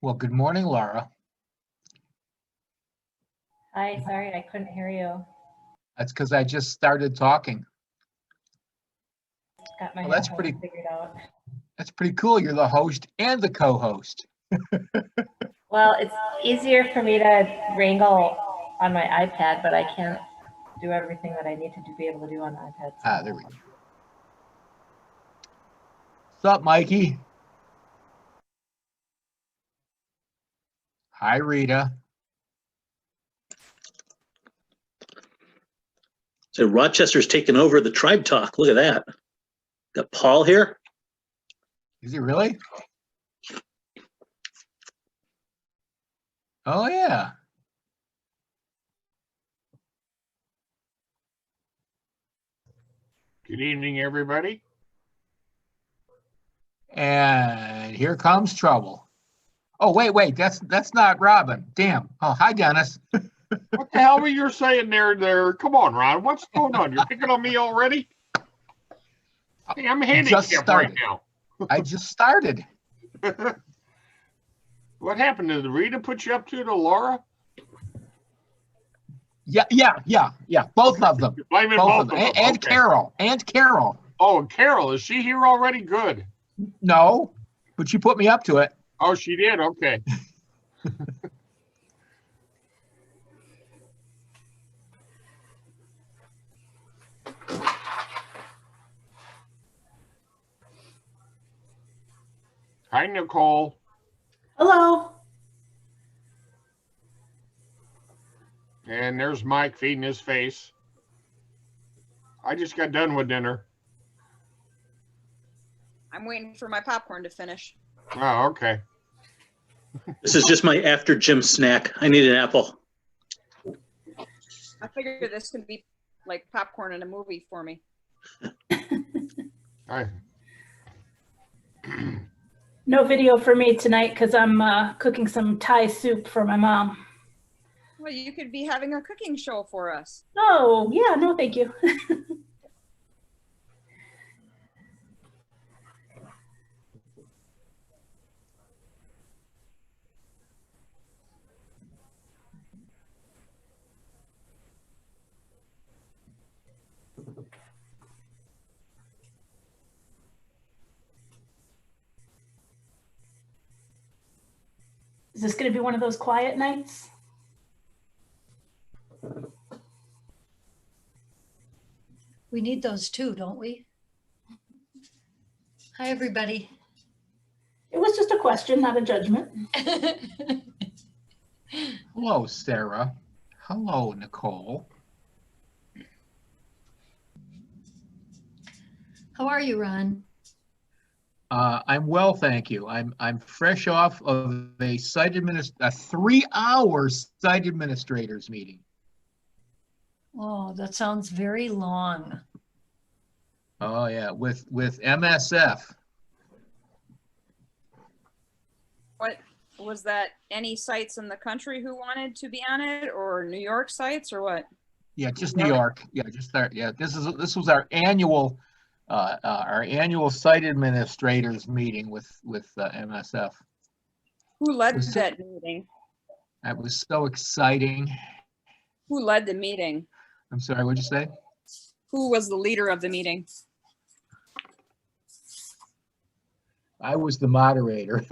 Well, good morning, Laura. Hi, sorry, I couldn't hear you. That's because I just started talking. Got my Well, that's headphones pretty- figured out. That's pretty cool. You're the host and the co-host. Well, it's easier for me to wrangle on my iPad, but I can't do everything that I need to be able to do on the iPad. Ah, there we go. What's up, Mikey? Hi, Rita. So Rochester's taken over the Tribe Talk. Look at that. Got Paul here. Is he really? Oh, yeah. Good evening, everybody. And here comes trouble. Oh, wait. That's not Robin. Damn. Oh, hi, Dennis. What the hell were you saying there? Come on, Ron. What's going on? You're picking on me already? Hey, I'm handicapped right now. I just started. What happened? Did Rita put you up to Laura? Yeah. Both of them. You're blaming Both both of them. them. And Okay. Carol. And Carol. Oh, and Carol, is she here already? Good. No, but you put me up to it. Oh, she did? Okay. Hi, Nicole. Hello. And there's Mike feeding his face. I just got done with dinner. I'm waiting for my popcorn to finish. Oh, okay. This is just my after gym snack. I need an apple. I figured this could be like popcorn in a movie for me. I, No video for me tonight because I'm cooking some Thai soup for my mom. Well, you could be having a cooking show for us. Oh, yeah, no, thank you. Is this going to be one of those quiet nights? We need those too, don't we? Hi, everybody. It was just a question, not a judgment. Hello, Sarah. Hello, Nicole. How are you, Ron? I'm well, thank you. I'm fresh off of a 3-hour site administrators meeting. Oh, that sounds very long. Oh yeah, with MSF. What was that? Any sites in the country who wanted to be on it, or New York sites, or what? Yeah, just New York. Yeah, just there. Yeah, this was our annual site administrators meeting with MSF. Who led Was it- that meeting? That was so exciting. Who led the meeting? I'm sorry, what'd you say? Who was the leader of the meeting? I was the moderator.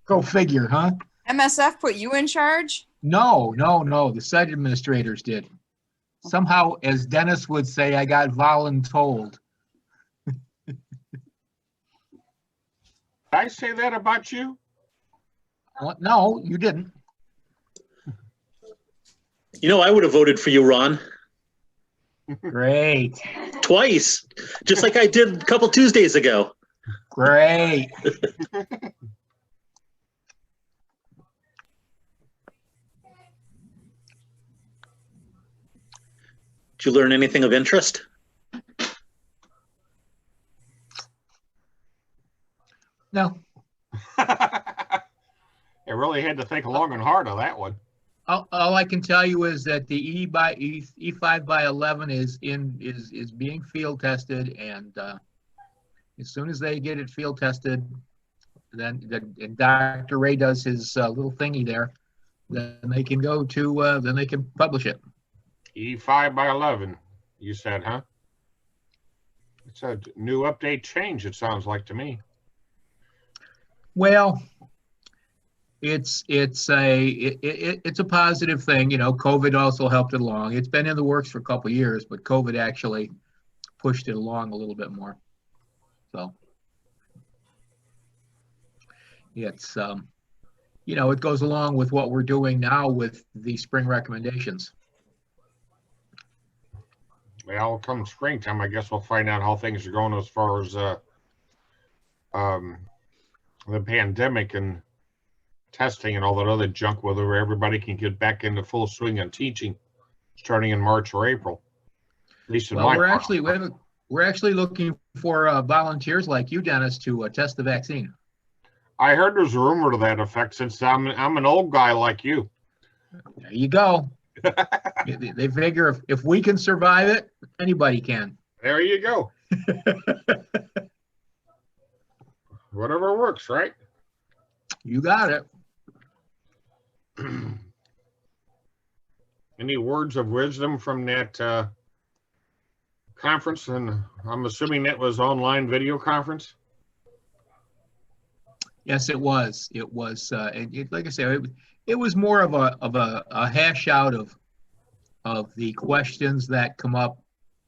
Go figure, huh? MSF put you in charge? No. The site administrators did. Somehow, as Dennis would say, I got voluntold. did I say that about you? What? No, you didn't. You know, I would have voted for you, Ron, Great. twice, just like I did a couple Tuesdays ago. Great. Did you learn anything of interest? No. I really had to think long and hard on that one. All I can tell you is that the E5 by 11 is being field tested, and as soon as they get it field tested, and Dr. Ray does his little thingy there, then they can go to, then they can publish it. E5 by 11, you said, huh? It's a new update change, it sounds like to me. Well, it's a positive thing. You know, COVID also helped it along. It's been in the works for a couple of years, but COVID actually pushed it along a little bit more. So it's, you know, it goes along with what we're doing now with the spring recommendations. Well, come springtime, I guess we'll find out how things are going as far as the pandemic and testing and all that other junk, whether everybody can get back into full swing on teaching starting in March or April. At least in Well, my we're actually looking for volunteers like you, Dennis, to test the vaccine. I heard there's a rumor to that effect since I'm an old guy like you. There you go. They figure if we can survive it, anybody can. There you go. Whatever works, right? You got it. Any words of wisdom from that conference? And I'm assuming that was online video conference. Yes, it was. It was, like I said, it was more of a hash out of the questions that come up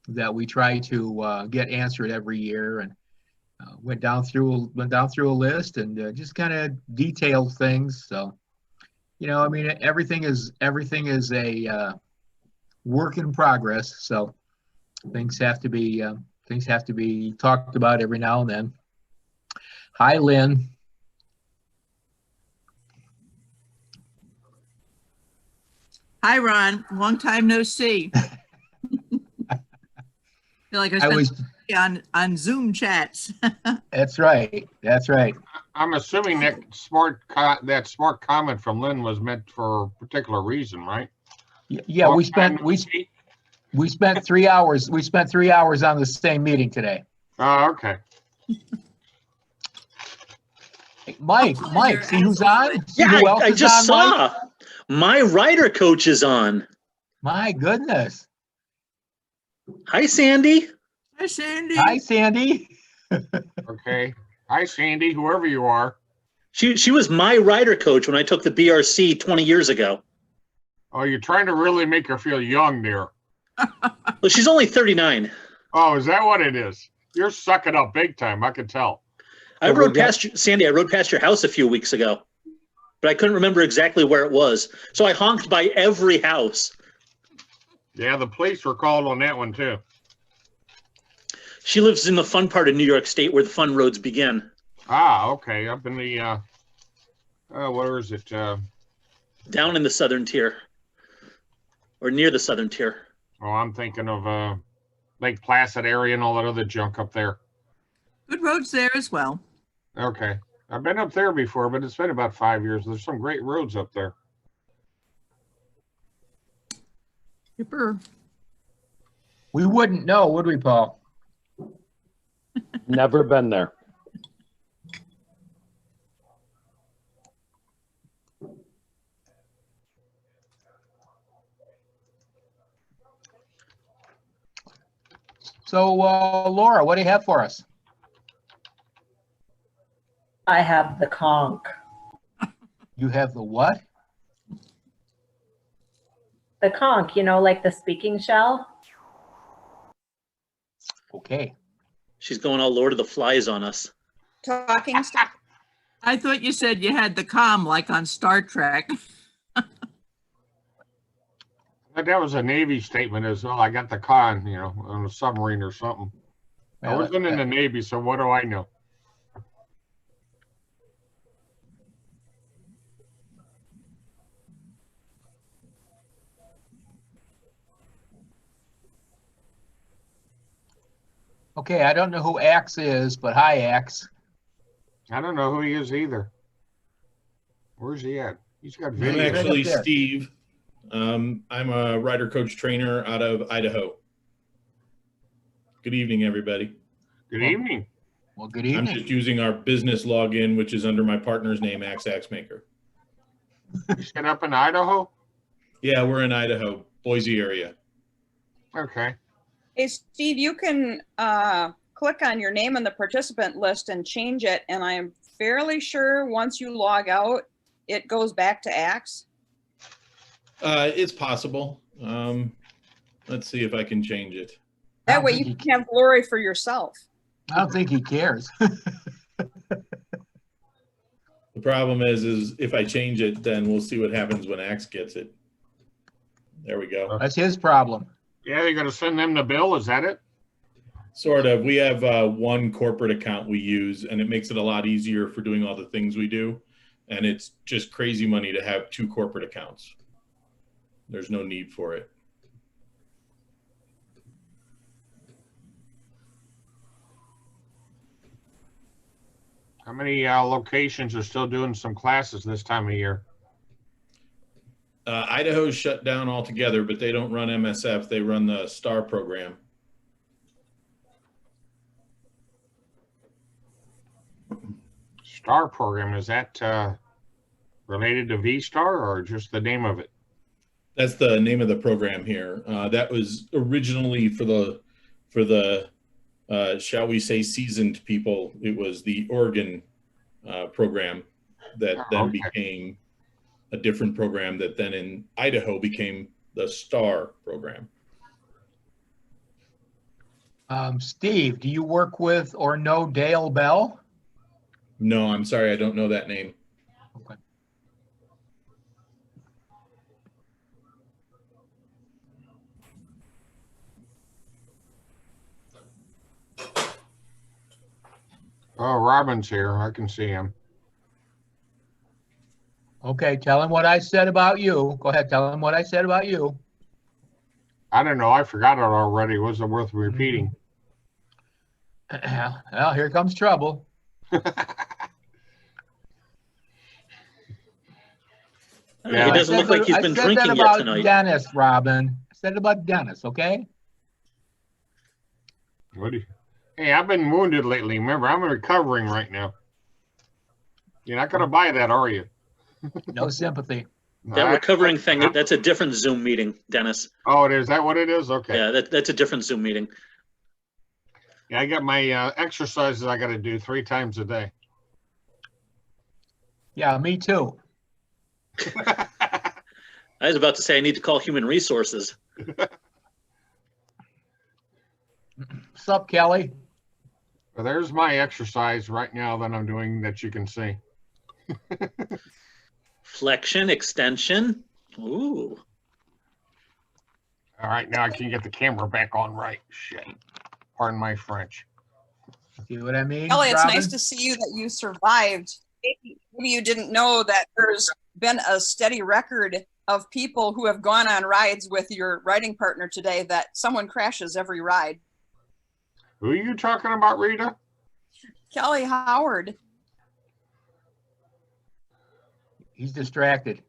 that we try to get answered every year, and went down through a list and just kind of detailed things. So, you know, I mean, everything is a work in progress. So things have to be talked about every now and then. Hi, Lynn. Hi, Ron. Long time no see. Feel like I was on Zoom chats. That's right. That's right. I'm assuming that smart comment from Lynn was meant for a particular reason, right? Yeah, we spent 3 hours. We spent 3 hours on the same meeting today. Oh, okay. Hey, Mike, see who's on? See Yeah, who else I is just on, saw. Mike? My rider coach is on. My goodness. Hi, Sandy. Hi, Sandy. Hi, Sandy. Okay. Hi, Sandy, whoever you are. She was my rider coach when I took the BRC 20 years ago. Oh, you're trying to really make her feel young there. Well, she's only 39. Oh, is that what it is? You're sucking up big time. I can tell. I rode past Sandy. I rode past your house a few weeks ago, but I couldn't remember exactly where it was. So I honked by every house. Yeah, the police were called on that one too. She lives in the fun part of New York State where the fun roads begin. Ah, okay. Up in the where is it? Down in the southern tier, or near the southern tier. Oh, I'm thinking of Lake Placid area and all that other junk up there. Good roads there as well. Okay. I've been up there before, but it's been about 5 years. There's some great roads up there. Yipper. We wouldn't know, would we, Paul? Never been there. So, Laura, what do you have for us? I have the conch. You have the what? The conch, you know, like the speaking shell. Okay. She's going all Lord of the Flies on us. Talking stuff. I thought you said you had the comm like on Star Trek. That was a Navy statement as well. I got the con, you know, on a submarine or something. I Well, wasn't in the Navy, so what do I know? Okay, I don't know who Axe is, but hi, Axe. I don't know who he is either. Where's he at? He's got I'm video. actually up there. Steve. I'm a rider coach trainer out of Idaho. Good evening, everybody. Good evening. Well, good I'm evening. just using our business login, which is under my partner's name, Axe Maker. You set up in Idaho? Yeah, we're in Idaho, Boise area. Okay. Hey, Steve, you can click on your name on the participant list and change it. And I am fairly sure once you log out, it goes back to Axe. It's possible. Let's see if I can change it. That way you can have glory for yourself. I don't think he cares. The problem is if I change it, then we'll see what happens when Axe gets it. There we go. That's his problem. Yeah, you're going to send them the bill. Is that it? Sort of. We have one corporate account we use, and it makes it a lot easier for doing all the things we do. And it's just crazy money to have two corporate accounts. There's no need for it. How many locations are still doing some classes this time of year? Idaho's shut down altogether, but they don't run MSF. They run the STAR program. STAR program, is that related to V-Star or just the name of it? That's the name of the program here. That was originally for the shall we say, seasoned people. It was the Oregon program that then became a different program that then in Idaho became the STAR program. Steve, do you work with or know Dale Bell? No, I'm sorry, I don't know that name. Okay. Oh, Robin's here. I can see him. Okay, tell him what I said about you. Go ahead, tell him what I said about you. I don't know. I forgot it already. Was it worth repeating? Well, here comes trouble. Yeah, he doesn't look like he's been drinking yet tonight. Dennis, Robin. I said it about Dennis, okay? What do you... Hey, I've been wounded lately. Remember, I'm recovering right now. You're not going to buy that, are you? No sympathy. That recovering thing, that's a different Zoom meeting, Dennis. Oh, is that what it is? Okay. Yeah, that's a different Zoom meeting. Yeah, I got my exercises I got to do 3 times a day. Yeah, me too. I was about to say I need to call human resources. What's up, Kelly? Well, there's my exercise right now that I'm doing that you can see. Flexion, extension. Ooh. All right, now I can get the camera back on right. Shit. Pardon my French. See what I mean? Kelly, it's Robin? nice to see you that you survived. Maybe you didn't know that there's been a steady record of people who have gone on rides with your riding partner today that someone crashes every ride. Who are you talking about, Rita? Kelly Howard. He's distracted.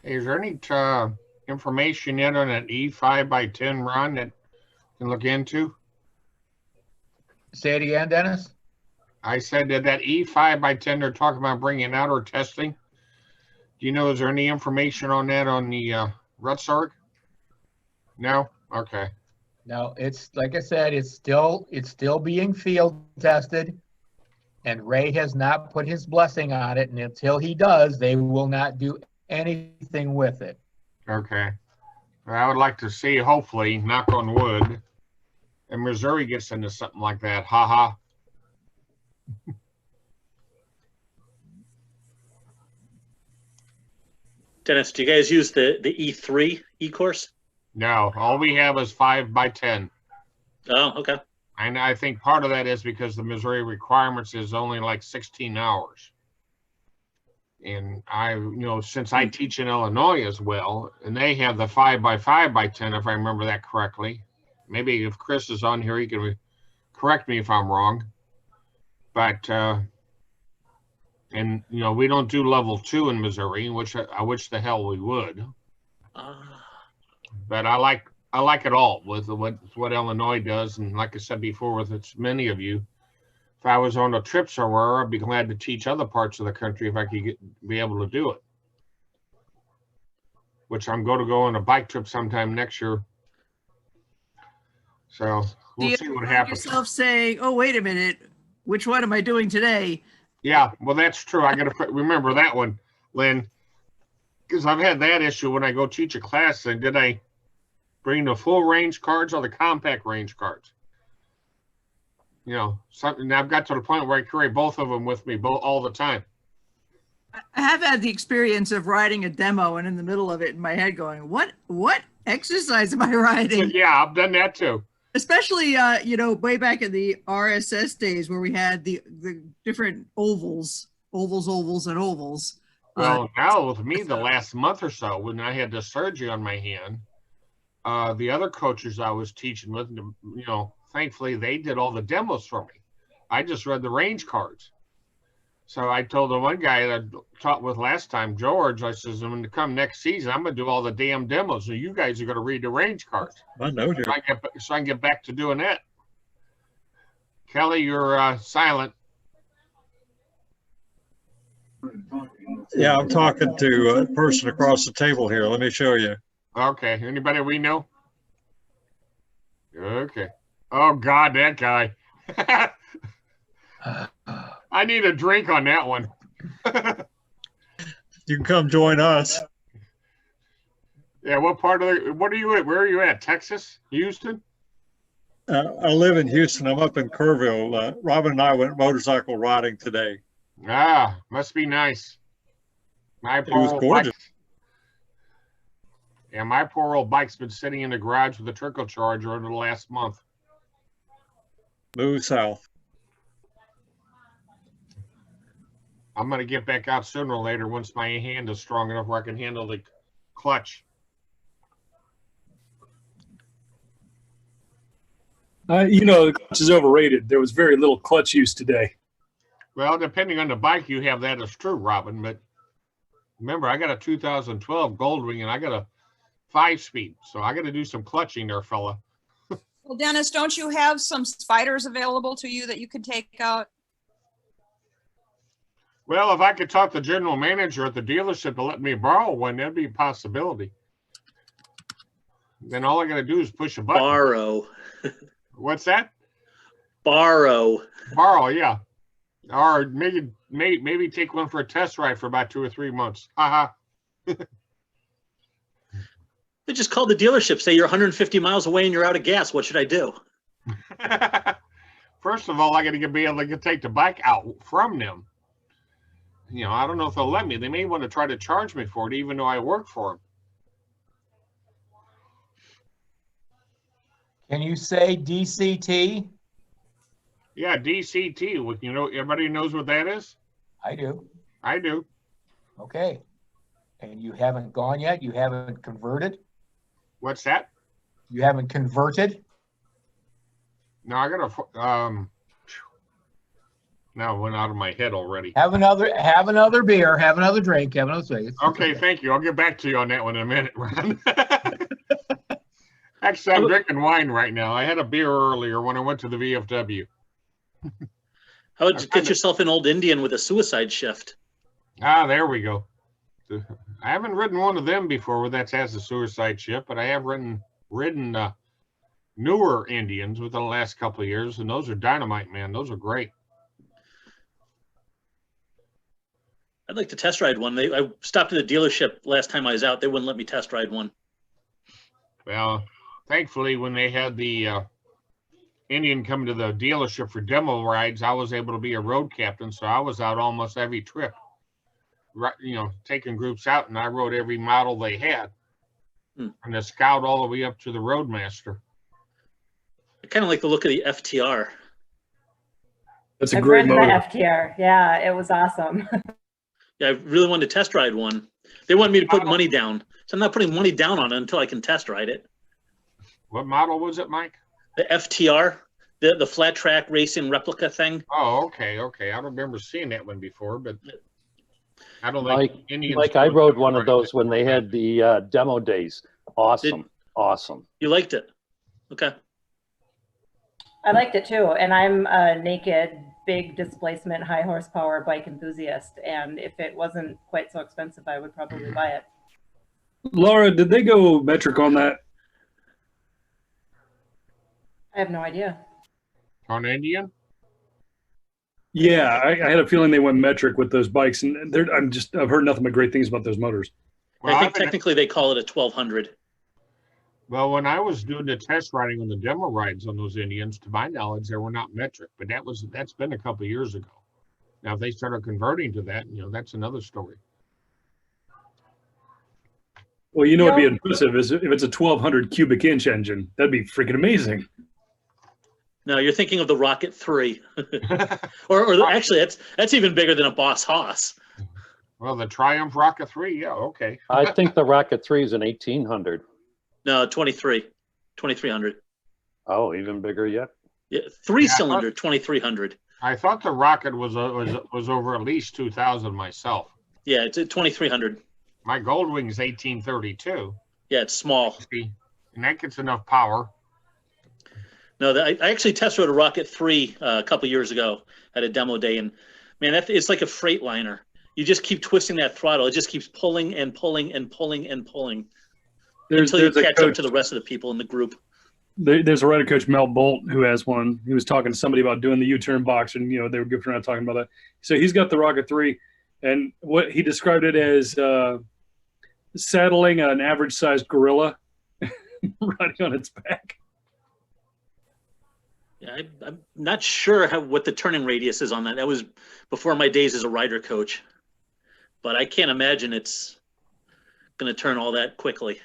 Hey, is there any information yet on that E5x10 run that you can look into? Say it again, Dennis. I said that E5x10 they're talking about bringing out or testing. Do you know, is there any information on that on the Rutsarg? No? Okay. No, it's like I said, it's still being field tested, and Ray has not put his blessing on it, and until he does, they will not do anything with it. Okay. Well, I would like to see, hopefully, knock on wood, and Missouri gets into something like that. Ha ha. Dennis, do you guys use the E3 e-course? No, all we have is 5x10. Oh, okay. And I think part of that is because the Missouri requirements is only like 16 hours. And since I teach in Illinois as well, and they have the 5x5x10, if I remember that correctly. Maybe if Chris is on here, he can correct me if I'm wrong. But, we don't do level 2 in Missouri, which I wish the hell we would. But I like it all with what Illinois does. And like I said before, with its many of you, if I was on a trip somewhere, I'd be glad to teach other parts of the country if I could be able to do it. Which I'm going to go on a bike trip sometime next year. So we'll see what happens. Yourself saying, "Oh, wait a minute, which one am I doing today?" Yeah, well, that's true. I got to remember that one, Lynn, because I've had that issue when I go teach a class. And did I bring the full range cards or the compact range cards? Something. I've got to the point where I carry both of them with me all the time. I have had the experience of riding a demo and in the middle of it in my head going, what exercise am I riding? Yeah, I've done that too. Especially, way back in the RSS days where we had the different ovals. Well, now with me the last month or so, when I had the surgery on my hand, the other coaches I was teaching with, thankfully they did all the demos for me. I just read the range cards. So I told the one guy that I taught with last time, George, I says, I'm going to come next season, I'm going to do all the damn demos. So you guys are going to read the range cards. I know. So I can get back to doing that. Kelly, you're silent. Yeah, I'm talking to a person across the table here. Let me show you. Okay. Anybody we know? Okay. Oh, God, that guy. I need a drink on that one. You can come join us. Yeah, what are you at? Where are you at? Texas? Houston? I live in Houston. I'm up in Kerrville. Robin and I went motorcycle riding today. Ah, must be nice. It was gorgeous. Yeah, my poor old bike's been sitting in the garage with a turbocharger over the last month. Move south. I'm going to get back out sooner or later once my hand is strong enough where I can handle the clutch. The clutch is overrated. There was very little clutch use today. Well, depending on the bike you have, that is true, Robin. But remember, I got a 2012 Goldwing and I got a 5-speed. So I got to do some clutching there, fella. Well, Dennis, don't you have some spiders available to you that you could take out? Well, if I could talk to the general manager at the dealership to let me borrow one, that'd be a possibility. Then all I got to do is push a button. Borrow. What's that? Borrow. Borrow, yeah. Or maybe take one for a test ride for about 2 or 3 months. Haha. They just called the dealership, say you're 150 miles away and you're out of gas. What should I do? First of all, I got to be able to take the bike out from them. I don't know if they'll let me. They may want to try to charge me for it, even though I work for them. Can you say DCT? Yeah, DCT. Everybody knows what that is? I do. I do. Okay. And you haven't gone yet? You haven't converted? What's that? You haven't converted? No, I got to... Now it went out of my head already. Have another beer, have another drink, have another drink. Okay, thank you. I'll get back to you on that one in a minute, Ron. Actually, I'm drinking wine right now. I had a beer earlier when I went to the VFW. How would you get yourself an old Indian with a suicide shift? Ah, there we go. I haven't ridden one of them before that has a suicide shift, but I have ridden newer Indians within the last couple of years, and those are dynamite, man. Those are great. I'd like to test ride one. I stopped at the dealership last time I was out. They wouldn't let me test ride one. Well, thankfully, when they had the Indian come to the dealership for demo rides, I was able to be a road captain. So I was out almost every trip, taking groups out, and I rode every model they had. From the Scout all the way up to the Roadmaster. I kind of like the look of the FTR. That's a great motor. FTR. Yeah, it was awesome. Yeah, I really wanted to test ride one. They wanted me to put money down. So I'm not putting money down on it until I can test ride it. What model was it, Mike? The FTR, the flat track racing replica thing. Oh, okay. I don't remember seeing that one before, but I don't Mike, think Indians. Mike, I rode one of those when they had the demo days. Awesome. Awesome. You liked it? Okay. I liked it too. And I'm a naked, big displacement, high horsepower bike enthusiast. And if it wasn't quite so expensive, I would probably buy it. Laura, did they go metric on that? I have no idea. On Indian? Yeah, I had a feeling they went metric with those bikes, and I've heard nothing but great things about those motors. Well, I think technically they call it a 1200. Well, when I was doing the test riding on the demo rides on those Indians, to my knowledge, they were not metric, but that's been a couple of years ago. Now, if they started converting to that, that's another story. Well, what'd be impressive is if it's a 1200 cubic inch engine. That'd be freaking amazing. No, you're thinking of the Rocket 3. or actually, that's even bigger than a Boss Haas. Well, the Triumph Rocket 3, yeah, okay. I think the Rocket 3 is an 1800. No, 2300. Oh, even bigger yet? Yeah, three-cylinder 2300. I thought the Rocket was over at least 2000 myself. Yeah, it's a 2300. My Goldwing is 1832. Yeah, it's small. And that gets enough power. No, I actually test rode a Rocket 3 a couple years ago at a demo day, and man, it's like a Freightliner. You just keep twisting that throttle; it just keeps pulling and pulling and pulling and pulling until you catch up to the rest of the people in the group. There's a rider coach, Mel Bolt, who has one. He was talking to somebody about doing the U-turn box, and they were goofing around talking about that. So he's got the Rocket 3, and what he described it as saddling an average-sized gorilla riding on its back. Yeah, I'm not sure what the turning radius is on that. That was before my days as a rider coach, but I can't imagine it's going to turn all that quickly.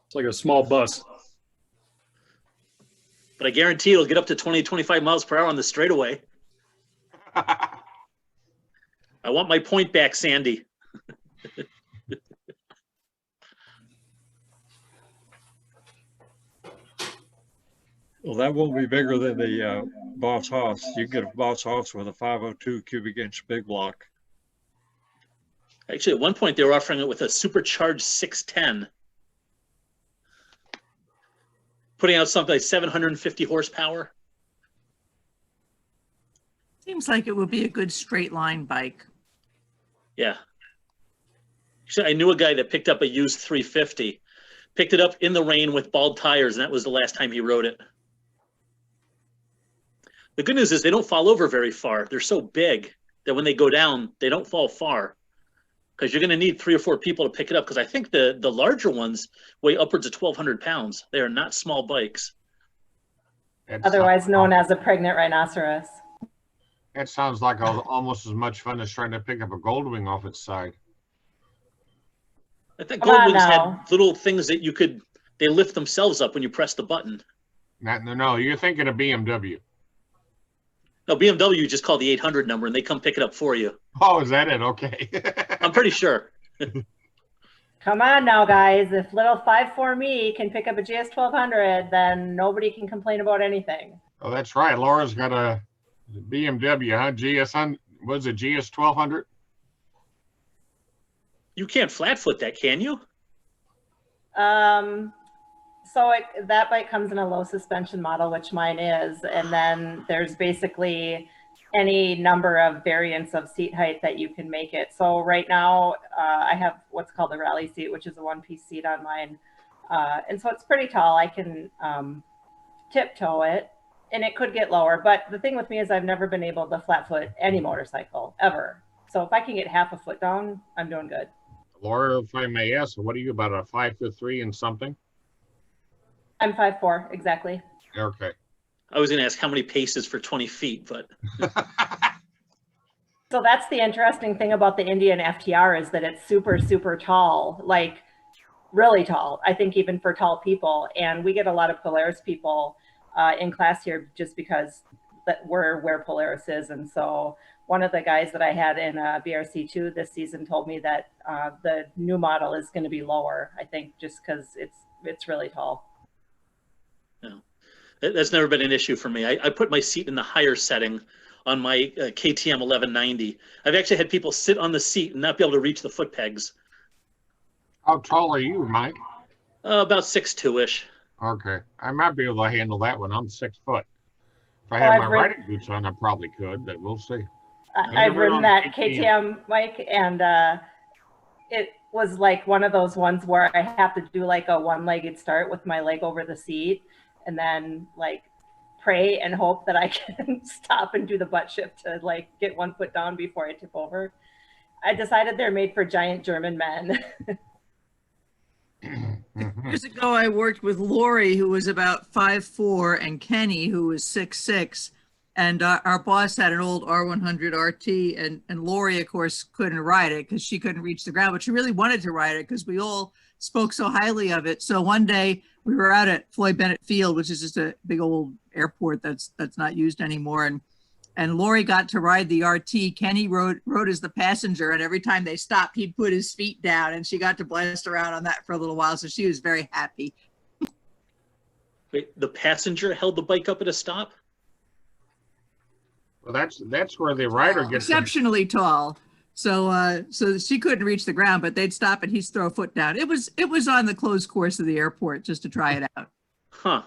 It's like a small bus. But I guarantee it'll get up to 20, 25 miles per hour on the straightaway. I want my point back, Sandy. Well, that won't be bigger than the Boss Haas. You can get a Boss Haas with a 502 cubic inch big block. Actually, at one point they were offering it with a supercharged 610. Putting out something like 750 horsepower. Seems like it would be a good straight line bike. Yeah. Actually, I knew a guy that picked up a used 350, picked it up in the rain with bald tires, and that was the last time he rode it. The good news is they don't fall over very far. They're so big that when they go down, they don't fall far, because you're going to need 3 or 4 people to pick it up, because I think the larger ones weigh upwards of 1,200 pounds. They are not small bikes. Otherwise known as a pregnant rhinoceros. That sounds like almost as much fun as trying to pick up a Goldwing off its side. I think Goldwings had little things that they lift themselves up when you press the button. No, you're thinking of BMW. No, BMW just call the 800 number and they come pick it up for you. Oh, is that it? Okay. I'm pretty sure. Come on now, guys. If little 5'4" me can pick up a GS 1200, then nobody can complain about anything. Oh, that's right. Laura's got a BMW, huh? Was it GS 1200? You can't flat foot that, can you? So that bike comes in a low suspension model, which mine is, and then there's basically any number of variants of seat height that you can make it. So right now I have what's called a rally seat, which is a one-piece seat on mine. And so it's pretty tall. I can tiptoe it, and it could get lower. But the thing with me is I've never been able to flat foot any motorcycle, ever. So if I can get half a foot down, I'm doing good. Laura, if I may ask, what are you, about a 5'3" and something? I'm 5'4", exactly. Okay. I was going to ask how many paces for 20 feet, but. So that's the interesting thing about the Indian FTR is that it's super, super tall, like really tall, I think even for tall people. And we get a lot of Polaris people in class here just because that were where Polaris is. And so one of the guys that I had in BRC2 this season told me that the new model is going to be lower, I think, just because it's really tall. Yeah. That's never been an issue for me. I put my seat in the higher setting on my KTM 1190. I've actually had people sit on the seat and not be able to reach the foot pegs. How tall are you, Mike? About 6'2"-ish. Okay. I might be able to handle that one. I'm 6 foot. If I had my riding boots on, I probably could, but we'll see. I've ridden that KTM, Mike, and it was like one of those ones where I have to do like a one-legged start with my leg over the seat and then like pray and hope that I can stop and do the butt shift to like get one foot down before I tip over. I decided they're made for giant German men. Years ago, I worked with Lori, who was about 5'4", and Kenny, who was 6'6". And our boss had an old R100 RT, and Lori, of course, couldn't ride it because she couldn't reach the ground, but she really wanted to ride it because we all spoke so highly of it. So one day we were out at Floyd Bennett Field, which is just a big old airport that's not used anymore. And Lori got to ride the RT. Kenny rode as the passenger, and every time they stopped, he'd put his feet down, and she got to blast around on that for a little while. So she was very happy. Wait, the passenger held the bike up at a stop? Well, that's where the rider gets exceptionally tall. So she couldn't reach the ground, but they'd stop and he'd throw a foot down. It was on the closed course of the airport just to try it out. Huh.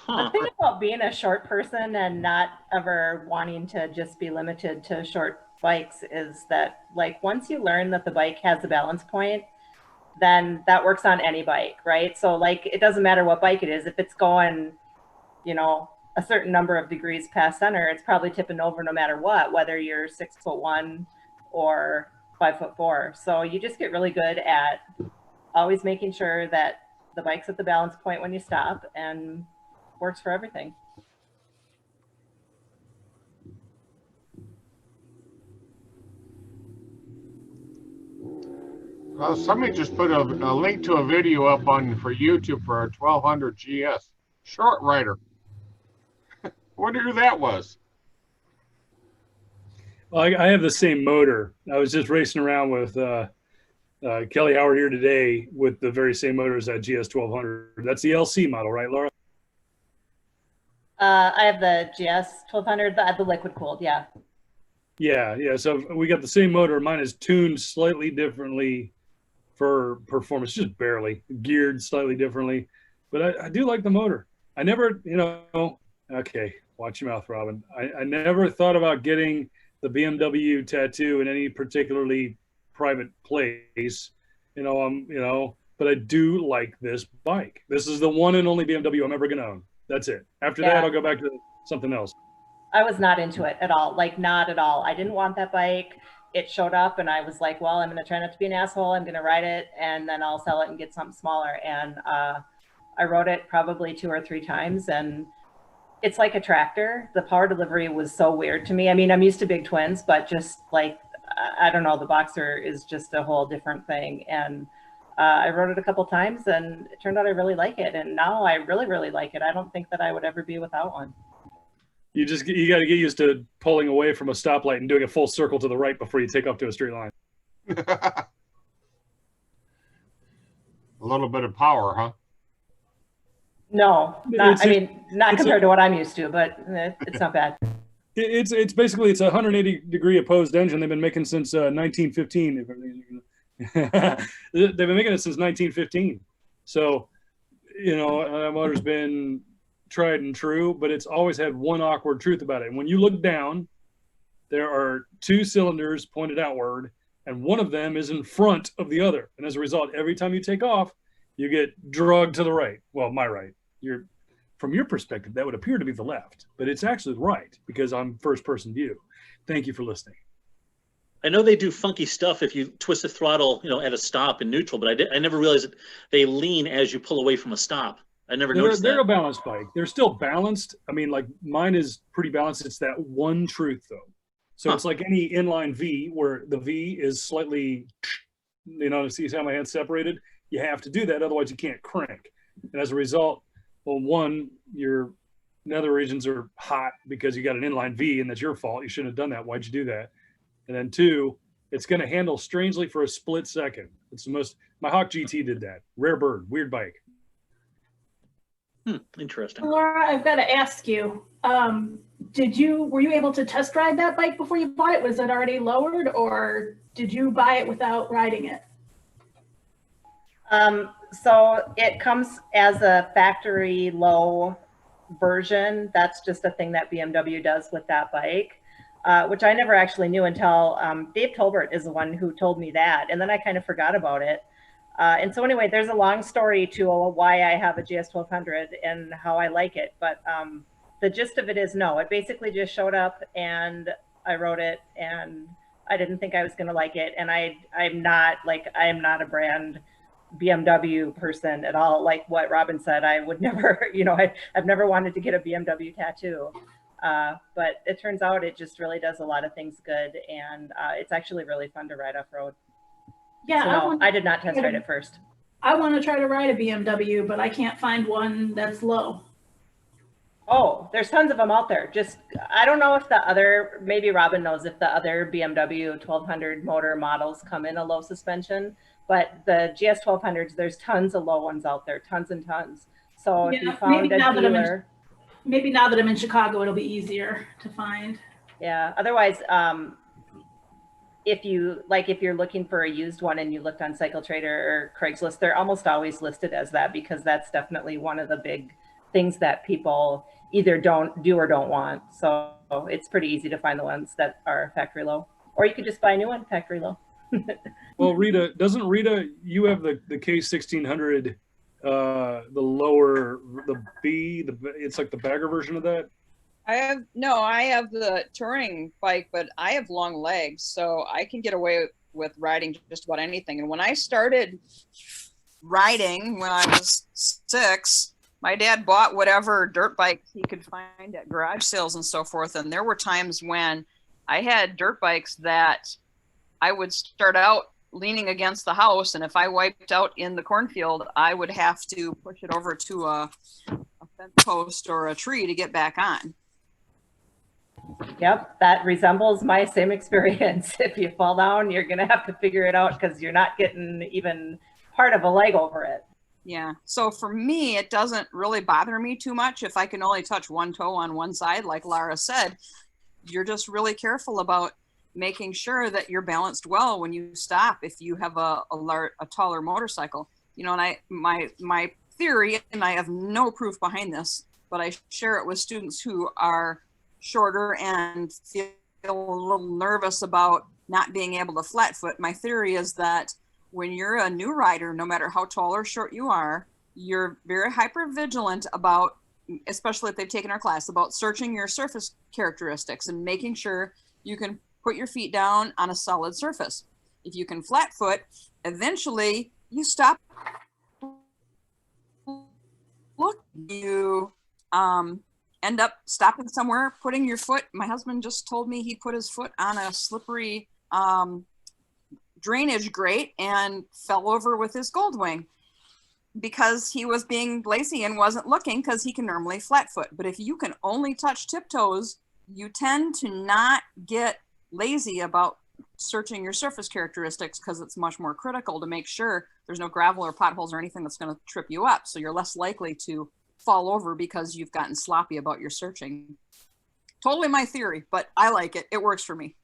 The thing about being a short person and not ever wanting to just be limited to short bikes is that like once you learn that the bike has a balance point, then that works on any bike, right? So like it doesn't matter what bike it is. If it's going, you know, a certain number of degrees past center, it's probably tipping over no matter what, whether you're 6'1" or 5'4". So you just get really good at always making sure that the bike's at the balance point when you stop and works for everything. Well, somebody just put a link to a video up for YouTube for a 1200 GS short rider. Wonder who that was. Well, I have the same motor. I was just racing around with Kelly Howard here today with the very same motor as that GS 1200. That's the LC model, right, Laura? I have the GS 1200, the liquid cooled, yeah. Yeah. So we got the same motor. Mine is tuned slightly differently for performance, just barely geared slightly differently. But I do like the motor. I never, okay, watch your mouth, Robin. I never thought about getting the BMW tattoo in any particularly private place, but I do like this bike. This is the one and only BMW I'm ever going to own. That's it. After that, I'll go back to something else. I was not into it at all. Like not at all. I didn't want that bike. It showed up and I was like, well, I'm going to try not to be an asshole. I'm going to ride it and then I'll sell it and get something smaller. And I rode it probably 2 or 3 times and it's like a tractor. The power delivery was so weird to me. I mean, I'm used to big twins, but just like, I don't know, the Boxer is just a whole different thing. And I rode it a couple times and it turned out I really like it. And now I really, really like it. I don't think that I would ever be without one. You got to get used to pulling away from a stoplight and doing a full circle to the right before you take off to a straight line. A little bit of power, huh? No, not compared to what I'm used to, but it's not bad. It's basically a 180-degree opposed engine they've been making since 1915. They've been making it since 1915. So, that motor's been tried and true, but it's always had one awkward truth about it. And when you look down, there are 2 cylinders pointed outward, and one of them is in front of the other. And as a result, every time you take off, you get drugged to the right. Well, my right. From your perspective, that would appear to be the left, but it's actually right because I'm first-person view. Thank you for listening. I know they do funky stuff if you twist the throttle, at a stop in neutral, but I never realized that they lean as you pull away from a stop. I never noticed that. They're a balanced bike. They're still balanced. I mean, like mine is pretty balanced. It's that one truth though. So it's like any inline V where the V is slightly, see how my hand's separated? You have to do that. Otherwise you can't crank. And as a result, well, one, your and other regions are hot because you got an inline V and that's your fault. You shouldn't have done that. Why'd you do that? And then 2, it's going to handle strangely for a split second. It's the most, my Hawk GT did that. Rare bird, weird bike. Interesting. Laura, I've got to ask you, were you able to test ride that bike before you bought it? Was it already lowered, or did you buy it without riding it? So it comes as a factory low version. That's just a thing that BMW does with that bike, which I never actually knew until Dave Tolbert is the one who told me that. And then I kind of forgot about it. And so anyway, there's a long story to why I have a GS 1200 and how I like it. But the gist of it is no, it basically just showed up and I rode it and I didn't think I was going to like it. And I'm not a brand BMW person at all. Like what Robin said, I would never, I've never wanted to get a BMW tattoo. But it turns out it just really does a lot of things good. And it's actually really fun to ride off-road. Yeah, So no, I did not test ride it first. I want to try to ride a BMW, but I can't find one that's low. Oh, there's tons of them out there. Just, I don't know if maybe Robin knows if the other BMW 1200 motor models come in a low suspension, but the GS 1200s, there's tons of low ones out there, tons and tons. So if you found a dealer. Maybe now that I'm in Chicago, it'll be easier to find. Yeah, otherwise, if you're looking for a used one and you looked on Cycle Trader or Craigslist, they're almost always listed as that because that's definitely one of the big things that people either don't do or don't want. So it's pretty easy to find the ones that are factory low, or you could just buy a new one factory low. Well, Rita, you have the K1600, the lower, it's like the bagger version of that? I have the touring bike, but I have long legs, so I can get away with riding just about anything. And when I started riding when I was 6, my dad bought whatever dirt bike he could find at garage sales and so forth. And there were times when I had dirt bikes that I would start out leaning against the house, and if I wiped out in the cornfield, I would have to push it over to a fence post or a tree to get back on. Yep, that resembles my same experience. If you fall down, you're going to have to figure it out because you're not getting even part of a leg over it. Yeah, so for me, it doesn't really bother me too much if I can only touch one toe on one side, like Lara said. You're just really careful about making sure that you're balanced well when you stop if you have a taller motorcycle. And my theory, and I have no proof behind this, but I share it with students who are shorter and feel a little nervous about not being able to flat foot. My theory is that when you're a new rider, no matter how tall or short you are, you're very hyper vigilant about, especially if they've taken our class, about searching your surface characteristics and making sure you can put your feet down on a solid surface. If you can flat foot, eventually you stop. Look, you end up stopping somewhere, putting your foot. My husband just told me he put his foot on a slippery drainage grate and fell over with his Goldwing because he was being lazy and wasn't looking, because he can normally flat foot. But if you can only touch tiptoes, you tend to not get lazy about searching your surface characteristics, because it's much more critical to make sure there's no gravel or potholes or anything that's going to trip you up. So you're less likely to fall over because you've gotten sloppy about your searching. Totally my theory, but I like it. It works for me.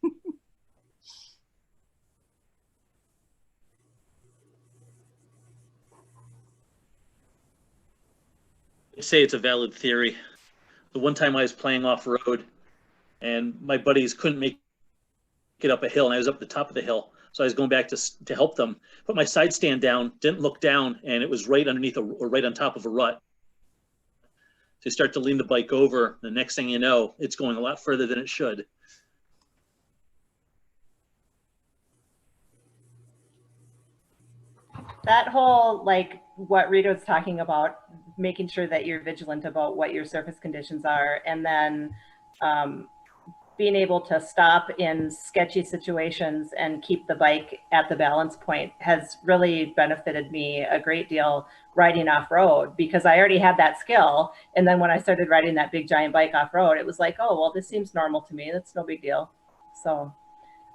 I'd say it's a valid theory. The one time I was playing off-road and my buddies couldn't make it up a hill, and I was up the top of the hill. So I was going back to help them, put my side stand down, didn't look down, and it was right underneath or right on top of a rut. So you start to lean the bike over, the next thing you know, it's going a lot further than it should. That whole, like what Rita's talking about, making sure that you're vigilant about what your surface conditions are, and then being able to stop in sketchy situations and keep the bike at the balance point has really benefited me a great deal riding off road, because I already had that skill. And then when I started riding that big giant bike off road, it was like, oh, well, this seems normal to me. That's no big deal. So,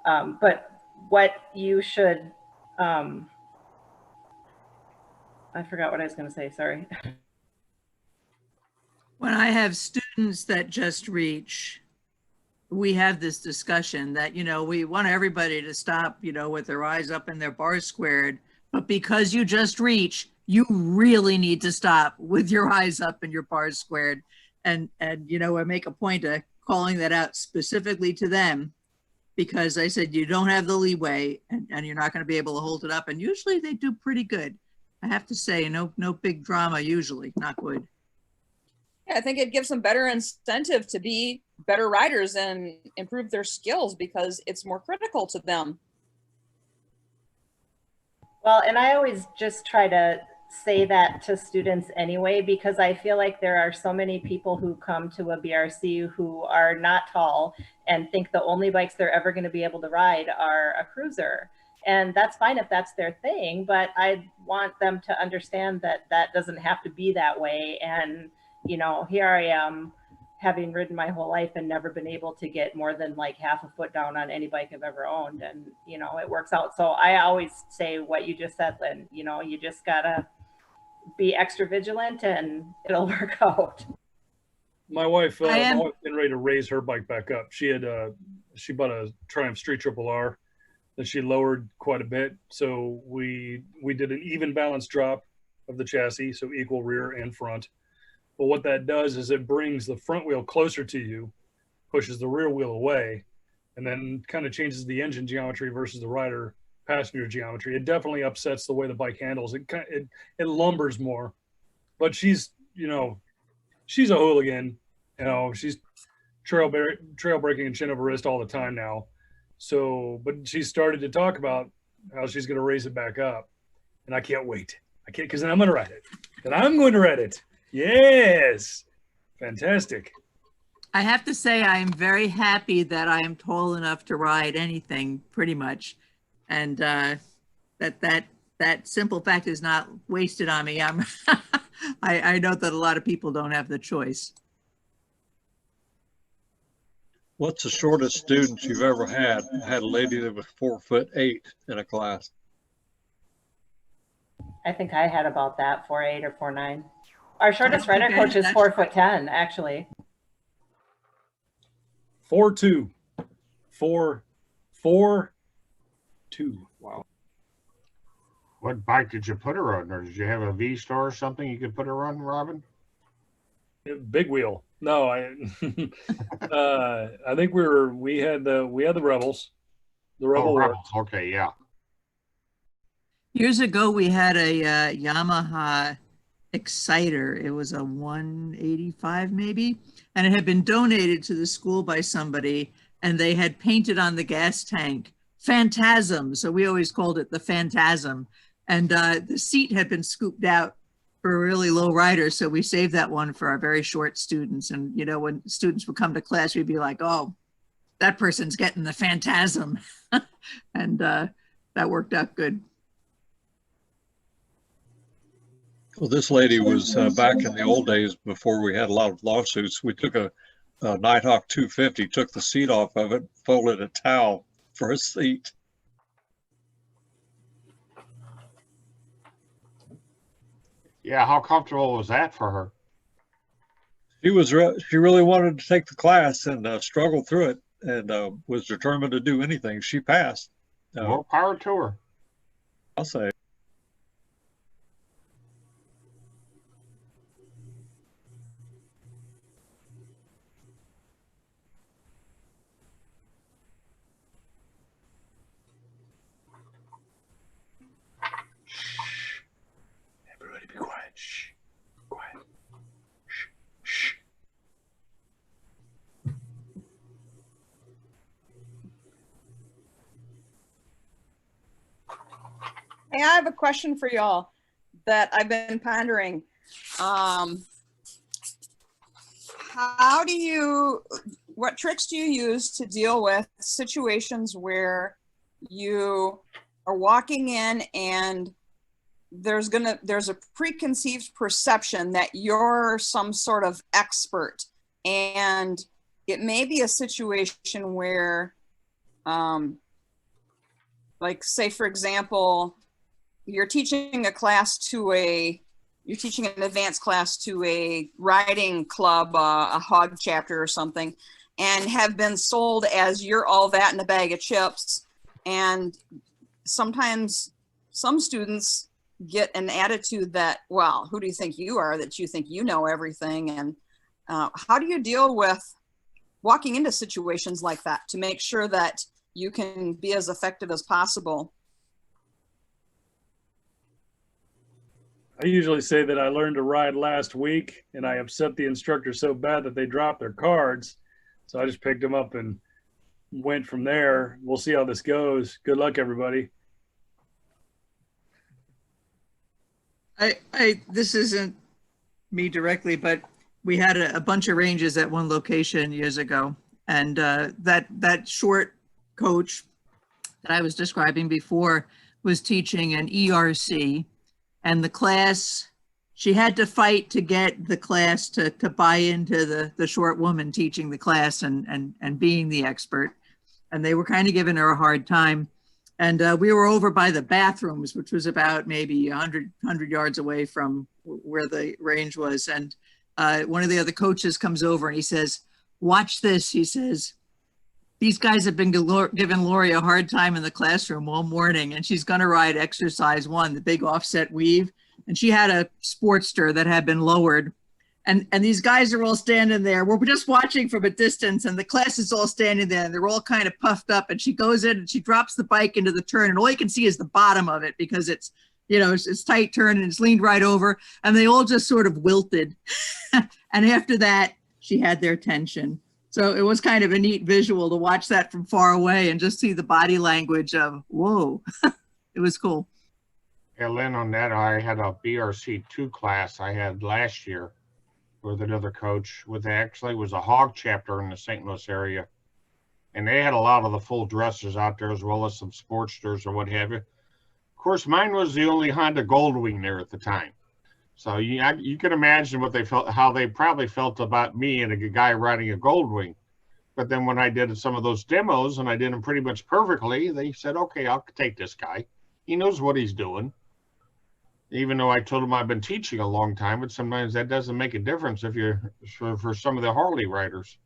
but what you should, I forgot what I was going to say. Sorry. When I have students that just reach, we have this discussion that, you know, we want everybody to stop, you know, with their eyes up and their bars squared, but because you just reach, you really need to stop with your eyes up and your bars squared. And you know, I make a point of calling that out specifically to them, because I said, you don't have the leeway and you're not going to be able to hold it up. And usually they do pretty good. I have to say, no big drama, usually, not good. Yeah, I think it gives them better incentive to be better riders and improve their skills because it's more critical to them. Well, and I always just try to say that to students anyway, because I feel like there are so many people who come to a BRC who are not tall and think the only bikes they're ever going to be able to ride are a cruiser. And that's fine if that's their thing, but I want them to understand that that doesn't have to be that way. And you know, here I am having ridden my whole life and never been able to get more than like half a foot down on any bike I've ever owned. And, you know, it works out. So I always say what you just said, Lynn, you know, you just gotta be extra vigilant and it'll work out. My wife, my wife's been ready to raise her bike back up. She had, she bought a Triumph Street Triple R that she lowered quite a bit. So we did an even balance drop of the chassis. So equal rear and front. But what that does is it brings the front wheel closer to you, pushes the rear wheel away, and then kind of changes the engine geometry versus the rider passenger geometry. It definitely upsets the way the bike handles. It lumbers more. But she's, you know, she's a hooligan. You know, she's trail braking and chin over wrist all the time now. So, but she started to talk about how she's going to raise it back up. And I can't wait. I can't, because then I'm going to ride it. And I'm going to ride it. Yes. Fantastic. I have to say, I am very happy that I am tall enough to ride anything pretty much. And that simple fact is not wasted on me. I know that a lot of people don't have the choice. What's the shortest student you've ever had? I had a lady that was 4'8" in a class. I think I had about that, 4'8" or 4'9". Our shortest rider Okay, coach is 4'10", actually. 4'2". 4'2". Wow. What bike did you put her on? Or did you have a V-Star or something you could put her on, Robin? Big wheel. No, I think we had the Rebels. The Rebel. Oh, Rebels. Okay, yeah. Years ago, we had a Yamaha Exciter. It was a 185 maybe, and it had been donated to the school by somebody, and they had painted on the gas tank Phantasm. So we always called it the Phantasm. And the seat had been scooped out for a really low rider. So we saved that one for our very short students. And, you know, when students would come to class, we'd be like, oh, that person's getting the Phantasm. And that worked out good. Well, this lady was back in the old days before we had a lot of lawsuits. We took a Nighthawk 250, took the seat off of it, folded a towel for a seat. Yeah, how comfortable was that for her? She really wanted to take the class and struggled through it, and was determined to do anything. She passed. More power to her. I'll say. Everybody be quiet. Shh. Quiet. Shh. Shh. Hey, I have a question for y'all that I've been pondering. How do you, what tricks do you use to deal with situations where you are walking in and there's a preconceived perception that you're some sort of expert, and it may be a situation where, like say for example, you're teaching an advanced class to a riding club, a hog chapter or something, and have been sold as you're all that in a bag of chips. And sometimes some students get an attitude that, well, who do you think you are that you think you know everything? And how do you deal with walking into situations like that to make sure that you can be as effective as possible? I usually say that I learned to ride last week and I upset the instructor so bad that they dropped their cards. So I just picked them up and went from there. We'll see how this goes. Good luck, everybody. This isn't me directly, but we had a bunch of ranges at one location years ago. And that short coach that I was describing before was teaching an ERC. And the class, she had to fight to get the class to buy into the short woman teaching the class and being the expert. And they were kind of giving her a hard time. And we were over by the bathrooms, which was about maybe 100 yards away from where the range was. And one of the other coaches comes over and he says, "Watch this." He says, "These guys have been giving Lori a hard time in the classroom all morning, and she's going to ride exercise 1, the big offset weave." And she had a Sportster that had been lowered. And these guys are all standing there. We're just watching from a distance, and the class is all standing there, and they're all kind of puffed up. And she goes in and she drops the bike into the turn, and all you can see is the bottom of it because it's, you know, it's tight turn and it's leaned right over. And they all just sort of wilted. And after that, she had their attention. So it was kind of a neat visual to watch that from far away and just see the body language of, whoa, it was cool. Yeah, Lynn, on that, I had a BRC2 class I had last year with another coach with actually was a hog chapter in the St. Louis area. And they had a lot of the full dressers out there as well as some Sportsters or what have you. Of course, mine was the only Honda Goldwing there at the time. So you can imagine what they felt, how they probably felt about me and a guy riding a Goldwing. But then when I did some of those demos and I did them pretty much perfectly, they said, okay, I'll take this guy. He knows what he's doing. Even though I told him I've been teaching a long time, but sometimes that doesn't make a difference if you're for some of the Harley riders.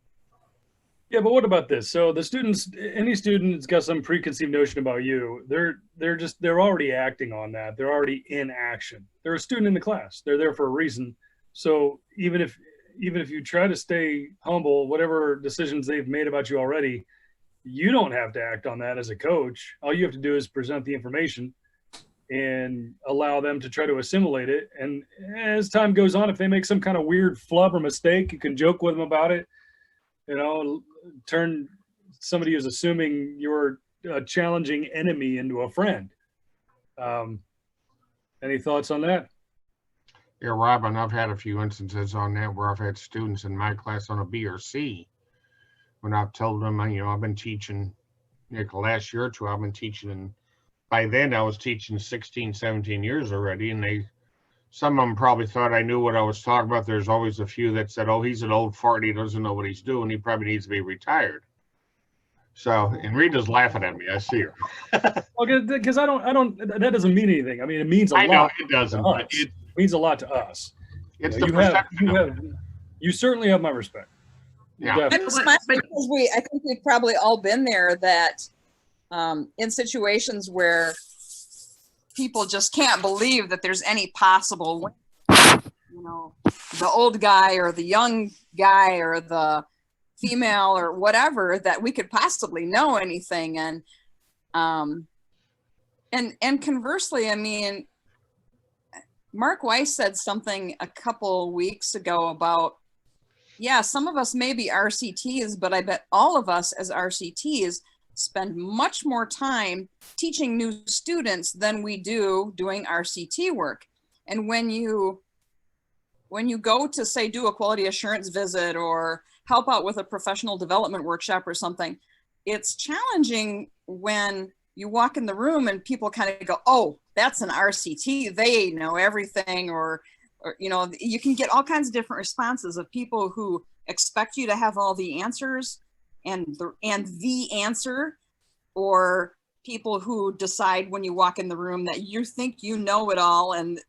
Yeah, but what about this? So the students, any student's got some preconceived notion about you. They're already acting on that. They're already in action. They're a student in the class. They're there for a reason. So even if you try to stay humble, whatever decisions they've made about you already, you don't have to act on that as a coach. All you have to do is present the information and allow them to try to assimilate it. And as time goes on, if they make some kind of weird flub or mistake, you can joke with them about it. You know, turn somebody who's assuming you're a challenging enemy into a friend. Any thoughts on that? Yeah, Robin, I've had a few instances on that where I've had students in my class on a B or C when I've told them, you know, I've been teaching, like the last year or two, I've been teaching, and by then I was teaching 16, 17 years already, and some of them probably thought I knew what I was talking about. There's always a few that said, oh, he's an old fart, he doesn't know what he's doing, he probably needs to be retired. So, and Rita's laughing at me, I see her. Well, because I don't, that doesn't mean anything. I mean, it means a lot. I know it doesn't, but it means a lot to us. It's you know, the perception. You certainly have my respect. Yeah. I'm smiling because I think we've probably all been there, that in situations where people just can't believe that there's any possible way, you know, the old guy or the young guy or the female or whatever, that we could possibly know anything. And conversely, I mean, Mark Weiss said something a couple weeks ago about, yeah, some of us may be RCTs, but I bet all of us as RCTs spend much more time teaching new students than we do doing RCT work. And when you go to, say, do a quality assurance visit or help out with a professional development workshop or something, it's challenging when you walk in the room and people kind of go, oh, that's an RCT, they know everything, or you know, you can get all kinds of different responses of people who expect you to have all the answers and the answer, or people who decide when you walk in the room that you think you know it all, and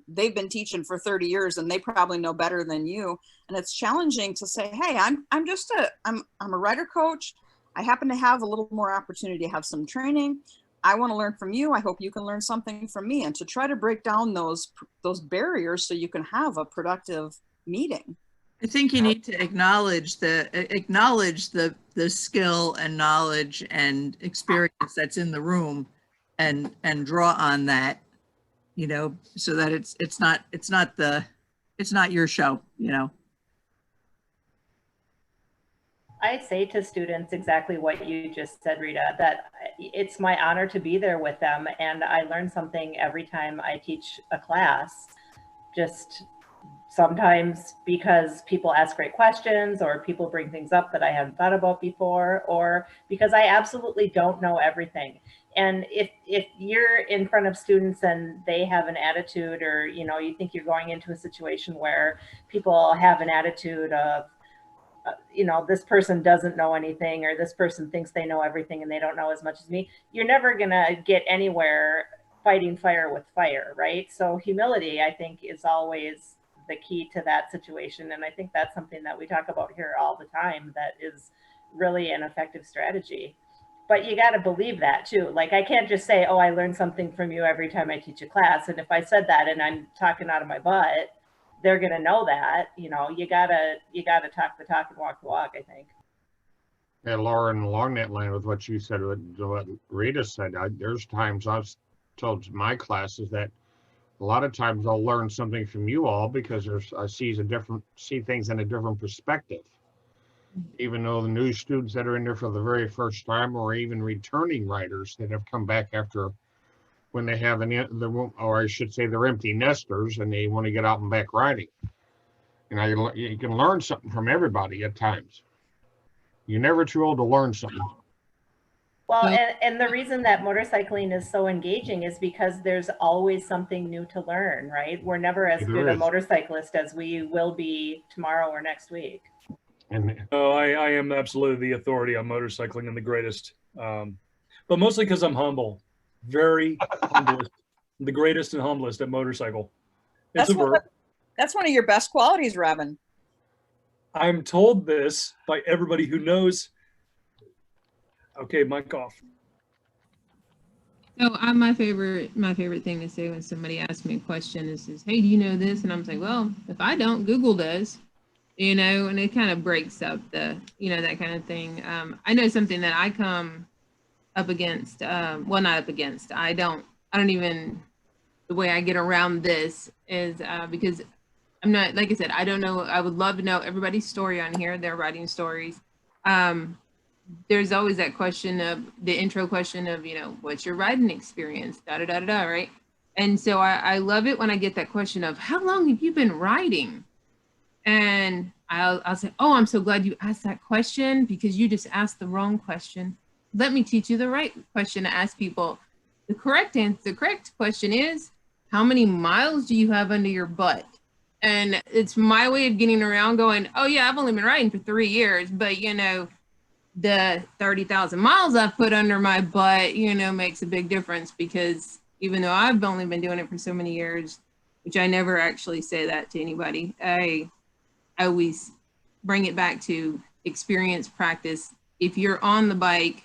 they've been teaching for 30 years and they probably know better than you. And it's challenging to say, hey, I'm a rider coach. I happen to have a little more opportunity to have some training. I want to learn from you. I hope you can learn something from me, and to try to break down those barriers so you can have a productive meeting. I think you need to acknowledge the skill and knowledge and experience that's in the room, and draw on that, you know, so that it's not your show, you know. I say to students exactly what you just said, Rita, that it's my honor to be there with them, and I learn something every time I teach a class. Just sometimes because people ask great questions, or people bring things up that I hadn't thought about before, or because I absolutely don't know everything. And if you're in front of students and they have an attitude, or, you know, you think you're going into a situation where people have an attitude of, you know, this person doesn't know anything, or this person thinks they know everything and they don't know as much as me, you're never gonna get anywhere fighting fire with fire, right? So humility, I think, is always the key to that situation. And I think that's something that we talk about here all the time, that is really an effective strategy. But you got to believe that too. Like, I can't just say, oh, I learned something from you every time I teach a class. And if I said that and I'm talking out of my butt, they're going to know that. You know, you gotta talk the talk and walk the walk, I think. Yeah, Lauren, along that line with what you said, what Rita said, there's times I've told my classes that a lot of times I'll learn something from you all because I see things in a different perspective. Even though the new students that are in there for the very first time, or even returning riders that have come back after, when they have or I should say they're empty nesters and they want to get out and back riding. And you can learn something from everybody at times. You're never too old to learn something. Well, and the reason that motorcycling is so engaging is because there's always something new to learn, right? We're never as good a motorcyclist as we will be tomorrow or next week. Oh, I am absolutely the authority on motorcycling and the greatest, but mostly because I'm humble, very humblest, the greatest and humblest at motorcycle. It's That's one of your best qualities, Robin. I'm told this by everybody who knows. Okay, mic off. So my favorite thing to say when somebody asks me a question is, hey, do you know this? And I'm like, well, if I don't, Google does, you know, and it kind of breaks up the, you know, that kind of thing. I know something that I come up against, well, not up against, I don't even, the way I get around this is because I'm not, like I said, I don't know. I would love to know everybody's story on here, their riding stories. There's always that question of the intro question of, you know, what's your riding experience, right? And so I love it when I get that question of, how long have you been riding? And I'll say, oh, I'm so glad you asked that question, because you just asked the wrong question. Let me teach you the right question to ask people. The correct question is, how many miles do you have under your butt? And it's my way of getting around going, oh yeah, I've only been riding for 3 years, but you know, the 30,000 miles I've put under my butt, you know, makes a big difference, because even though I've only been doing it for so many years, which I never actually say that to anybody, I always bring it back to experience, practice. If you're on the bike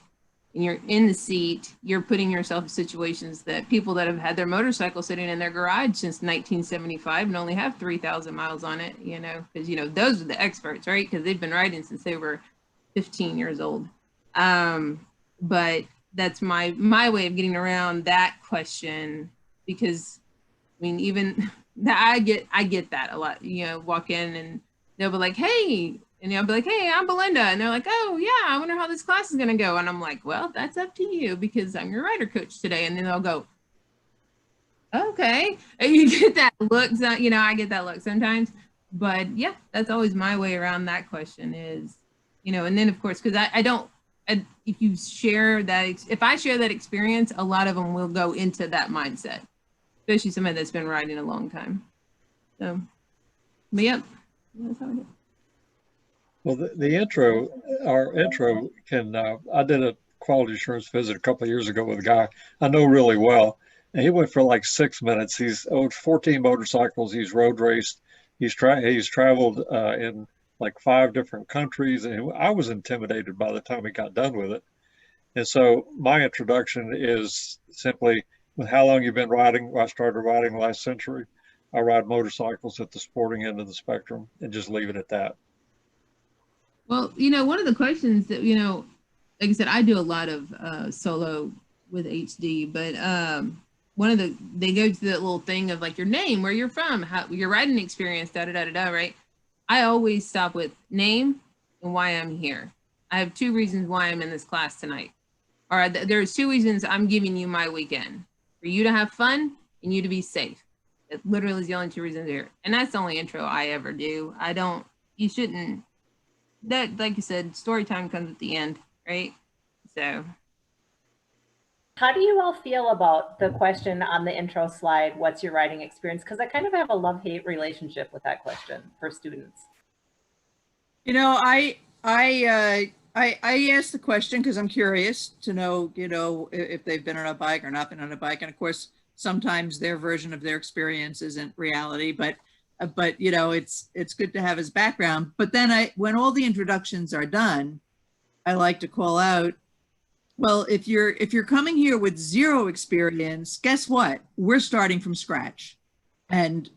and you're in the seat, you're putting yourself in situations that people that have had their motorcycle sitting in their garage since 1975 and only have 3,000 miles on it, you know, because, you know, those are the experts, right? Because they've been riding since they were 15 years old. But that's my way of getting around that question, because I mean, even I get that a lot, you know, walk in and they'll be like, hey, and I'll be like, hey, I'm Belinda. And they're like, oh yeah, I wonder how this class is going to go. And I'm like, well, that's up to you, because I'm your rider coach today. And then they'll go, okay. And you get that look, you know, I get that look sometimes, But yeah, that's always my way around that question is, you know, and then of course, because if you share that, if I share that experience, a lot of them will go into that mindset, especially somebody that's been riding a long time. So, but yep, that's how it is. Well, the intro, our intro can, I did a quality assurance visit a couple of years ago with a guy I know really well. And he went for like 6 minutes. He's owned 14 motorcycles. He's road raced. He's traveled in like 5 different countries. And I was intimidated by the time he got done with it. And so my introduction is simply, with how long you've been riding. I started riding last century. I ride motorcycles at the sporting end of the spectrum, and just leave it at that. Well, you know, one of the questions that, you know, like I said, I do a lot of solo with HD, but they go to that little thing of like your name, where you're from, how your riding experience, right? I always stop with name and why I'm here. I have 2 reasons why I'm in this class tonight. All right, there's 2 reasons I'm giving you my weekend: for you to have fun and you to be safe. It literally is the only 2 reasons here. And that's the only intro I ever do. You shouldn't, that, like you said, story time comes at the end, right? So. How do you all feel about the question on the intro slide, what's your riding experience? Because I kind of have a love-hate relationship with that question for students. You know, I asked the question because I'm curious to know, you know, if they've been on a bike or not been on a bike. And of course, sometimes their version of their experience isn't reality, but you know, it's good to have his background. But then when all the introductions are done, I like to call out, well, if you're coming here with 0 experience, guess what? We're starting from scratch. And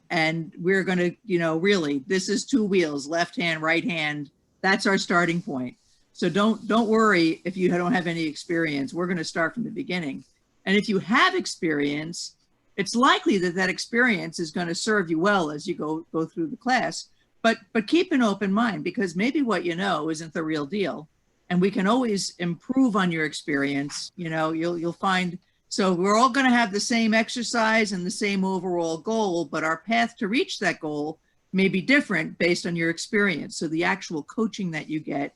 we're going to, you know, really, this is 2 wheels, left hand, right hand. That's our starting point. So don't worry if you don't have any experience. We're going to start from the beginning. And if you have experience, it's likely that experience is going to serve you well as you go through the class. But keep an open mind, because maybe what you know isn't the real deal. And we can always improve on your experience. You know, you'll find, so we're all going to have the same exercise and the same overall goal, but our path to reach that goal may be different based on your experience. So the actual coaching that you get,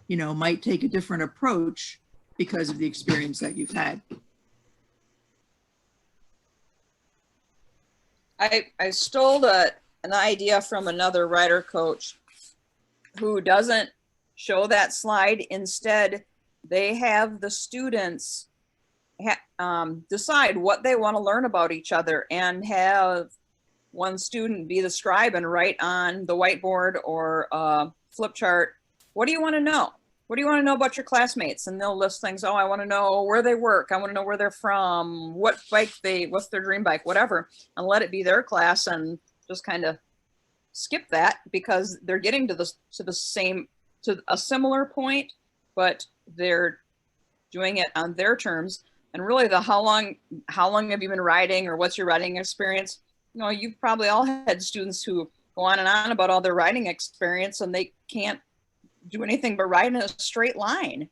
you know, might take a different approach because of the experience that you've had. I stole an idea from another rider coach who doesn't show that slide. Instead, they have the students decide what they want to learn about each other, and have one student be the scribe and write on the whiteboard or flip chart, what do you want to know? What do you want to know about your classmates? And they'll list things. Oh, I want to know where they work. I want to know where they're from, what bike what's their dream bike, whatever, and let it be their class, and just kind of skip that, because they're getting to a similar point, but they're doing it on their terms. And really the how long have you been riding, or what's your riding experience? You know, you've probably all had students who go on and on about all their riding experience, and they can't do anything but ride in a straight line.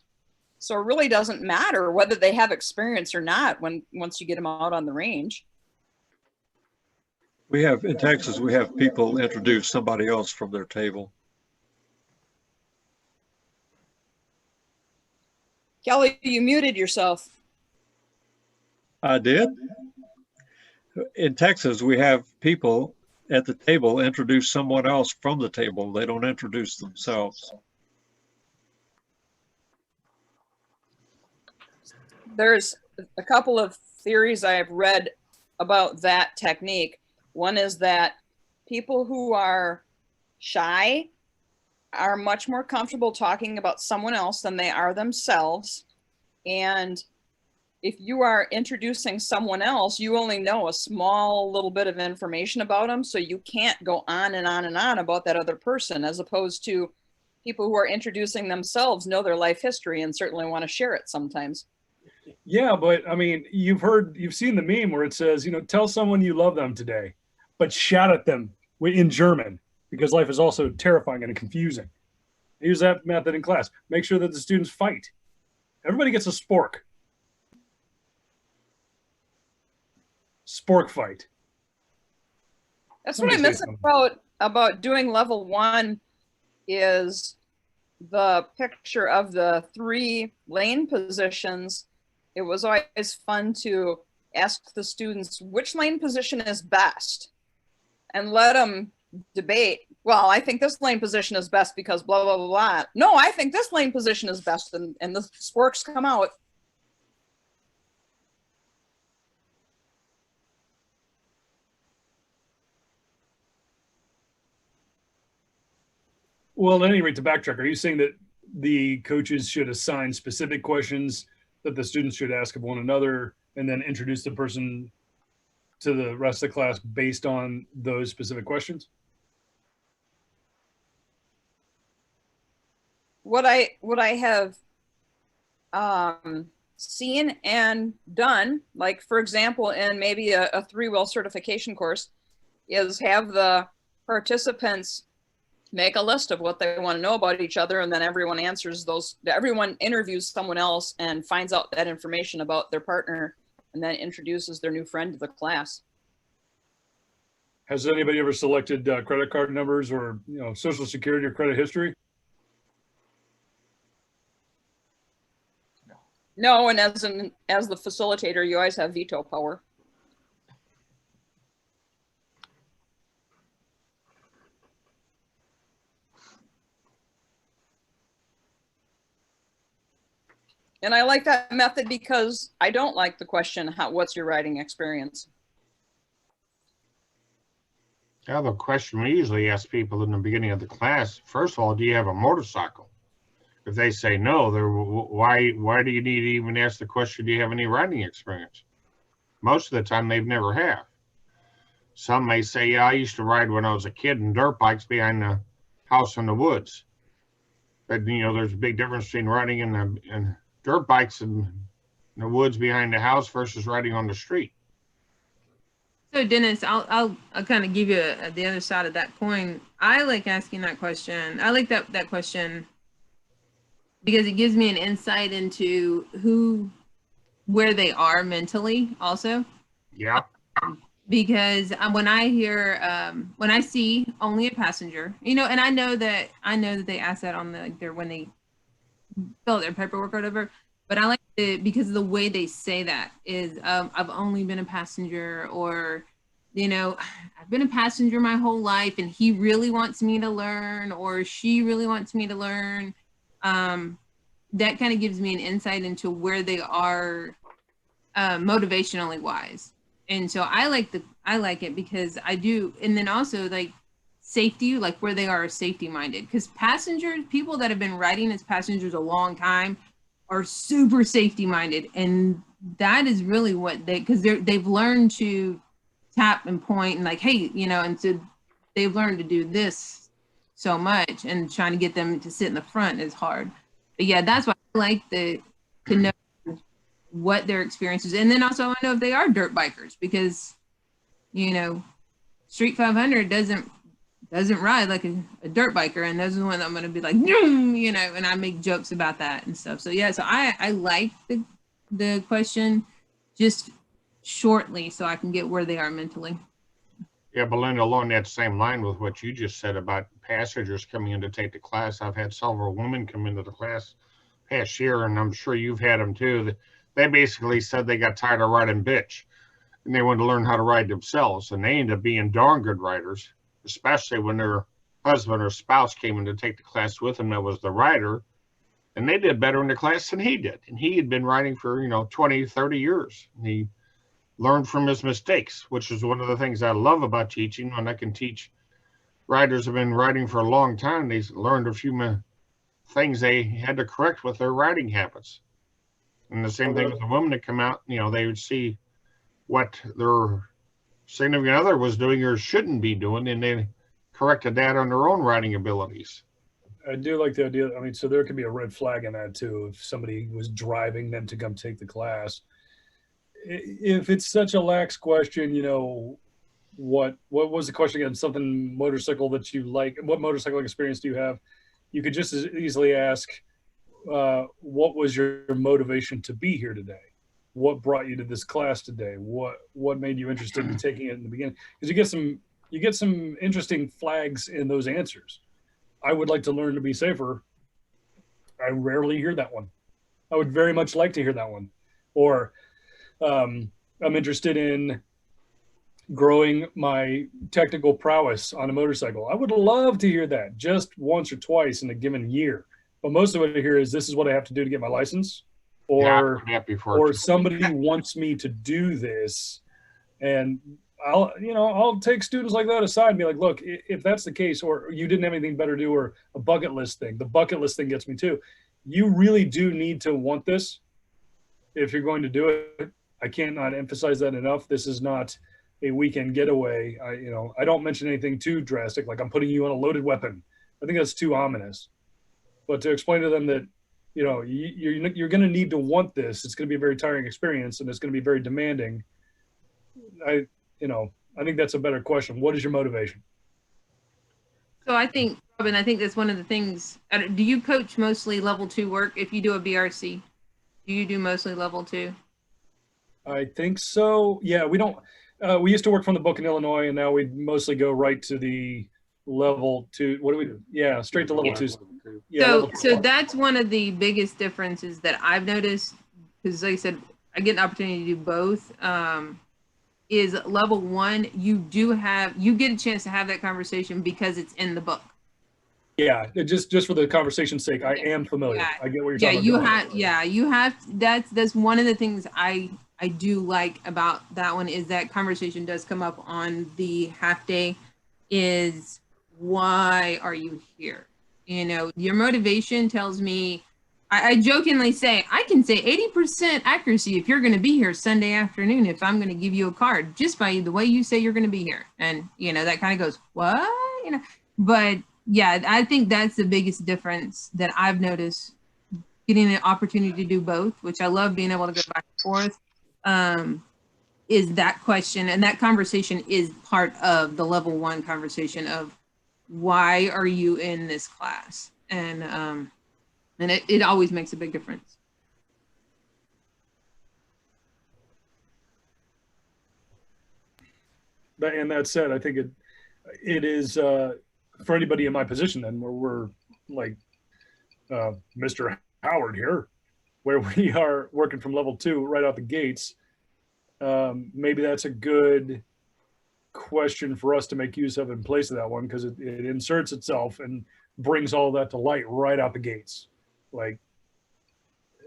So it really doesn't matter whether they have experience or not once you get them out on the range. We have, in Texas, we have people introduce somebody else from their table. Kelly, you muted yourself. I did. In Texas, we have people at the table introduce someone else from the table. They don't introduce themselves. There's a couple of theories I have read about that technique. One is that people who are shy are much more comfortable talking about someone else than they are themselves. And if you are introducing someone else, you only know a small little bit of information about them. So you can't go on and on and on about that other person, as opposed to people who are introducing themselves know their life history and certainly want to share it sometimes. Yeah, but I mean, you've seen the meme where it says, you know, tell someone you love them today, but shout at them in German, because life is also terrifying and confusing. Use that method in class. Make sure that the students fight. Everybody gets a spork. Spork fight. That's what I miss about about doing level 1 is the picture of the 3 lane positions. It was always fun to ask the students which lane position is best and let them debate. Well, I think this lane position is best because blah, blah, blah, blah. No, I think this lane position is best, and the sporks come out. Well, at any rate, to backtrack, are you saying that the coaches should assign specific questions that the students should ask of one another and then introduce the person to the rest of the class based on those specific questions? What I have seen and done, like for example, in maybe a 3-wheel certification course, is have the participants make a list of what they want to know about each other, and then everyone answers those. Everyone interviews someone else and finds out that information about their partner, and then introduces their new friend to the class. Has anybody ever selected credit card numbers or social security or credit history? No, and as the facilitator, you always have veto power. And I like that method because I don't like the question, what's your riding experience? The other question we usually ask people in the beginning of the class, first of all, do you have a motorcycle? If they say no, why do you need to even ask the question, do you have any riding experience? Most of the time they've never have. Some may say, yeah, I used to ride when I was a kid in dirt bikes behind the house in the woods. But there's a big difference between riding in dirt bikes in the woods behind the house versus riding on the street. So Dennis, I'll kind of give you the other side of that coin. I like asking that question. I like that question because it gives me an insight into where they are mentally also. Yeah. Because when I see only a passenger, and I know that they ask that on when they fill out their paperwork or whatever, but I like it because of the way they say that is, I've only been a passenger, or, I've been a passenger my whole life and he really wants me to learn, or she really wants me to learn. That kind of gives me an insight into where they are motivationally wise. And so I like it because I do. And then also like safety, like where they are safety minded, because people that have been riding as passengers a long time are super safety minded. And that is really what because they've learned to tap and point and like, hey, and so they've learned to do this so much, and trying to get them to sit in the front is hard. But yeah, that's why I like to know what their experience is. And then also I want to know if they are dirt bikers, because Street 500 doesn't ride like a dirt biker, and those are the ones I'm going to be like, and I make jokes about that and stuff. So yeah, so I like the question just shortly so I can get where they are mentally. Yeah, Belinda, along that same line with what you just said about passengers coming in to take the class, I've had several women come into the class past year, and I'm sure you've had them too. They basically said they got tired of riding bitch and they wanted to learn how to ride themselves, and they ended up being darn good riders, especially when their husband or spouse came in to take the class with them that was the rider, and they did better in the class than he did. And he had been riding for 20, 30 years. And he learned from his mistakes, which is one of the things I love about teaching. When I can teach riders who have been riding for a long time, they learned a few things they had to correct with their riding habits. And the same thing with the women that come out, they would see what their significant other was doing or shouldn't be doing, and they corrected that on their own riding abilities. I do like the idea. I mean, so there could be a red flag in that too. If somebody was driving them to come take the class, if it's such a lax question, what was the question again? Something motorcycle that you like. What motorcycle experience do you have? You could just as easily ask, what was your motivation to be here today? What brought you to this class today? What made you interested in taking it in the beginning? Because you get some you get some interesting flags in those answers. I would like to learn to be safer. I rarely hear that one. I would very much like to hear that one. Or I'm interested in growing my technical prowess on a motorcycle. I would love to hear that just once or twice in a given year. But most of what I hear is this is what I have to do to get my license, or somebody wants me to do this. And I'll take students like that aside and be like, look, if that's the case, or you didn't have anything better to do, or a bucket list thing, the bucket list thing gets me too. You really do need to want this if you're going to do it. I cannot emphasize that enough. This is not a weekend getaway. I don't mention anything too drastic, like I'm putting you on a loaded weapon. I think that's too ominous. But to explain to them that, you're going to need to want this. It's going to be a very tiring experience, and it's going to be very demanding. I think that's a better question. What is your motivation? So I think, Robin, that's one of the things. Do you coach mostly level 2 work? If you do a BRC, do you do mostly level 2? I think so. Yeah, we don't. We used to work from the book in Illinois, and now we mostly go right to the level 2. What do we do? Yeah, straight to level 2. Yeah, so that's one of the biggest differences that I've noticed, because like I said, I get an opportunity to do both. Is level 1, you get a chance to have that conversation because it's in the book. Yeah, just for the conversation's sake, I am familiar. Yeah. I get what you're talking about. You have. That's one of the things I do like about that one, is that conversation does come up on the half day. Is why are you here? Your motivation tells me. I jokingly say, I can say 80% accuracy if you're going to be here Sunday afternoon, if I'm going to give you a card, just by the way you say you're going to be here. And, that kind of goes, what? But yeah, I think that's the biggest difference that I've noticed, getting an opportunity to do both, which I love being able to go back and forth, is that question. And that conversation is part of the level 1 conversation of why are you in this class? And it always makes a big difference. And that said, I think it is for anybody in my position then, where we're like Mr. Howard here, where we are working from level 2 right out the gates. Maybe that's a good question for us to make use of in place of that one, because it inserts itself and brings all that to light right out the gates. Like,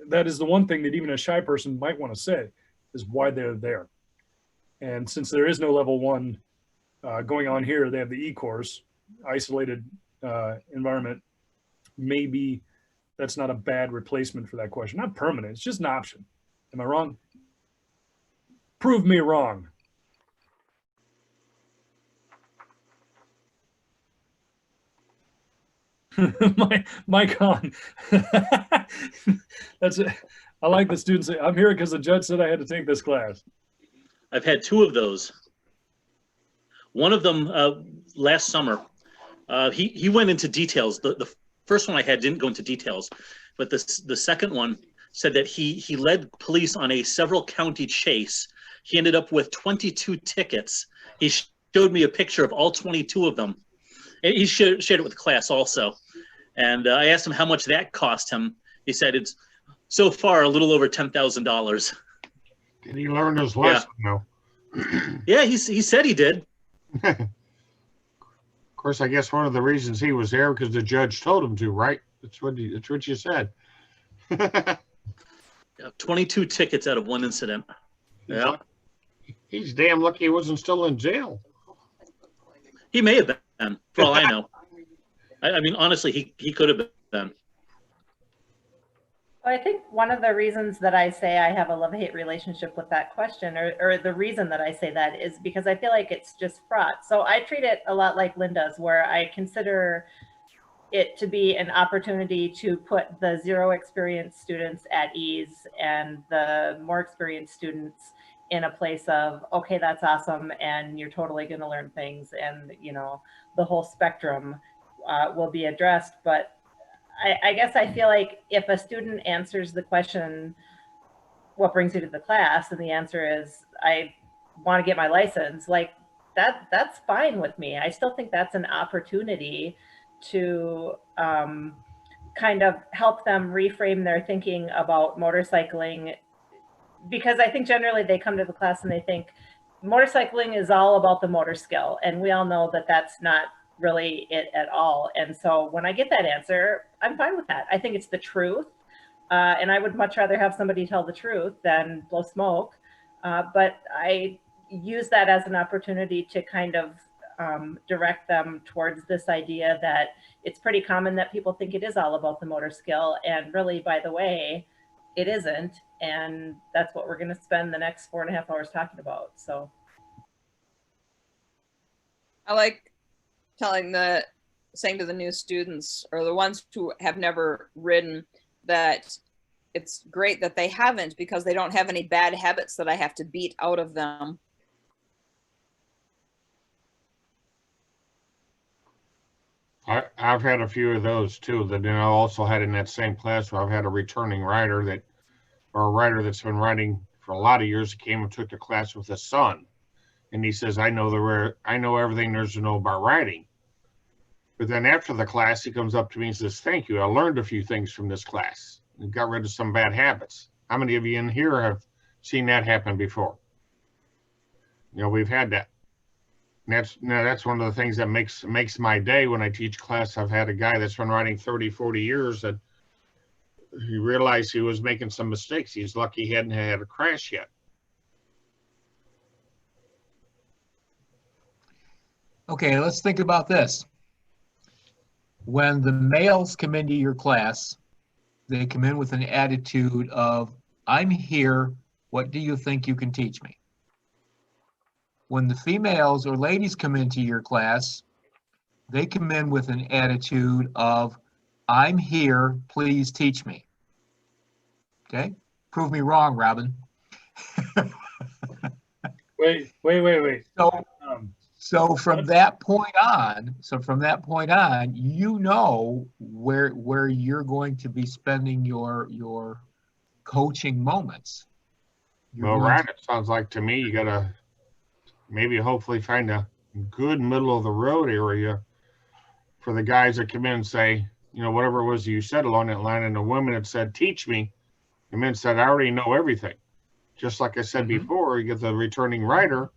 that is the one thing that even a shy person might want to say, is why they're there. And since there is no level 1 going on here, they have the e-course, isolated environment. Maybe that's not a bad replacement for that question. Not permanent, it's just an option. Am I wrong? Prove me wrong. Mike on. That's it. I like the students say, I'm here because the judge said I had to take this class. I've had 2 of those. One of them last summer, he went into details. The first one I had didn't go into details, but the second one said that he led police on a several county chase. He ended up with 22 tickets. He showed me a picture of all 22 of them. And he shared it with the class also. And I asked him how much that cost him. He said it's so far a little over $10,000. Did he learn his lesson though? Yeah, he said he did. Of course, I guess one of the reasons he was there because the judge told him to, right? That's what you said. 22 tickets out of one incident. Yeah. He's damn lucky he wasn't still in jail. He may have been, for all I know. I mean, honestly, he could have been. I think one of the reasons that I say I have a love-hate relationship with that question, or the reason that I say that, is because I feel like it's just fraught. So I treat it a lot like Linda's, where I consider it to be an opportunity to put the zero experienced students at ease and the more experienced students in a place of, okay, that's awesome, and you're totally going to learn things, and the whole spectrum will be addressed. But I guess I feel like if a student answers the question, what brings you to the class, and the answer is, I want to get my license, like, that's fine with me. I still think that's an opportunity to kind of help them reframe their thinking about motorcycling, because I think generally they come to the class and they think motorcycling is all about the motor skill, and we all know that that's not really it at all. And so when I get that answer, I'm fine with that. I think it's the truth, and I would much rather have somebody tell the truth than blow smoke. But I use that as an opportunity to kind of direct them towards this idea that it's pretty common that people think it is all about the motor skill, and really, by the way, it isn't. And that's what we're going to spend the next 4.5 hours talking about. So I like saying to the new students, or the ones who have never ridden, that it's great that they haven't, because they don't have any bad habits that I have to beat out of them. I've had a few of those too. That I also had in that same class where I've had a returning rider or a rider that's been riding for a lot of years. He came and took the class with his son, and he says, I know everything there's to know about riding. But then after the class, he comes up to me and says, thank you, I learned a few things from this class and got rid of some bad habits. How many of you in here have seen that happen before? We've had that. And that's one of the things that makes my day when I teach class. I've had a guy that's been riding 30, 40 years that he realized he was making some mistakes. He's lucky he hadn't had a crash yet. Okay, let's think about this. When the males come into your class, they come in with an attitude of, I'm here, what do you think you can teach me? When the females or ladies come into your class, they come in with an attitude of, I'm here, please teach me. Okay? Prove me wrong, Robin. Wait. So from that point on, you know where you're going to be spending your coaching moments. Well, right. It sounds like to me you gotta maybe hopefully find a good middle of the road area for the guys that come in and say, whatever it was you said along that line, and the women that said, teach me. The men said, I already know everything. Just like I said before, you get the returning rider,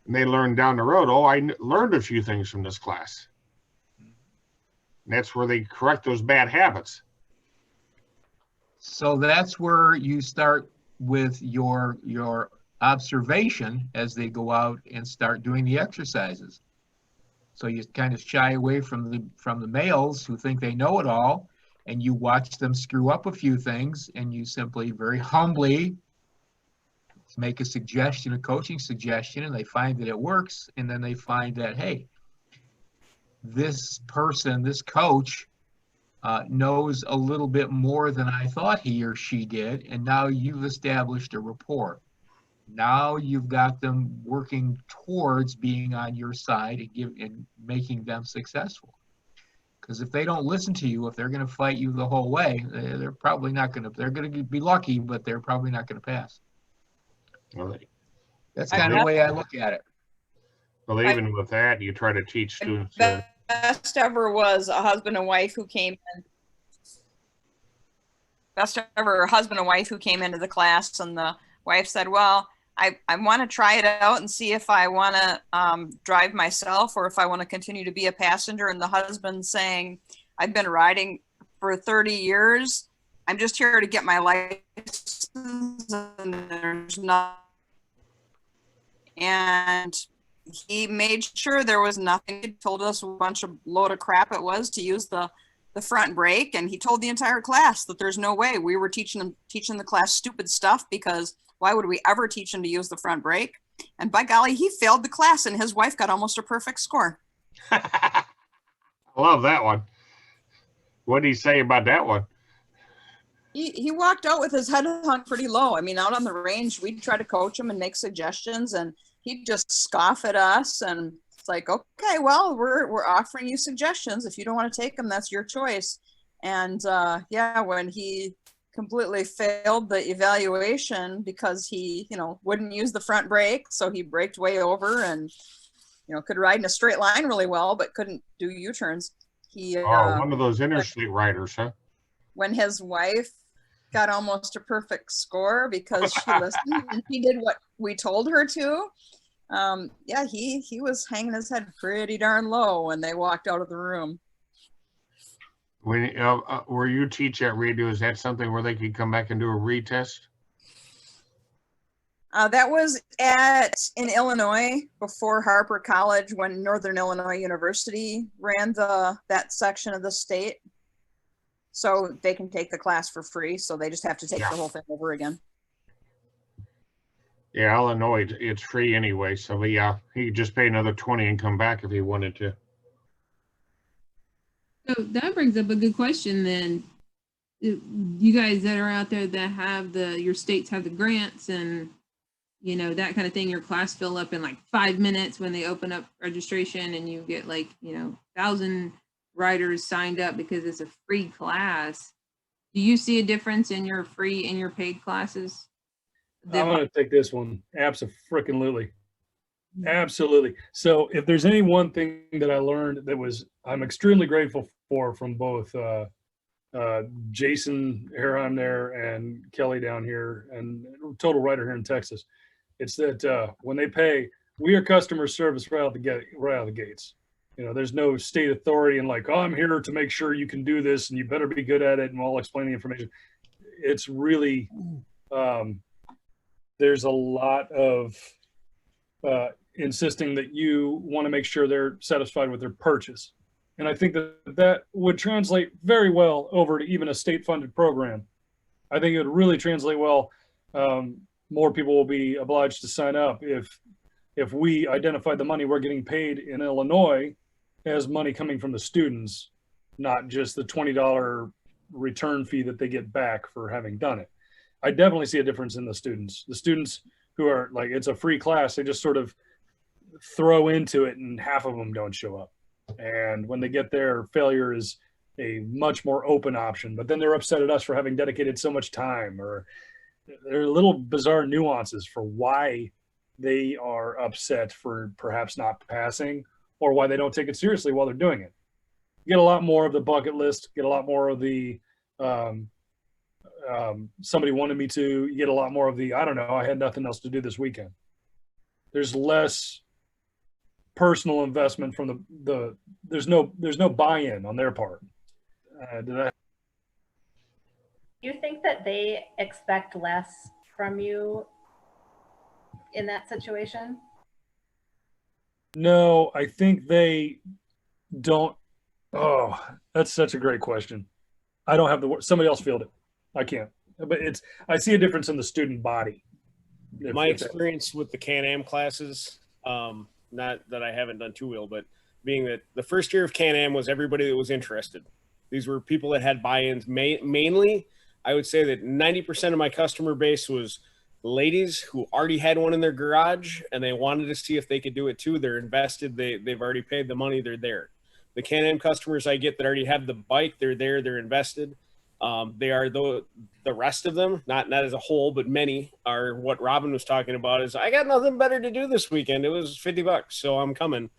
and they learn down the road, oh, I learned a few things from this class. And that's where they correct those bad habits. So that's where you start with your observation as they go out and start doing the exercises. So you kind of shy away from the males who think they know it all, and you watch them screw up a few things, and you simply very humbly make a suggestion, a coaching suggestion, and they find that it works, and then they find that, hey, this person, this coach, knows a little bit more than I thought he or she did, and now you've established a rapport. Now you've got them working towards being on your side and making them successful. Because if they don't listen to you, if they're going to fight you the whole way, they're probably not going to. They're going to be lucky, but they're probably not going to pass. Well, that's kind of the way I look at it. Well, even with that, you try to teach students. Best ever was a husband and wife who came in. Best ever husband and wife who came into the class, and the wife said, well, I want to try it out and see if I want to drive myself or if I want to continue to be a passenger. And the husband saying, I've been riding for 30 years. I'm just here to get my license, and there's not. And he made sure there was nothing. He told us a load of crap it was to use the front brake. And he told the entire class that there's no way. We were teaching the class stupid stuff, because why would we ever teach him to use the front brake? And by golly, he failed the class, and his wife got almost a perfect score. I love that one. What did he say about that one? He walked out with his head hung pretty low. I mean, out on the range, we'd try to coach him and make suggestions, and he'd just scoff at us. And it's like, okay, well, we're offering you suggestions. If you don't want to take them, that's your choice. And yeah, when he completely failed the evaluation because he, wouldn't use the front brake. So he braked way over and, could ride in a straight line really well, but couldn't do U-turns. He, one of those interstate riders, huh? when his wife got almost a perfect score because she listened and she did what we told her to. Yeah, he was hanging his head pretty darn low when they walked out of the room. When where you teach at radio, is that something where they could come back and do a retest? That was in Illinois before Harper College when Northern Illinois University ran that section of the state. So they can take the class for free. So they just have to take the whole thing over again. Yeah, Illinois, it's free anyway. So yeah, he could just pay another 20 and come back if he wanted to. So that brings up a good question then. You guys that are out there that have your states have the grants and, that kind of thing, your class fill up in like 5 minutes when they open up registration and you get 1,000 riders signed up because it's a free class. Do you see a difference in your free and your paid classes? I'm going to take this one. Absolutely. Absolutely. So if there's any one thing that I learned I'm extremely grateful for from both Jason Herheim there and Kelly down here and Total Rider here in Texas, it's that when they pay, we are customer service right out of the gates. There's no state authority and I'm here to make sure you can do this and you better be good at it and I'll explain the information. It's really, there's a lot of insisting that you want to make sure they're satisfied with their purchase. And I think that would translate very well over to even a state-funded program. I think it would really translate well. More people will be obliged to sign up if we identify the money we're getting paid in Illinois as money coming from the students, not just the $20 return fee that they get back for having done it. I definitely see a difference in the students. The students who are it's a free class, they just sort of throw into it and half of them don't show up. And when they get there, failure is a much more open option, but then they're upset at us for having dedicated so much time, or there are little bizarre nuances for why they are upset for perhaps not passing or why they don't take it seriously while they're doing it. You get a lot more of the bucket list, get a lot more of the somebody wanted me to, you get a lot more of the, I don't know, I had nothing else to do this weekend. There's less personal investment from there's no buy-in on their part. Do you think that they expect less from you in that situation? No, I think they don't. Oh, that's such a great question. I don't have the word. Somebody else field it. I can't. But I see a difference in the student body. My experience with the Can-Am classes, not that I haven't done two-wheel, but being that the first year of Can-Am was everybody that was interested. These were people that had buy-ins. Mainly, I would say that 90% of my customer base was ladies who already had one in their garage and they wanted to see if they could do it too. They're invested. They've already paid the money. They're there. The Can-Am customers I get that already have the bike, they're there. They're invested. They are the rest of them, not as a whole, but many are what Robin was talking about is I got nothing better to do this weekend. It was $50, so I'm coming.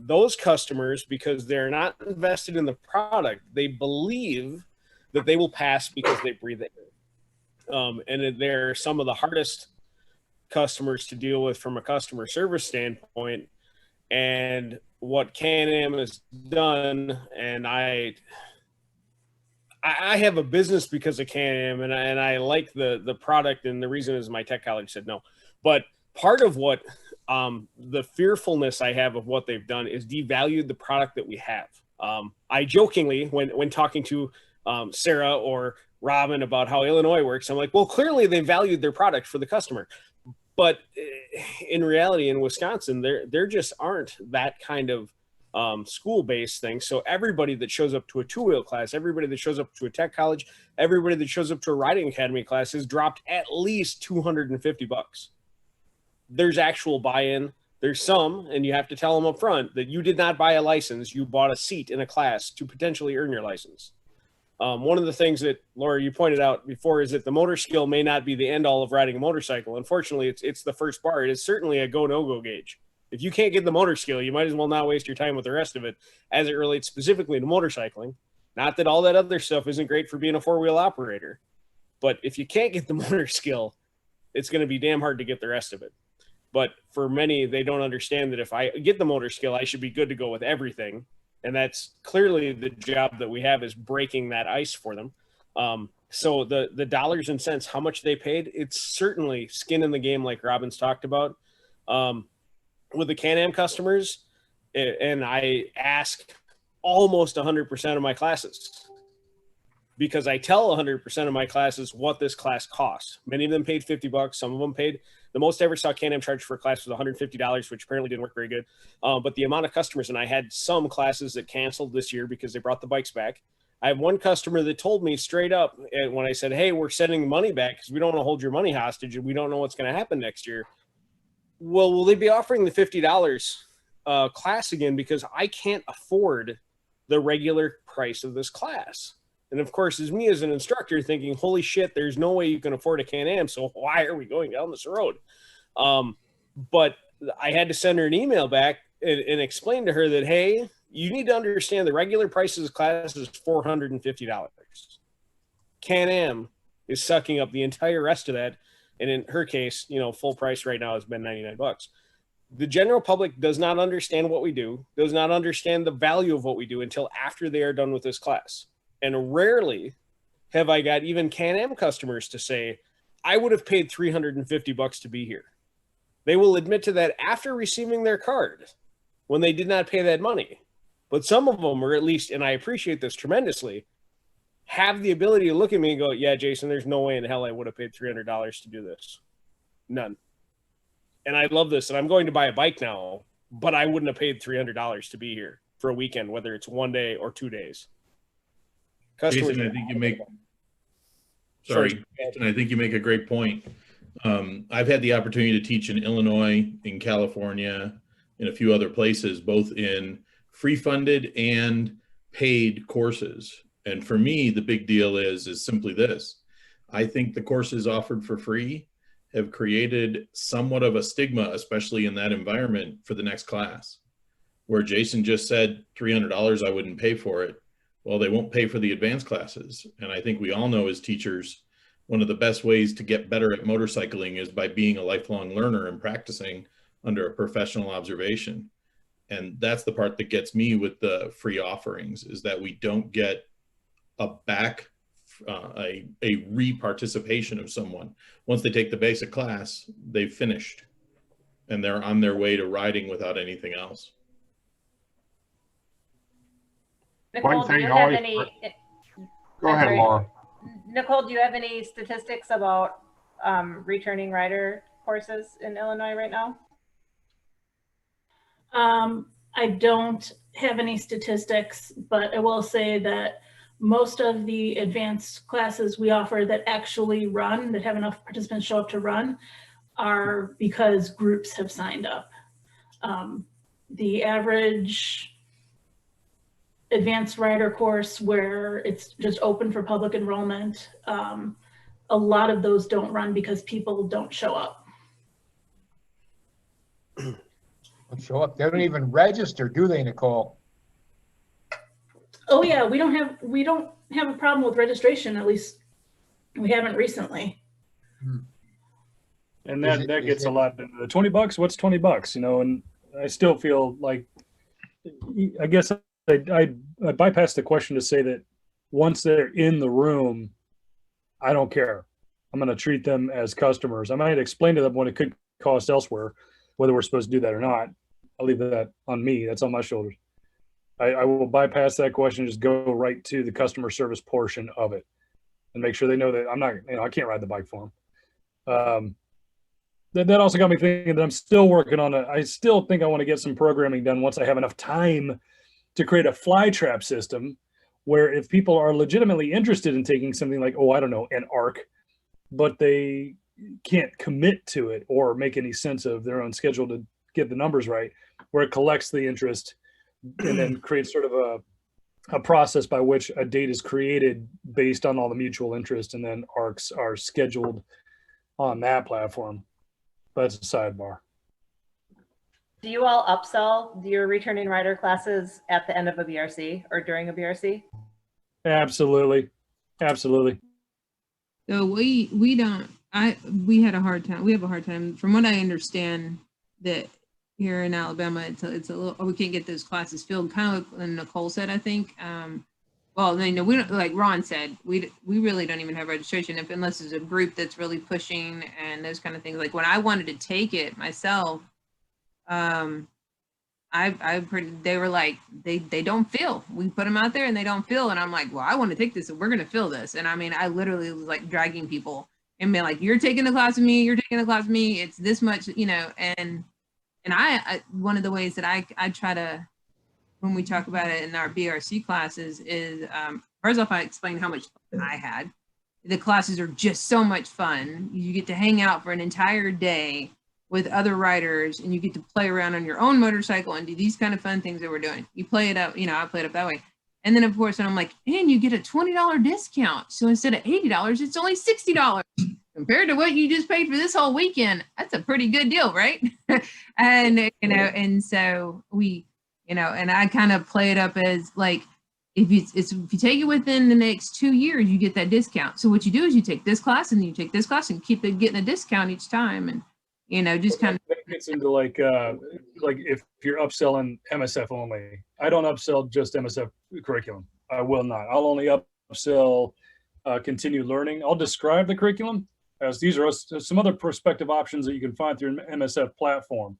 Those customers, because they're not invested in the product, they believe that they will pass because they breathe it. And they're some of the hardest customers to deal with from a customer service standpoint. And what Can-Am has done, and I have a business because of Can-Am, and I like the product, and the reason is my tech college said no. But part of what the fearfulness I have of what they've done is devalued the product that we have. I jokingly, when talking to Sarah or Robin about how Illinois works, I'm like, well, clearly they valued their product for the customer. But in reality, in Wisconsin, there just aren't that kind of school-based thing. So everybody that shows up to a two-wheel class, everybody that shows up to a tech college, everybody that shows up to a riding academy class has dropped at least $250. There's actual buy-in. There's some, and you have to tell them up front that you did not buy a license. You bought a seat in a class to potentially earn your license. One of the things that, Laura, you pointed out before is that the motor skill may not be the end all of riding a motorcycle. Unfortunately, it's the first bar. It is certainly a go-no-go gauge. If you can't get the motor skill, you might as well not waste your time with the rest of it as it relates specifically to motorcycling. Not that all that other stuff isn't great for being a four-wheel operator, but if you can't get the motor skill, it's going to be damn hard to get the rest of it. But for many, they don't understand that if I get the motor skill, I should be good to go with everything. And that's clearly the job that we have, is breaking that ice for them. So the dollars and cents, how much they paid, it's certainly skin in the game, like Robin's talked about. With the Can-Am customers, and I ask almost 100% of my classes, because I tell 100% of my classes what this class costs. Many of them paid $50. Some of them paid, the most I ever saw Can-Am charge for a class was $150, which apparently didn't work very good. But the amount of customers, and I had some classes that canceled this year because they brought the bikes back. I have one customer that told me straight up, when I said, hey, we're sending the money back because we don't want to hold your money hostage and we don't know what's going to happen next year. Well, will they be offering the $50 class again? Because I can't afford the regular price of this class. And of course, as me as an instructor thinking, holy shit, there's no way you can afford a Can-Am, so why are we going down this road? But I had to send her an email back and explain to her that, hey, you need to understand the regular price of this class is $450. Can-Am is sucking up the entire rest of that. And in her case, full price right now has been $99. The general public does not understand what we do, does not understand the value of what we do until after they are done with this class. And rarely have I got even Can-Am customers to say, I would have paid $350 to be here. They will admit to that after receiving their card when they did not pay that money. But some of them are, at least, and I appreciate this tremendously, have the ability to look at me and go, yeah, Jason, there's no way in hell I would have paid $300 to do this. None. And I love this. And I'm going to buy a bike now, but I wouldn't have paid $300 to be here for a weekend, whether it's 1 day or 2 days. Customers, Jason, I think you make, sorry, Jason, I think you make a great point. I've had the opportunity to teach in Illinois, in California, in a few other places, both in free funded and paid courses. And for me, the big deal is simply this. I think the courses offered for free have created somewhat of a stigma, especially in that environment, for the next class. Where Jason just said $300, I wouldn't pay for it. Well, they won't pay for the advanced classes. And I think we all know as teachers, one of the best ways to get better at motorcycling is by being a lifelong learner and practicing under a professional observation. And that's the part that gets me with the free offerings, is that we don't get a re-participation of someone. Once they take the basic class, they've finished and they're on their way to riding without anything else. Nicole, do you have any? Go ahead, Laura. Nicole, do you have any statistics about returning rider courses in Illinois right now? I don't have any statistics, but I will say that most of the advanced classes we offer that actually run, that have enough participants show up to run, are because groups have signed up. The average advanced rider course where it's just open for public enrollment, a lot of those don't run because people don't show up. Don't show up. They don't even register, do they, Nicole? Oh yeah, we don't have a problem with registration. At least we haven't recently. And that gets a lot. The $20, what's $20? And I still feel like, I guess I bypassed the question to say that once they're in the room, I don't care. I'm going to treat them as customers. I might explain to them what it could cost elsewhere, whether we're supposed to do that or not. I'll leave that on me. That's on my shoulders. I will bypass that question, just go right to the customer service portion of it and make sure they know that I'm not, I can't ride the bike for them. That also got me thinking that I'm still working on it. I still think I want to get some programming done once I have enough time to create a fly trap system where if people are legitimately interested in taking something like, oh, I don't know, an ARC, but they can't commit to it or make any sense of their own schedule to get the numbers right, where it collects the interest and then creates sort of a process by which a date is created based on all the mutual interest, and then ARCs are scheduled on that platform. But that's a sidebar. Do you all upsell your returning rider classes at the end of a BRC or during a BRC? Absolutely. Absolutely. So we don't, we had a hard time. We have a hard time, from what I understand, that here in Alabama, it's a little, we can't get those classes filled, kind of like Nicole said, I think. Well, we don't, like Ron said, we really don't even have registration unless there's a group that's really pushing and those kind of things. Like when I wanted to take it myself, they were like, they don't fill. We put them out there and they don't fill. And I'm like, well, I want to take this and we're going to fill this. And I mean, I literally was like dragging people and being like, you're taking the class with me, you're taking the class with me. It's this much, and I one of the ways that I try to, when we talk about it in our BRC classes is, first off, I explain how much fun I had. The classes are just so much fun. You get to hang out for an entire day with other riders and you get to play around on your own motorcycle and do these kind of fun things that we're doing. You play it up, I play it up that way. And then of course, I'm like, and you get a $20 discount. So instead of $80, it's only $60 compared to what you just paid for this whole weekend. That's a pretty good deal, right? And, and so we, and I kind of play it up as like, if you take it within the next 2 years, you get that discount. So what you do is you take this class and then you take this class and keep getting a discount each time. And, just kind of that gets into like if you're upselling MSF only. I don't upsell just MSF curriculum. I will not. I'll only upsell continued learning. I'll describe the curriculum as these are some other prospective options that you can find through an MSF platform.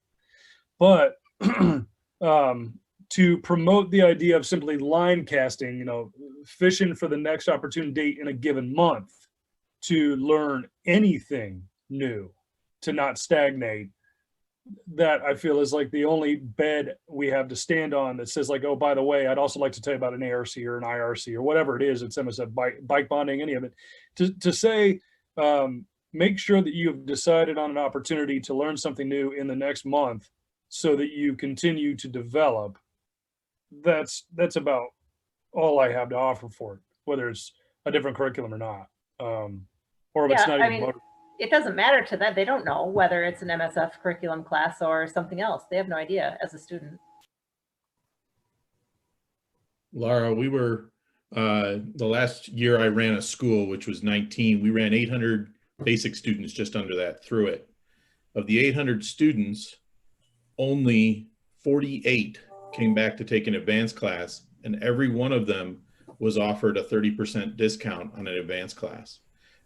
But to promote the idea of simply line casting, fishing for the next opportune date in a given month to learn anything new, to not stagnate, that I feel is like the only bed we have to stand on that says like, oh, by the way, I'd also like to tell you about an ARC or an IRC or whatever it is. It's MSF bike bonding, any of it. To say, make sure that you have decided on an opportunity to learn something new in the next month so that you continue to develop. That's about all I have to offer for it, whether it's a different curriculum or not. Or if it's not even it doesn't matter to them. They don't know whether it's an MSF curriculum class or something else. They have no idea as a student. Laura, we were, the last year I ran a school, which was 19, we ran 800 basic students, just under that, through it. Of the 800 students, only 48 came back to take an advanced class, and every one of them was offered a 30% discount on an advanced class.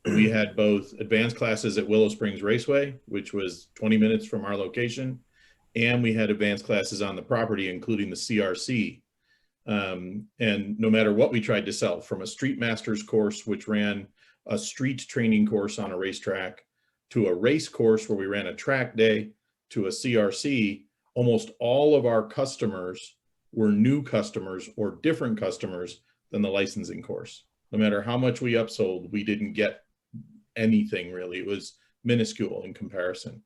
We had both advanced classes at Willow Springs Raceway, which was 20 minutes from our location, and we had advanced classes on the property, including the CRC. And no matter what we tried to sell, from a Street Masters course, which ran a street training course on a racetrack, to a race course where we ran a track day, to a CRC, almost all of our customers were new customers or different customers than the licensing course. No matter how much we upsold, we didn't get anything really. It was minuscule in comparison.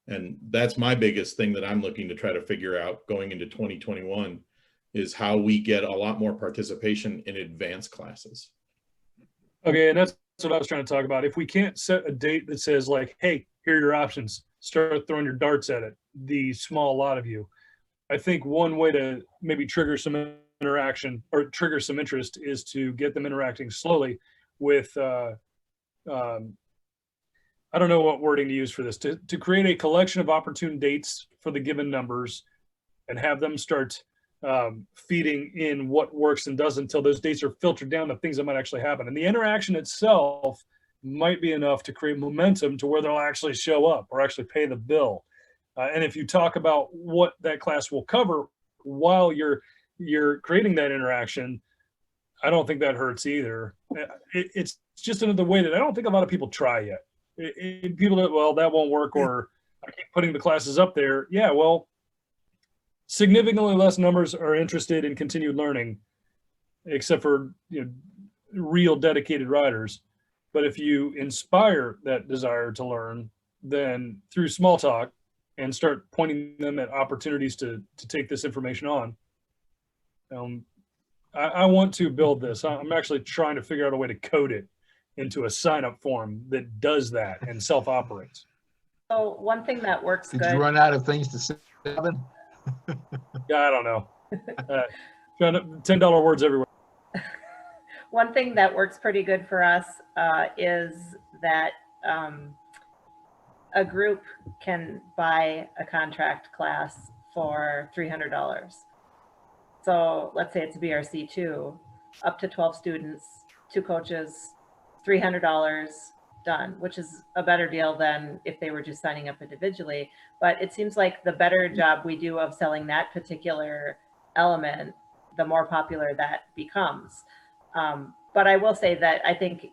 And that's my biggest thing that I'm looking to try to figure out going into 2021 is how we get a lot more participation in advanced classes. Okay, and that's what I was trying to talk about. If we can't set a date that says like, hey, here are your options, start throwing your darts at it, the small lot of you. I think one way to maybe trigger some interaction or trigger some interest is to get them interacting slowly with I don't know what wording to use for this, to create a collection of opportune dates for the given numbers and have them start feeding in what works and doesn't until those dates are filtered down to things that might actually happen. And the interaction itself might be enough to create momentum to where they'll actually show up or actually pay the bill. And if you talk about what that class will cover while you're creating that interaction, I don't think that hurts either. It's just another way that I don't think a lot of people try yet. People that, well, that won't work, or I keep putting the classes up there. Yeah, well, significantly less numbers are interested in continued learning, except for real dedicated riders. But if you inspire that desire to learn, then through small talk and start pointing them at opportunities to take this information on, I want to build this. I'm actually trying to figure out a way to code it into a sign-up form that does that and self-operates. So one thing that works Did good. you run out of things to say, Kevin? Yeah, I don't know. $10 words everywhere. One thing that works pretty good for us is that a group can buy a contract class for $300. So let's say it's a BRC2, up to 12 students, 2 coaches, $300 done, which is a better deal than if they were just signing up individually. But it seems like the better job we do of selling that particular element, the more popular that becomes. But I will say that I think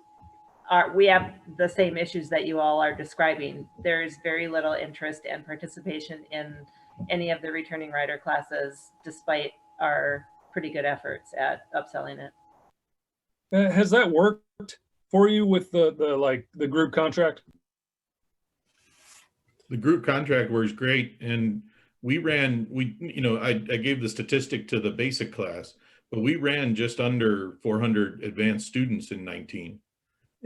we have the same issues that you all are describing. There's very little interest and participation in any of the returning rider classes, despite our pretty good efforts at upselling it. Has that worked for you with the group contract? The group contract works great, and I gave the statistic to the basic class, but we ran just under 400 advanced students in 19,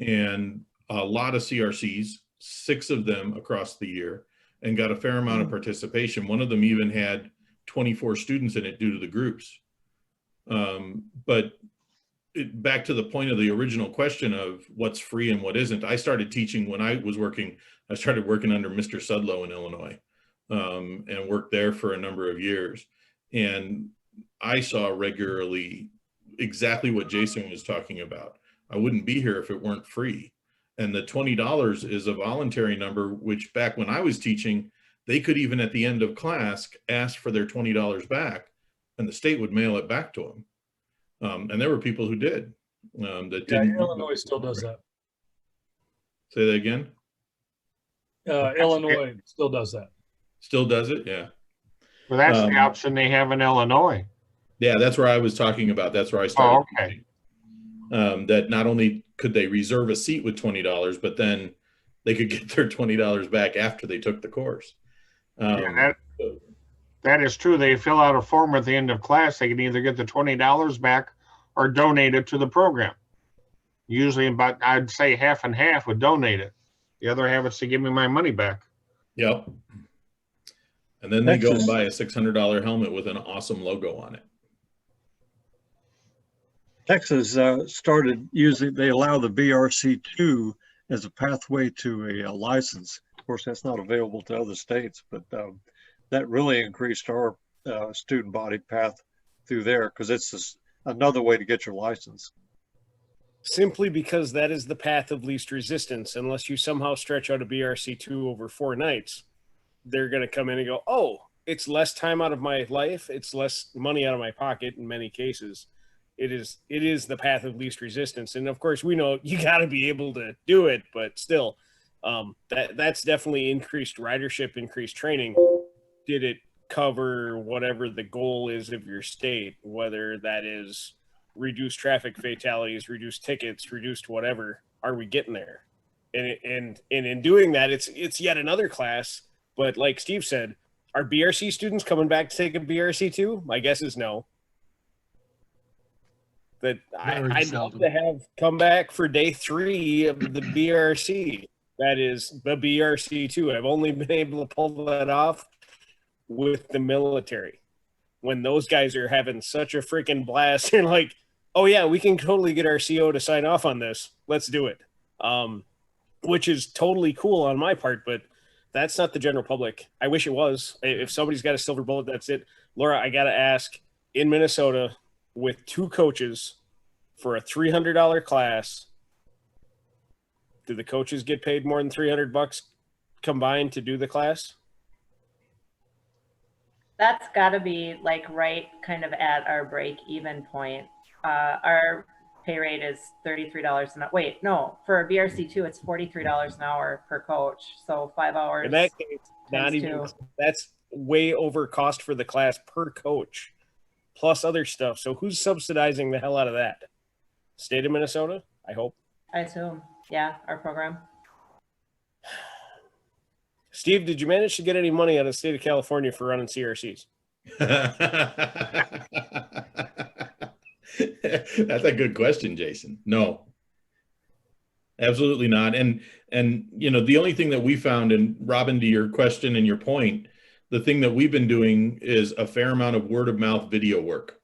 and a lot of CRCs, 6 of them across the year, and got a fair amount of participation. One of them even had 24 students in it due to the groups. But back to the point of the original question of what's free and what isn't, I started teaching when I started working under Mr. Sudlow in Illinois, and worked there for a number of years. And I saw regularly exactly what Jason was talking about. I wouldn't be here if it weren't free. And the $20 is a voluntary number, which back when I was teaching, they could even at the end of class ask for their $20 back, and the state would mail it back to them. And there were people who did. Illinois still does that. Say that again? Illinois still does that. Still does it? Yeah. Well, that's the option they have in Illinois. Yeah, that's where I was talking about. That's where I started. Oh, okay. That not only could they reserve a seat with $20, but then they could get their $20 back after they took the course. That is true. They fill out a form at the end of class. They can either get the $20 back or donate it to the program. Usually about, I'd say half and half would donate it. The other half is to give me my money back. Yep. And then they go and buy a $600 helmet with an awesome logo on it. Texas started using, they allow the BRC2 as a pathway to a license. Of course, that's not available to other states, but that really increased our student body path through there, because it's just another way to get your license. Simply because that is the path of least resistance. Unless you somehow stretch out a BRC2 over 4 nights, they're going to come in and go, oh, it's less time out of my life. It's less money out of my pocket in many cases. It is the path of least resistance. And of course, we know you got to be able to do it, but still, that's definitely increased ridership, increased training. Did it cover whatever the goal is of your state, whether that is reduced traffic fatalities, reduced tickets, reduced whatever? Are we getting there? And in doing that, it's yet another class. But like Steve said, are BRC students coming back to take a BRC too? My guess is no. That I'd love to have come back for day 3 of the BRC. That is the BRC2. I've only been able to pull that off with the military. When those guys are having such a freaking blast, they're like, oh yeah, we can totally get our CO to sign off on this. Let's do it. Which is totally cool on my part, but that's not the general public. I wish it was. If somebody's got a silver bullet, that's it. Laura, I got to ask, in Minnesota, with 2 coaches for a $300 class, do the coaches get paid more than $300 combined to do the class? That's got to be like right kind of at our break even point. Our pay rate is $33 an hour. Wait, no, for a BRC2, it's $43 an hour per coach. So 5 hours. In that case, not even, that's way over cost for the class per coach, plus other stuff. So who's subsidizing the hell out of that? State of Minnesota, I hope. I assume. Yeah, our program. Steve, did you manage to get any money out of the state of California for running CRCs? That's a good question, Jason. No, absolutely not. And you know, the only thing that we found, and Robin, to your question and your point, the thing that we've been doing is a fair amount of word of mouth video work,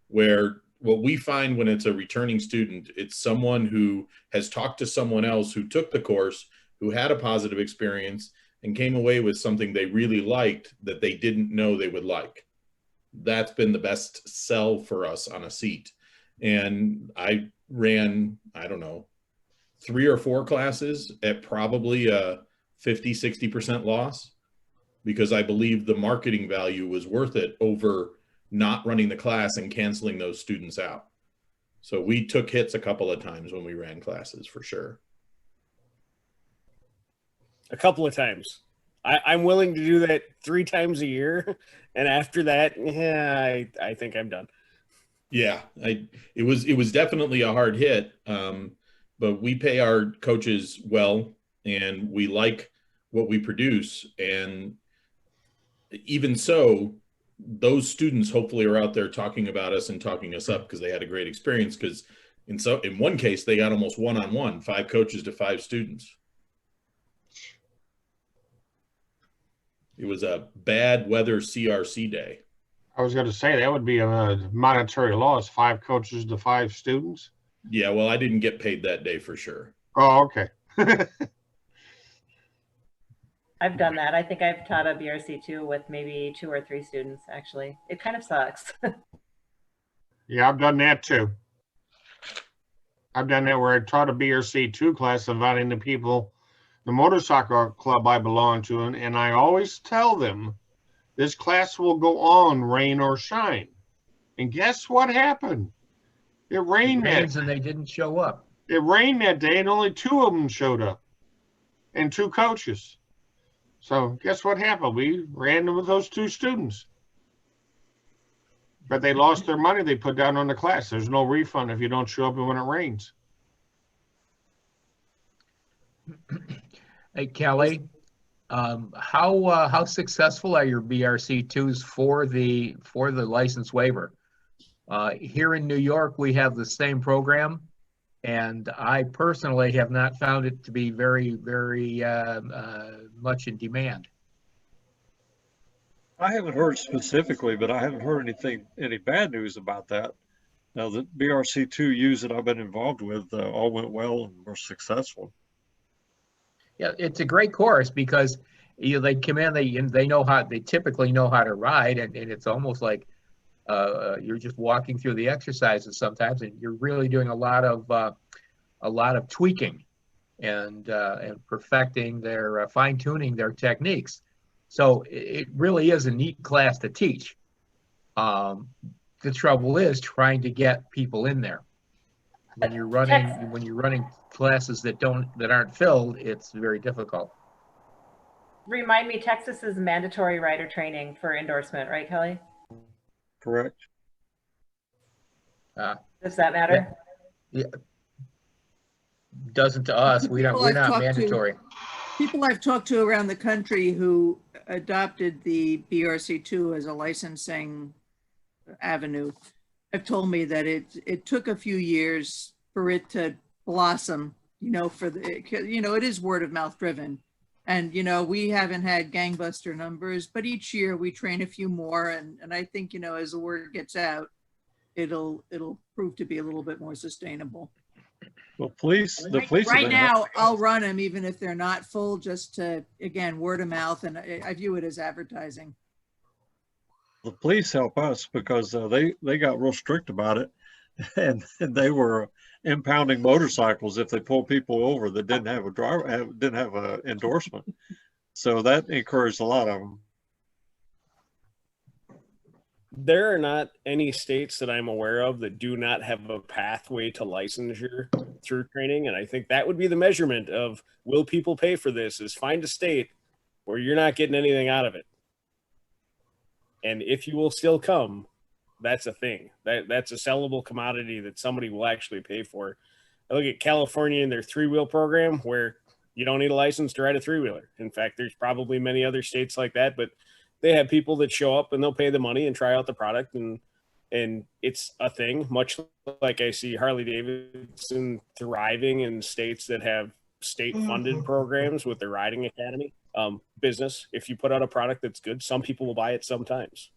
where what we find when it's a returning student, it's someone who has talked to someone else who took the course, who had a positive experience and came away with something they really liked that they didn't know they would like. That's been the best sell for us on a seat. And I ran, I don't know, 3 or 4 classes at probably a 50-60% loss, because I believe the marketing value was worth it over not running the class and canceling those students out. So we took hits a couple of times when we ran classes, for sure. A couple of times. I'm willing to do that 3 times a year. And after that, yeah, I think I'm done. Yeah, it was definitely a hard hit, but we pay our coaches well, and we like what we produce. And even so, those students hopefully are out there talking about us and talking us up because they had a great experience. Because in one case, they got almost one-on-one, 5 coaches to 5 students. It was a bad weather CRC day. I was going to say that would be a monetary loss, 5 coaches to 5 students. Yeah, well, I didn't get paid that day for sure. Oh, okay. I've done that. I think I've taught a BRC too with maybe 2 or 3 students, actually. It kind of sucks. Yeah, I've done that too. I've done that where I taught a BRC 2 class, inviting the people, the motorcycle club I belong to, and I always tell them, this class will go on, rain or shine. And guess what happened? It rained. And they didn't show up. It rained that day, and only 2 of them showed up, and 2 coaches. So guess what happened? We ran them with those 2 students. But they lost their money they put down on the class. There's no refund if you don't show up when it rains. Hey, Kelly, how successful are your BRC2s for the license waiver? Here in New York, we have the same program, and I personally have not found it to be very much in demand. I haven't heard specifically, but I haven't heard any bad news about that. Now, the BRC2 that I've been involved with all went well and were successful. Yeah, it's a great course because they come in, they typically know how to ride, and it's almost like you're just walking through the exercises sometimes, and you're really doing a lot of tweaking and perfecting their fine-tuning their techniques. So it really is a neat class to teach. The trouble is trying to get people in there. When you're running classes that aren't filled, it's very difficult. Remind me, Texas is mandatory rider training for endorsement, right, Kelly? Correct. Does that matter? Yeah. Doesn't to us. We're not mandatory. People I've talked to around the country who adopted the BRC2 as a licensing avenue have told me that it took a few years for it to blossom, it is word of mouth driven. And, we haven't had gangbuster numbers, but each year we train a few more. And I think, as the word gets out, it'll prove to be a little bit more sustainable. Well, the police right now, I'll run them even if they're not full, just to, again, word of mouth. And I view it as advertising. The police help us because they got real strict about it, and they were impounding motorcycles if they pull people over that didn't have a endorsement. So that encouraged a lot of them. There are not any states that I'm aware of that do not have a pathway to licensure through training. And I think that would be the measurement of, will people pay for this, is find a state where you're not getting anything out of it. And if you will still come, that's a thing. That's a sellable commodity that somebody will actually pay for. I look at California and their 3-wheel program where you don't need a license to ride a 3-wheeler. In fact, there's probably many other states like that, but they have people that show up and they'll pay the money and try out the product. And and it's a thing, much like I see Harley Davidson thriving in states that have state funded programs with their riding academy. Business, if you put out a product that's good, some people will buy it sometimes.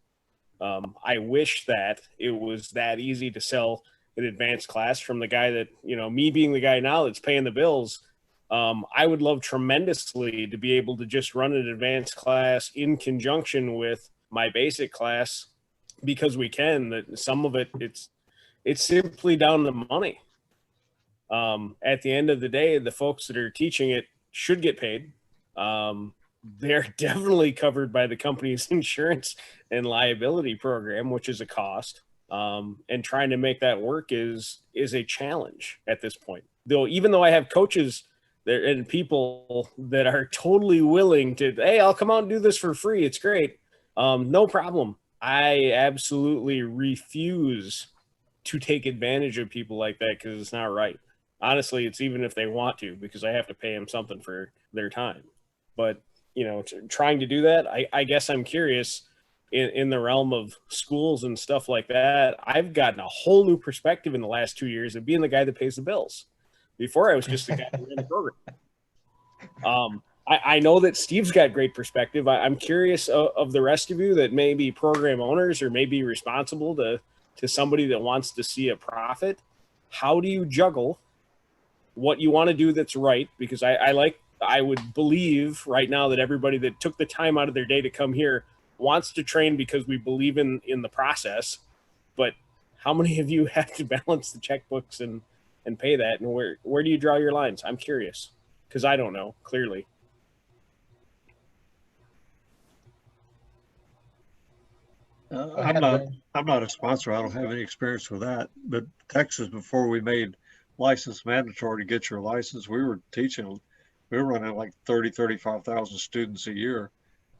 I wish that it was that easy to sell an advanced class from the guy that, me being the guy now that's paying the bills. I would love tremendously to be able to just run an advanced class in conjunction with my basic class, because we can. That some of it, it's simply down to money. At the end of the day, the folks that are teaching it should get paid. They're definitely covered by the company's insurance and liability program, which is a cost. And trying to make that work is a challenge at this point. Though, even though I have coaches there and people that are totally willing to, hey, I'll come out and do this for free. It's great. No problem. I absolutely refuse to take advantage of people like that, because it's not right. Honestly, it's even if they want to, because I have to pay them something for their time. But, trying to do that, I guess I'm curious in the realm of schools and stuff like that. I've gotten a whole new perspective in the last 2 years of being the guy that pays the bills. Before, I was just the guy who ran the program. I know that Steve's got great perspective. I'm curious of the rest of you that may be program owners or may be responsible to somebody that wants to see a profit. How do you juggle what you want to do that's right? Because I would believe right now that everybody that took the time out of their day to come here wants to train because we believe in the process. But how many of you have to balance the checkbooks and pay that? And where do you draw your lines? I'm curious, because I don't know clearly. I'm not a sponsor. I don't have any experience with that. But Texas, before we made license mandatory to get your license, we were running like 35,000 students a year.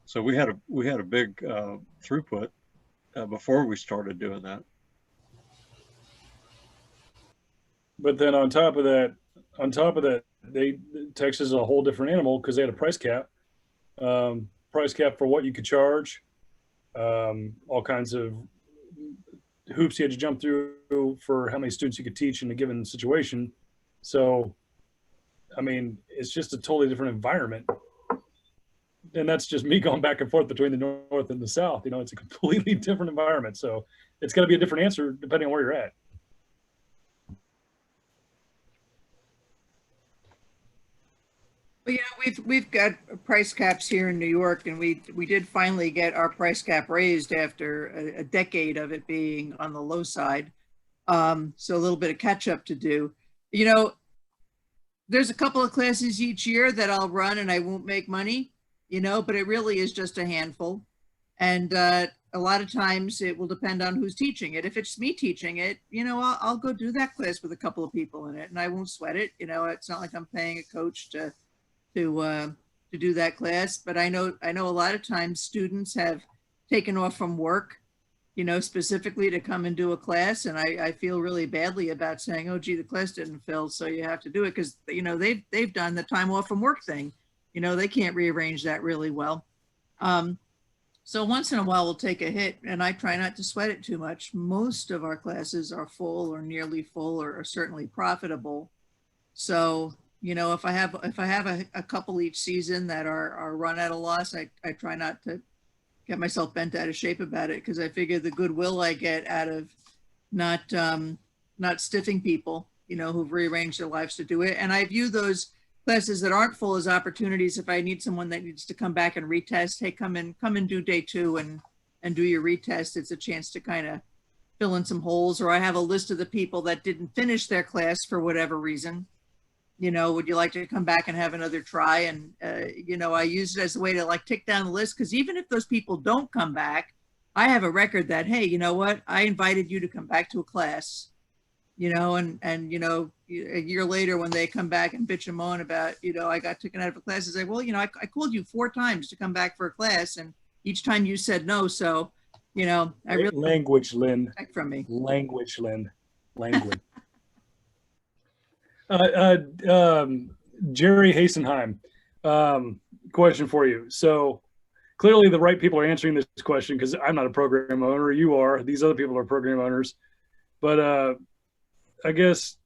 So we had a big throughput before we started doing that. But then on top of that, Texas is a whole different animal, because they had a price cap for what you could charge, all kinds of hoops you had to jump through for how many students you could teach in a given situation. So, I mean, it's just a totally different environment. And that's just me going back and forth between the North and the South. It's a completely different environment. So it's got to be a different answer depending on where you're at. Well, we've got price caps here in New York, and we did finally get our price cap raised after a decade of it being on the low side. So a little bit of catch up to do. There's a couple of classes each year that I'll run and I won't make money, but it really is just a handful. And a lot of times it will depend on who's teaching it. If it's me teaching it, I'll go do that class with a couple of people in it, and I won't sweat it. It's not like I'm paying a coach to do that class. But I know a lot of times students have taken off from work, specifically to come and do a class. And I feel really badly about saying, oh, gee, the class didn't fill, so you have to do it, because, they've done the time off from work thing. They can't rearrange that really well. So once in a while we'll take a hit, and I try not to sweat it too much. Most of our classes are full or nearly full, or are certainly profitable. So, if I have a couple each season that are run at a loss, I try not to get myself bent out of shape about it, because I figure the goodwill I get out of not stiffing people, who've rearranged their lives to do it. And I view those classes that aren't full as opportunities. If I need someone that needs to come back and retest, hey, come and do day 2 and do your retest. It's a chance to kind of fill in some holes. Or I have a list of the people that didn't finish their class for whatever reason. Would you like to come back and have another try? And, I use it as a way to tick down the list, because even if those people don't come back, I have a record that, hey, you know what? I invited you to come back to a class, and a year later when they come back and bitch and moan about, I got taken out of a class, I say, well, I called you 4 times to come back for a class, and each time you said no. So, I really language, Lynn, from me. Language, Lynn, language. Jerry Hasenheim, question for you. So clearly the right people are answering this question, because I'm not a program owner. You are. These other people are program owners. But I guess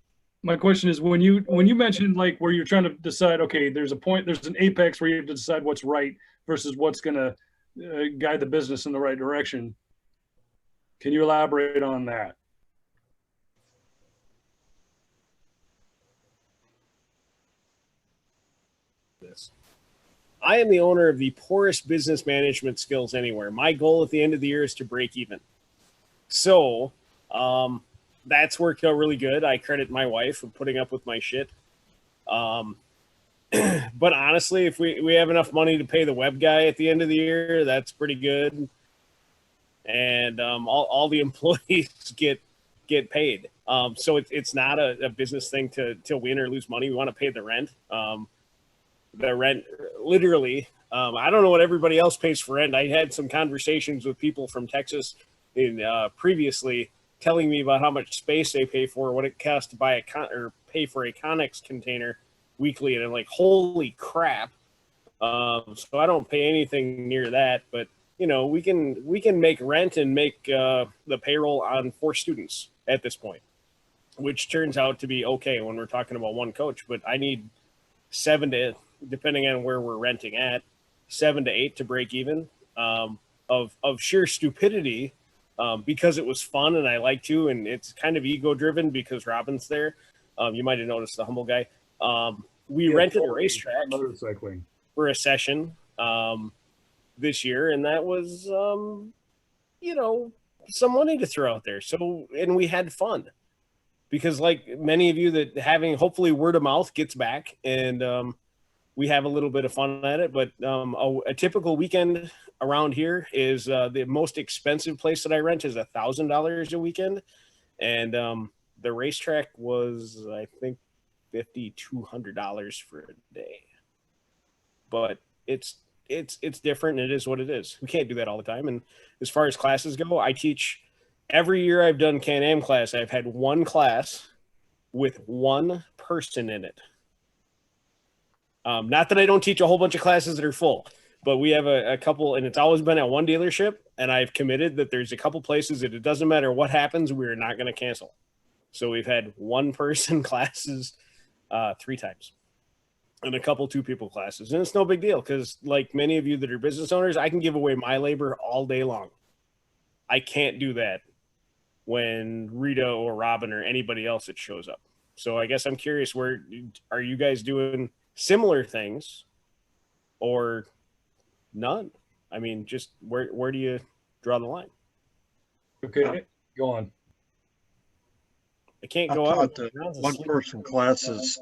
my question is, when you mentioned like where you're trying to decide, okay, there's an apex where you have to decide what's right versus what's going to guide the business in the right direction. Can you elaborate on that? I am the owner of the poorest business management skills anywhere. My goal at the end of the year is to break even. So that's worked out really good. I credit my wife for putting up with my shit. But honestly, if we have enough money to pay the web guy at the end of the year, that's pretty good. And all the employees get paid. So it's not a business thing to win or lose money. We want to pay the rent. The rent, literally, I don't know what everybody else pays for rent. I had some conversations with people from Texas previously telling me about how much space they pay for, what it costs to buy or pay for a Connex container weekly, and I'm like, holy crap. So I don't pay anything near that, but you know, we can make rent and make the payroll on 4 students at this point, which turns out to be okay when we're talking about one coach. But I need 7 to, depending on where we're renting at, 7 to 8 to break even, of sheer stupidity, because it was fun and I like to, and it's kind of ego driven because Robin's there. You might have noticed the humble guy. We rented a racetrack motorcycling for a session this year, and that was you know, some money to throw out there. So, and we had fun because, like many of you, that hopefully word of mouth gets back, and we have a little bit of fun at it. But a typical weekend around here is the most expensive place that I rent is $1,000 a weekend, and the racetrack was, I think, $5,200 for a day. But it's different. It is what it is. We can't do that all the time. And as far as classes go, I teach every year I've done Can-Am class. I've had one class with one person in it. Not that I don't teach a whole bunch of classes that are full, but we have a couple, and it's always been at one dealership. And I've committed that there's a couple places that it doesn't matter what happens, we're not going to cancel. So we've had one person classes 3 times. And a couple 2-people classes. And it's no big deal because, like many of you that are business owners, I can give away my labor all day long. I can't do that when Rita or Robin or anybody else that shows up. So I guess I'm curious, where are you guys doing similar things or none? I mean, just where do you draw the line? Okay, go on. I can't I go taught out. the one-person classes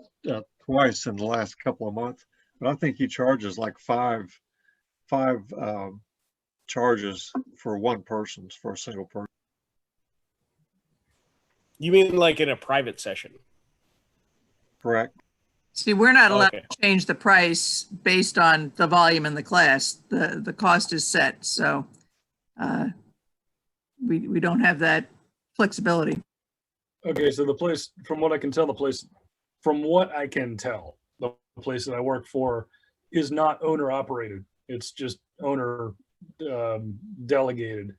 twice in the last couple of months, but I think he charges like five charges for one person, for a single person. You mean like in a private session? Correct. See, we're not allowed Okay. to change the price based on the volume in the class. The cost is set, so we don't have that flexibility. Okay, so the place, from what I can tell, the place that I work for is not owner operated. It's just owner delegated.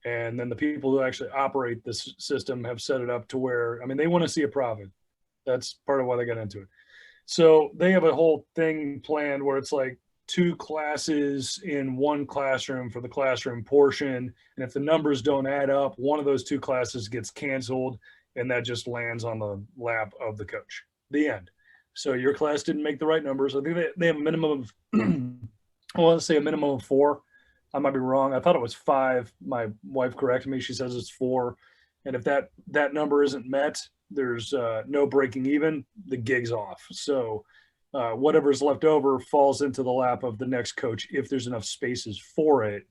And then the people who actually operate this system have set it up to where, I mean, they want to see a profit. That's part of why they got into it. So they have a whole thing planned where it's like 2 classes in one classroom for the classroom portion. And if the numbers don't add up, one of those 2 classes gets canceled, and that just lands on the lap of the coach. The end. So your class didn't make the right numbers. I think they have a minimum of, I want to say a minimum of 4. I might be wrong. I thought it was 5. My wife corrected me. She says it's 4. And if that number isn't met, there's no breaking even. The gig's off. So whatever's left over falls into the lap of the next coach if there's enough spaces for it.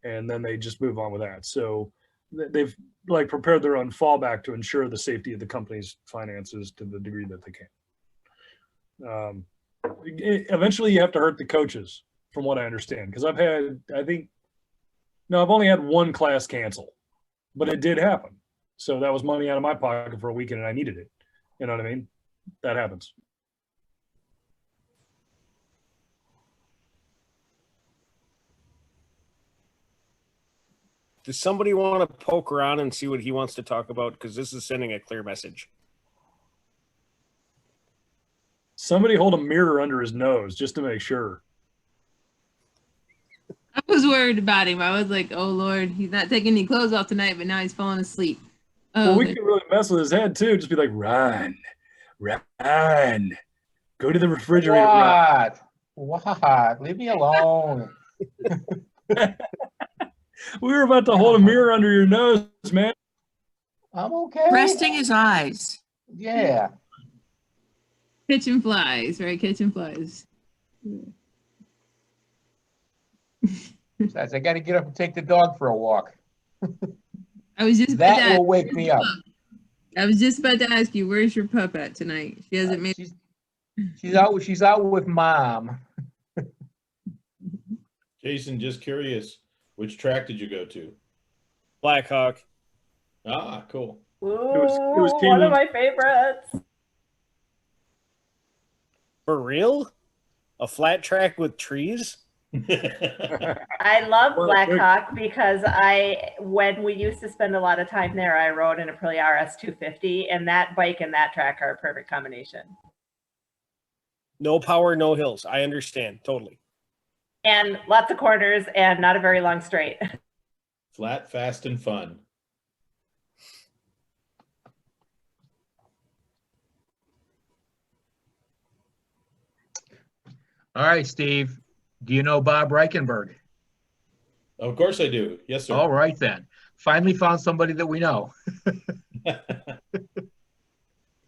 And then they just move on with that. So they've like prepared their own fallback to ensure the safety of the company's finances to the degree that they can. Eventually you have to hurt the coaches, from what I understand, because I've only had one class cancel, but it did happen. So that was money out of my pocket for a weekend and I needed it. You know what I mean? That happens. Does somebody want to poke around and see what he wants to talk about? Because this is sending a clear message. Somebody hold a mirror under his nose just to make sure. I was worried about him. I was like, oh Lord, he's not taking any clothes off tonight, but now he's falling asleep. Well, we could really mess with his head too. Just be like, run. Go to the refrigerator. What? What? Leave me alone. We were about to hold a mirror under your nose, man. I'm okay. Resting his eyes. Yeah. Catching flies, right? Catching flies. Besides, I got to get up and take the dog for a walk. I was just That will wake me up. I was just about to ask you, where's your pup at tonight? She hasn't made. She's out with mom. Jason, just curious, which track did you go to? Blackhawk. Ah, cool. Ooh, one of my favorites. For real? A flat track with trees? I love Blackhawk because when we used to spend a lot of time there, I rode an Aprilia RS 250, and that bike and that track are a perfect combination. No power, no hills. I understand totally. And lots of corners and not a very long straight. Flat, fast, and fun. All right, Steve. Do you know Bob Reichenberg? Of course I do. Yes, sir. All right, then. Finally found somebody that we know.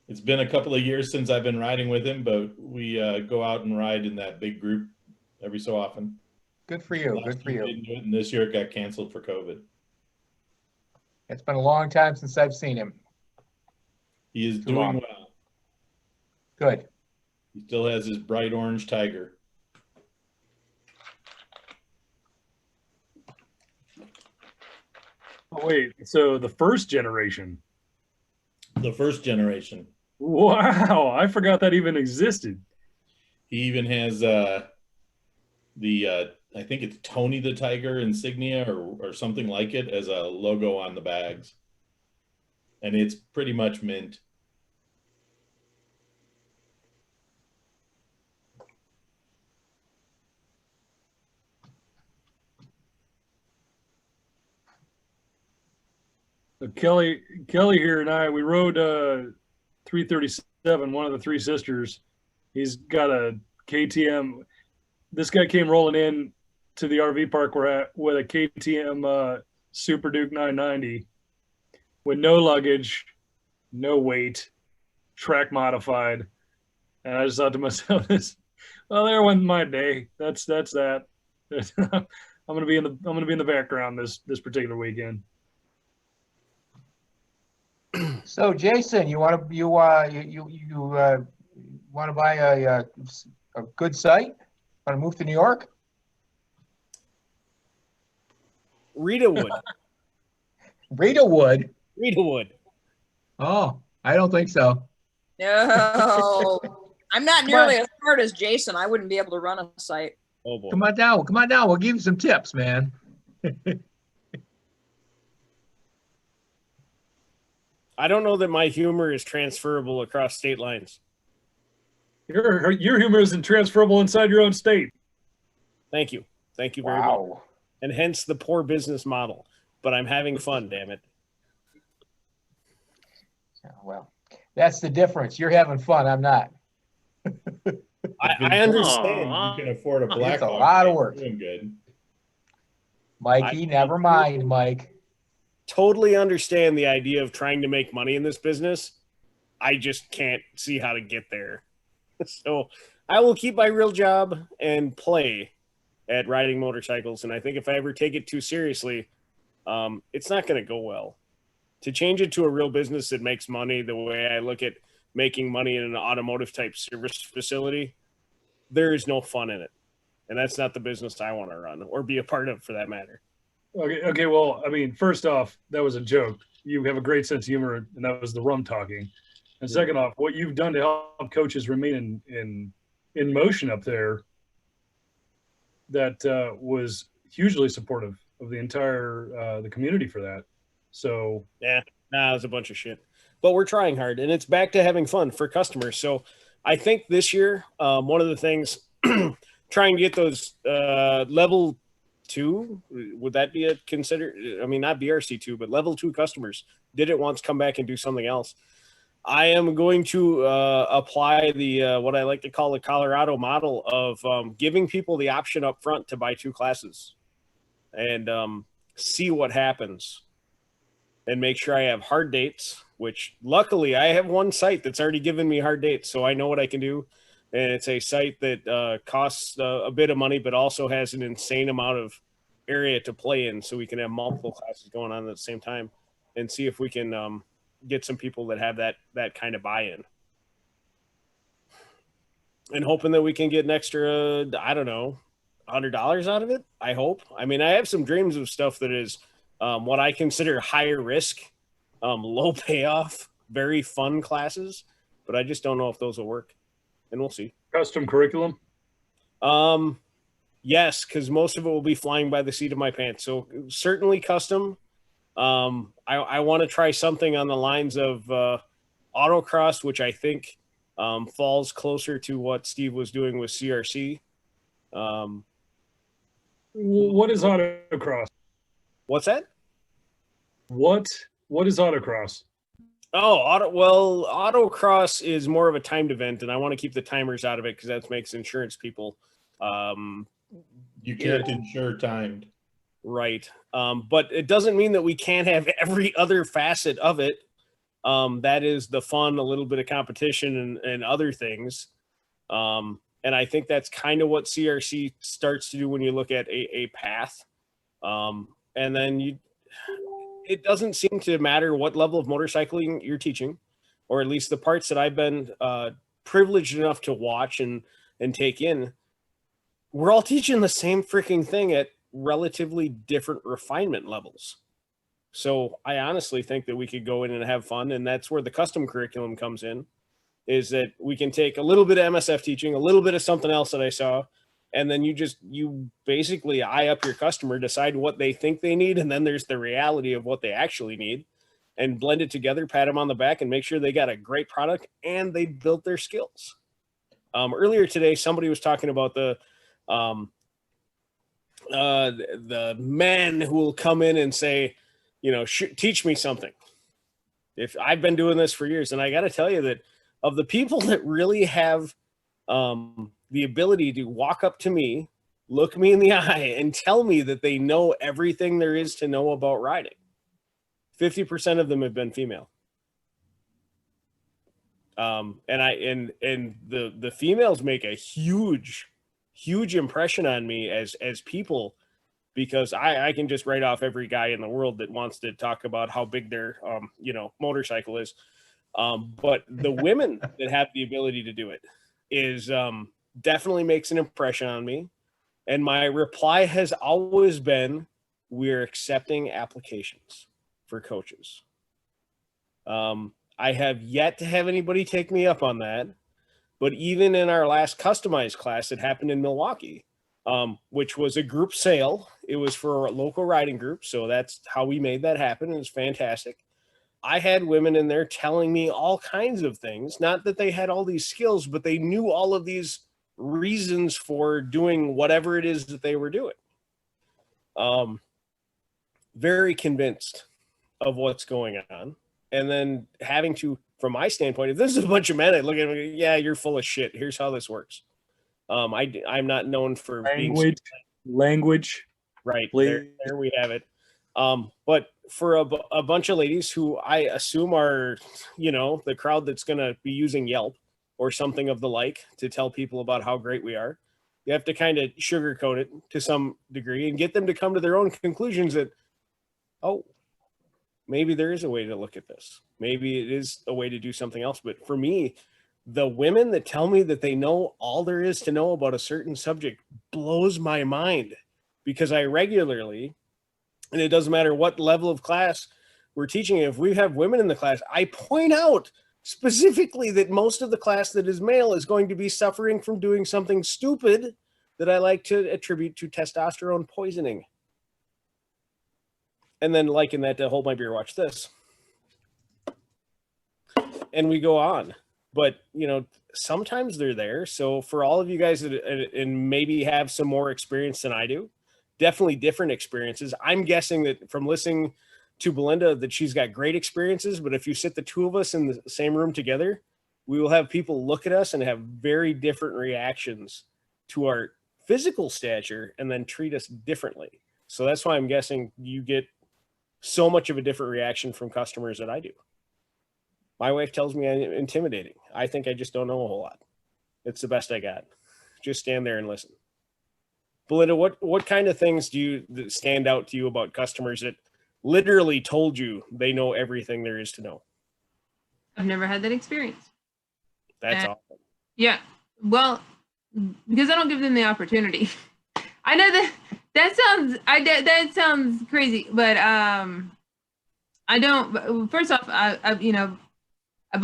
It's been a couple of years since I've been riding with him, but we go out and ride in that big group every so often. Good for you. Good for you. Didn't do it, and this year it got canceled for COVID. It's been a long time since I've seen him. He is Too doing long. well. Good. He still has his bright orange Tiger. Oh, wait, so the first generation. The first generation. Wow, I forgot that even existed. He even has I think it's Tony the Tiger insignia or something like it as a logo on the bags. And it's pretty much mint. So Kelly here and I, we rode 337, one of the three sisters. He's got a KTM. This guy came rolling in to the RV park we're at with a KTM Super Duke 990 with no luggage, no weight, track modified. And I just thought to myself, well, there went my day. That's that. I'm gonna be in the background this particular weekend. So, Jason, you want to buy a good site? Want to move to New York? Rita would. Rita would. Rita would. Oh, I don't think so. No, I'm not nearly as smart as Jason. I wouldn't be able to run a site. Oh boy. Come on down. We'll give you some tips, man. I don't know that my humor is transferable across state lines. Your humor isn't transferable inside your own state. Thank you. Thank you very much. And hence the poor business model. But I'm having fun, damn it. Well, that's the difference. You're having fun. I'm not. I understand. You can afford a Blackhawk. It's a lot of work. Doing good. Mikey, never mind, Mike. Totally understand the idea of trying to make money in this business. I just can't see how to get there. So I will keep my real job and play at riding motorcycles. And I think if I ever take it too seriously, it's not going to go well. To change it to a real business that makes money the way I look at making money in an automotive type service facility, there is no fun in it. And that's not the business I want to run or be a part of for that matter. Okay. Well, I mean, first off, that was a joke. You have a great sense of humor, and that was the rum talking. And second off, what you've done to help coaches remain in motion up there, that was hugely supportive. of the entire the community for that. So Yeah, nah, it was a bunch of shit. But we're trying hard, and it's back to having fun for customers. So I think this year, one of the things, trying to get those level 2, would that be a consider? I mean, not BRC2, but level 2 customers did it once, come back and do something else. I am going to apply the what I like to call the Colorado model of giving people the option up front to buy 2 classes and see what happens, and make sure I have hard dates, which luckily I have one site that's already given me hard dates, so I know what I can do. And it's a site that costs a bit of money, but also has an insane amount of area to play in, so we can have multiple classes going on at the same time, and see if we can get some people that have that kind of buy-in. And hoping that we can get an extra, I don't know, $100 out of it, I hope. I mean, I have some dreams of stuff that is what I consider higher risk, low payoff, very fun classes, but I just don't know if those will work, and we'll see. Custom curriculum? Yes, because most of it will be flying by the seat of my pants. So certainly custom. I want to try something on the lines of autocross, which I think falls closer to what Steve was doing with CRC. What is autocross? What's that? What is autocross? Oh, autocross is more of a timed event, and I want to keep the timers out of it because that makes insurance people. You can't insure timed. Right. But it doesn't mean that we can't have every other facet of it. That is the fun, a little bit of competition and other things. And I think that's kind of what CRC starts to do when you look at a path. And then it doesn't seem to matter what level of motorcycling you're teaching, or at least the parts that I've been privileged enough to watch and take in. We're all teaching the same freaking thing at relatively different refinement levels. So I honestly think that we could go in and have fun, and that's where the custom curriculum comes in, is that we can take a little bit of MSF teaching, a little bit of something else that I saw, and then you basically eye up your customer, decide what they think they need, and then there's the reality of what they actually need, and blend it together, pat them on the back, and make sure they got a great product and they built their skills. Earlier today, somebody was talking about the men who will come in and say, teach me something. If I've been doing this for years, and I got to tell you that of the people that really have the ability to walk up to me, look me in the eye, and tell me that they know everything there is to know about riding, 50% of them have been female. And the females make a huge impression on me as people, because I can just write off every guy in the world that wants to talk about how big their motorcycle is. But the women that have the ability to do it is definitely makes an impression on me. And my reply has always been, we're accepting applications for coaches. I have yet to have anybody take me up on that. But even in our last customized class that happened in Milwaukee, which was a group sale, it was for a local riding group. So that's how we made that happen. It was fantastic. I had women in there telling me all kinds of things, not that they had all these skills, but they knew all of these reasons for doing whatever it is that they were doing. Very convinced of what's going on. And then having to, from my standpoint, if this is a bunch of men, I look at them, yeah, you're full of shit. Here's how this works. I'm not known for language. Right. There we have it. But for a bunch of ladies who I assume are, the crowd that's going to be using Yelp or something of the like to tell people about how great we are, you have to kind of sugarcoat it to some degree and get them to come to their own conclusions that, oh, maybe there is a way to look at this. Maybe it is a way to do something else. But for me, the women that tell me that they know all there is to know about a certain subject blows my mind, because I regularly, and it doesn't matter what level of class we're teaching, if we have women in the class, I point out specifically that most of the class that is male is going to be suffering from doing something stupid that I like to attribute to testosterone poisoning. and then liken that to hold my beer, watch this. And we go on. But, you know, sometimes they're there. So for all of you guys that and maybe have some more experience than I do, definitely different experiences. I'm guessing that from listening to Belinda that she's got great experiences, but if you sit the two of us in the same room together, we will have people look at us and have very different reactions to our physical stature and then treat us differently. So that's why I'm guessing you get so much of a different reaction from customers than I do. My wife tells me I'm intimidating. I think I just don't know a whole lot. It's the best I got. Just stand there and listen. Belinda, what kind of things do you stand out to you about customers that literally told you they know everything there is to know? I've never had that experience. That's awesome. Yeah. Well, because I don't give them the opportunity. I know that sounds crazy, but I don't. First off, I've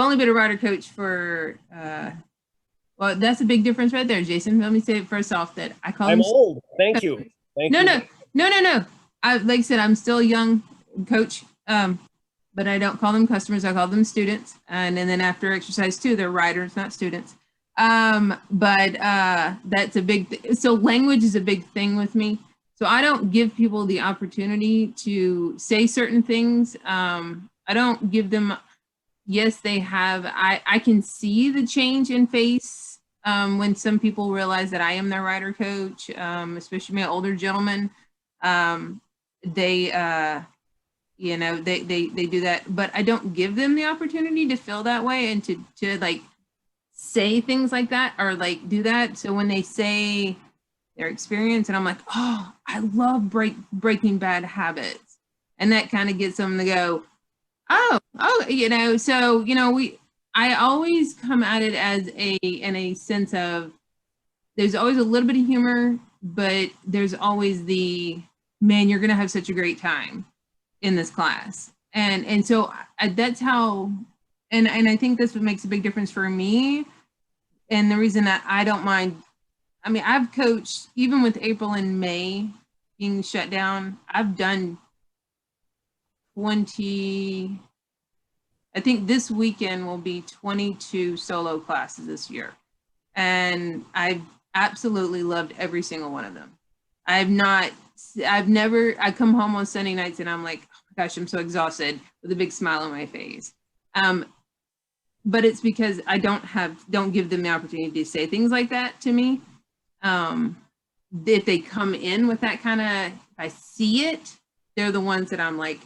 only been a rider coach for, well, that's a big difference right there, Jason. Let me say it first off that I call I'm old. Thank you. No. Like I said, I'm still a young coach, but I don't call them customers. I call them students. And then after exercise 2, they're riders, not students. But that's a big, so language is a big thing with me. So I don't give people the opportunity to say certain things. I don't give them, yes, they have, I can see the change in face when some people realize that I am their rider coach, especially my older gentlemen. They do that, but I don't give them the opportunity to feel that way and to like say things like that or like do that. So when they say their experience and I'm like, oh, I love breaking bad habits. And that kind of gets them to go, oh, so, I always come at it as in a sense of, there's always a little bit of humor, but there's always man, you're going to have such a great time in this class. And so that's how, and I think that's what makes a big difference for me. And the reason that I don't mind, I mean, I've coached, even with April and May being shut down, I've done 20, I think this weekend will be 22 solo classes this year. And I've absolutely loved every single one of them. I come home on Sunday nights and I'm like, oh my gosh, I'm so exhausted with a big smile on my face. But it's because I don't give them the opportunity to say things like that to me. If they come in with that kind of, if I see it, they're the ones that I'm like,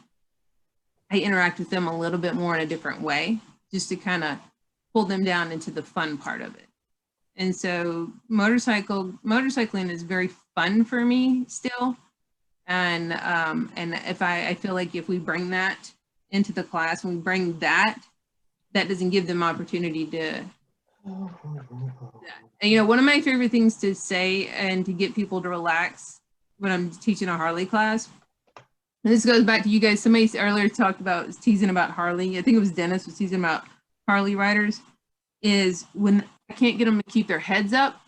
I interact with them a little bit more in a different way, just to kind of pull them down into the fun part of it. And so motorcycling is very fun for me still. And if I feel like if we bring that into the class, when we bring that doesn't give them opportunity to, and one of my favorite things to say and to get people to relax when I'm teaching a Harley class, and this goes back to you guys, somebody earlier talked about teasing about Harley. I think it was Dennis was teasing about Harley riders, is when I can't get them to keep their heads up,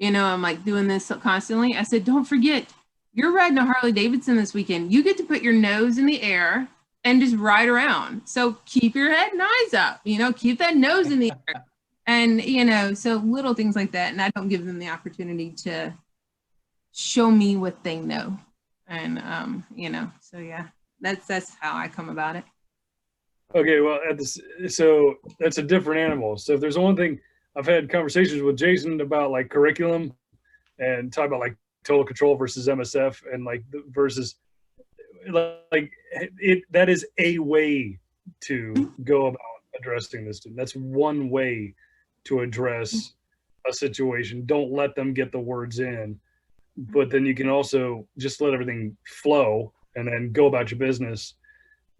I'm like doing this constantly. I said, don't forget, you're riding a Harley Davidson this weekend. You get to put your nose in the air and just ride around. So keep your head and eyes up, keep that nose in the air. And, so little things like that. And I don't give them the opportunity to show me what they know. And, so yeah, that's how I come about it. Okay, well, so that's a different animal. So if there's one thing, I've had conversations with Jason about like curriculum and talk about like total control versus MSF and like versus like that is a way to go about addressing this. That's one way to address a situation. Don't let them get the words in, but then you can also just let everything flow and then go about your business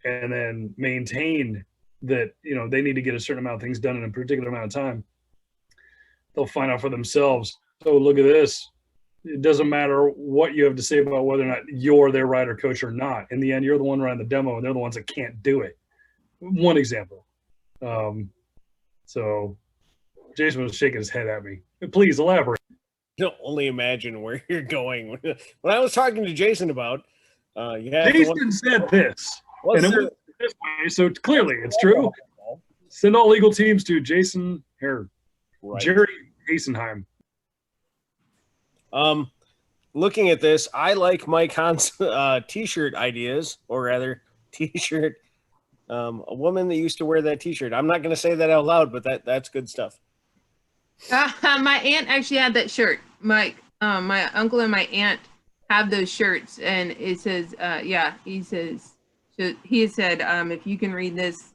and then maintain that, they need to get a certain amount of things done in a particular amount of time. They'll find out for themselves. So look at this. It doesn't matter what you have to say about whether or not you're their rider coach or not. In the end, you're the one running the demo and they're the ones that can't do it. One example. So Jason was shaking his head at me. Please elaborate. I can only imagine where you're going. When I was talking to Jason about, Yeah. Jason said this, What's and it the- went this way, so clearly it's true. Send all legal teams to Jason here, Right. Jerry Hasenheim. Looking at this, I like Mike Hahn's t-shirt ideas, or rather, t-shirt. A woman that used to wear that t-shirt. I'm not going to say that out loud, but that's good stuff. My aunt actually had that shirt. My uncle and my aunt have those shirts, and it says, he says, he said, if you can read this,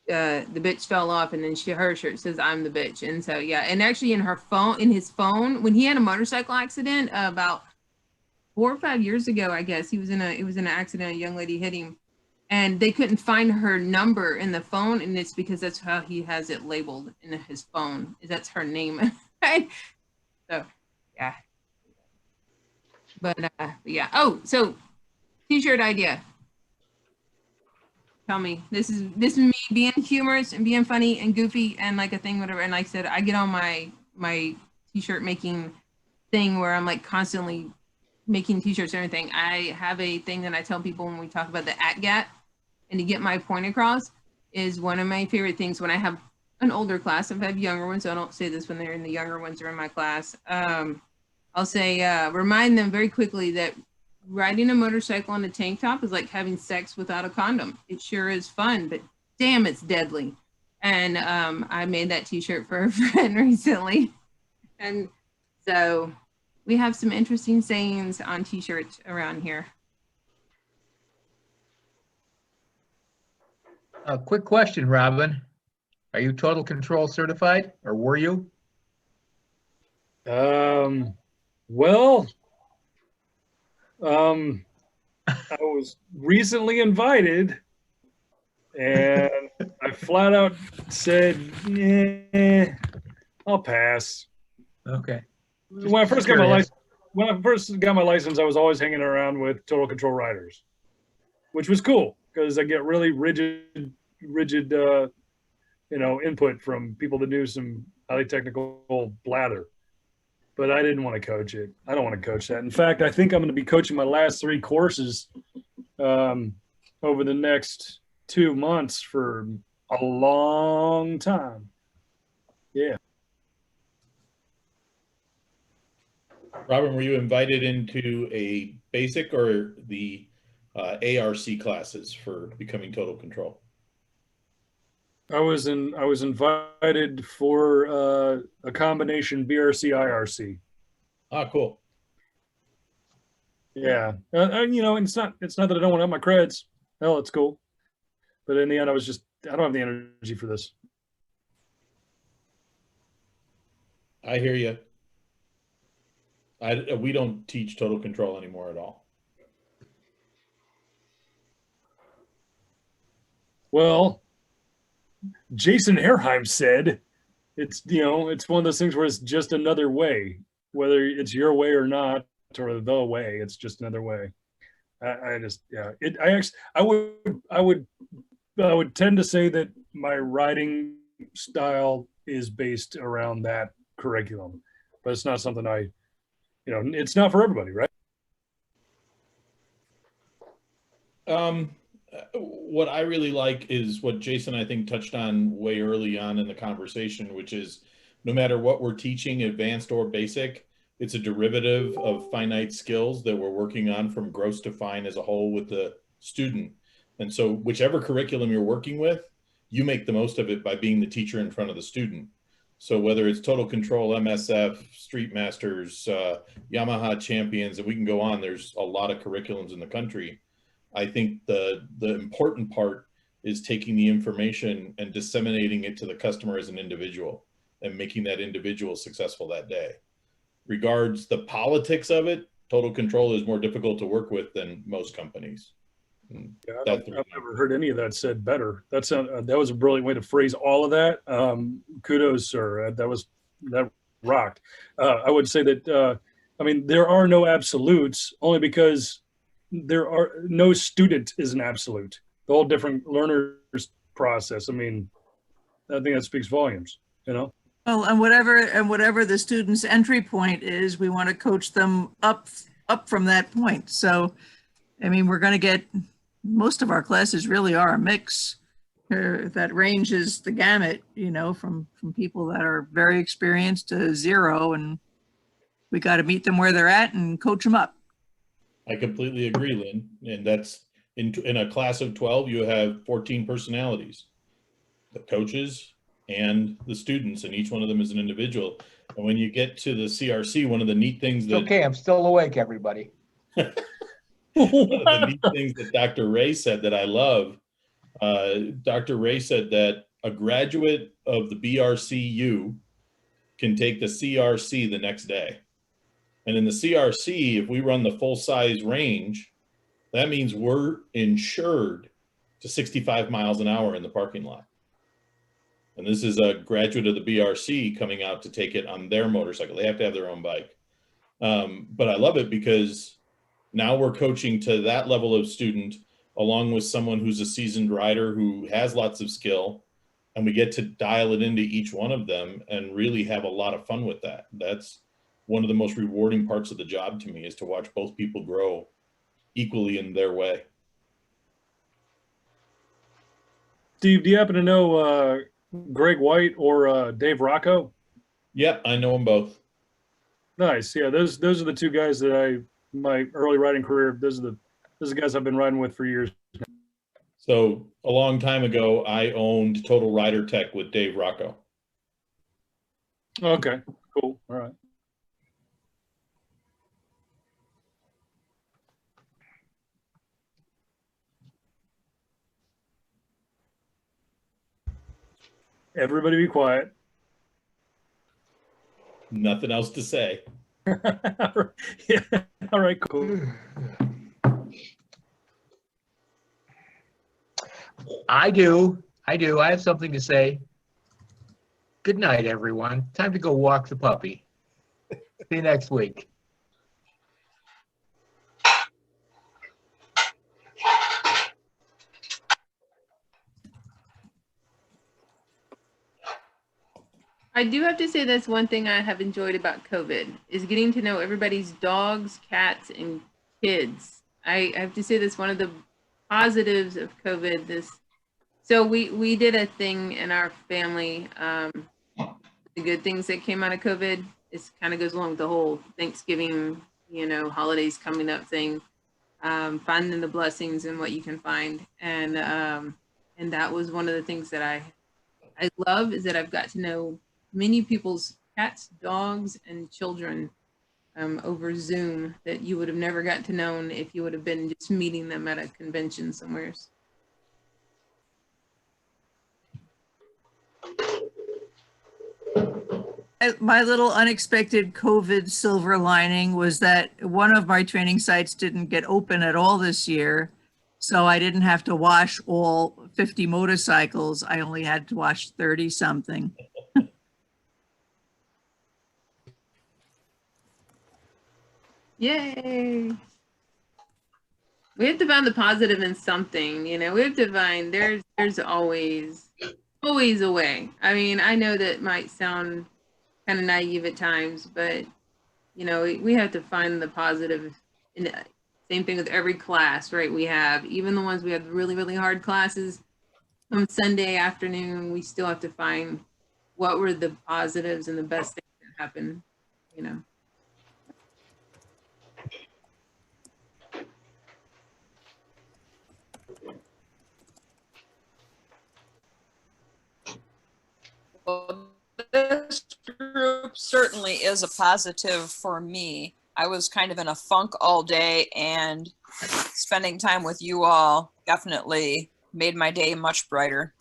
the bitch fell off, and then her shirt says, I'm the bitch. And so, yeah, and actually in his phone, when he had a motorcycle accident about 4 or 5 years ago, I guess, it was in an accident, a young lady hit him, and they couldn't find her number in the phone, and it's because that's how he has it labeled in his phone. That's her name. Right? So, yeah. But yeah. Oh, so t-shirt idea. Tell me. This is me being humorous and being funny and goofy and like a thing, whatever. And like I said, I get on my t-shirt making thing where I'm like constantly making t-shirts and everything. I have a thing that I tell people when we talk about the ATGAT, and to get my point across is one of my favorite things when I have an older class. If I have younger ones, so I don't say this when they're in the younger ones or in my class. I'll say, remind them very quickly that riding a motorcycle on a tank top is like having sex without a condom. It sure is fun, but damn, it's deadly. And I made that t-shirt for a friend recently. And so we have some interesting sayings on t-shirts around here. A quick question, Robin. Are you Total Control certified, or were you? Well, I was recently invited, and I flat out said, "Yeah, I'll pass." Okay. When I first got my license, I was always hanging around with Total Control riders, which was cool because I get really rigid, input from people that do some highly technical blather. But I didn't want to coach it. I don't want to coach that. In fact, I think I'm going to be coaching my last 3 courses over the next 2 months for a long time. Yeah. Robin, were you invited into a basic or the ARC classes for becoming Total Control? I was invited for a combination BRC IRC. Ah, cool. Yeah, and it's not that I don't want to have my creds. Hell, it's cool. But in the end, I don't have the energy for this. I hear you. We don't teach Total Control anymore at all. Well, Jason Herheim said it's one of those things where it's just another way, whether it's your way or not, or the way, it's just another way. I would tend to say that my riding style is based around that curriculum, but it's not something it's not for everybody, right? What I really like is what Jason, I think, touched on way early on in the conversation, which is no matter what we're teaching, advanced or basic, it's a derivative of finite skills that we're working on from gross to fine as a whole with the student. And so whichever curriculum you're working with, you make the most of it by being the teacher in front of the student. So whether it's Total Control, MSF, Street Masters, Yamaha Champions, and we can go on, there's a lot of curriculums in the country. I think the important part is taking the information and disseminating it to the customer as an individual and making that individual successful that day. Regards the politics of it, Total Control is more difficult to work with than most companies. Yeah, I've never heard any of that said better. That was a brilliant way to phrase all of that. Kudos, sir. That rocked. I would say that there are no absolutes, only because there are no student is an absolute. The whole different learners process. I think that speaks volumes. Well, and whatever the student's entry point is, we want to coach them up up from that point. So, I mean, we're going to get, most of our classes really are a mix that ranges the gamut, you know, from people that are very experienced to zero, and we got to meet them where they're at and coach them up. I completely agree, Lynn. And that's in a class of 12, you have 14 personalities, the coaches and the students, and each one of them is an individual. And when you get to the CRC, one of the neat things that Okay, I'm still awake, everybody. one of the neat things that Dr. Ray said that I love, Dr. Ray said that a graduate of the BRCU can take the CRC the next day. And in the CRC, if we run the full size range, that means we're insured to 65 miles an hour in the parking lot. And this is a graduate of the BRC coming out to take it on their motorcycle. They have to have their own bike. But I love it because now we're coaching to that level of student, along with someone who's a seasoned rider who has lots of skill, and we get to dial it into each one of them and really have a lot of fun with that. That's one of the most rewarding parts of the job to me, is to watch both people grow equally in their way. Steve, do you happen to know Greg White or Dave Rocco? Yep, I know them both. Nice. Yeah, those are the two guys that my early riding career, those are the guys I've been riding with for years. So a long time ago, I owned Total Rider Tech with Dave Rocco. Okay, cool. All right. Everybody be quiet. Nothing else to say. Yeah. All right, cool. I do. I have something to say. Good night, everyone. Time to go walk the puppy. See you next week. I do have to say that's one thing I have enjoyed about COVID is getting to know everybody's dogs, cats, and kids. I have to say that's one of the positives of COVID. So we did a thing in our family. The good things that came out of COVID, it kind of goes along with the whole Thanksgiving, holidays coming up thing. Finding the blessings in what you can find, and that was one of the things that I love, is that I've got to know many people's cats, dogs, and children over Zoom that you would have never gotten to know if you would have been just meeting them at a convention somewhere. My little unexpected COVID silver lining was that one of my training sites didn't get open at all this year. So I didn't have to wash all 50 motorcycles. I only had to wash 30 something. Yay. We have to find the positive in something, we have to find there's always a way. I mean, I know that might sound kind of naive at times, but we have to find the positive in it. Same thing with every class, right? We have, even the ones we have really, really hard classes on Sunday afternoon, we still have to find what were the positives and the best things that happened, Well, this group certainly is a positive for me. I was kind of in a funk all day, and spending time with you all definitely made my day much brighter.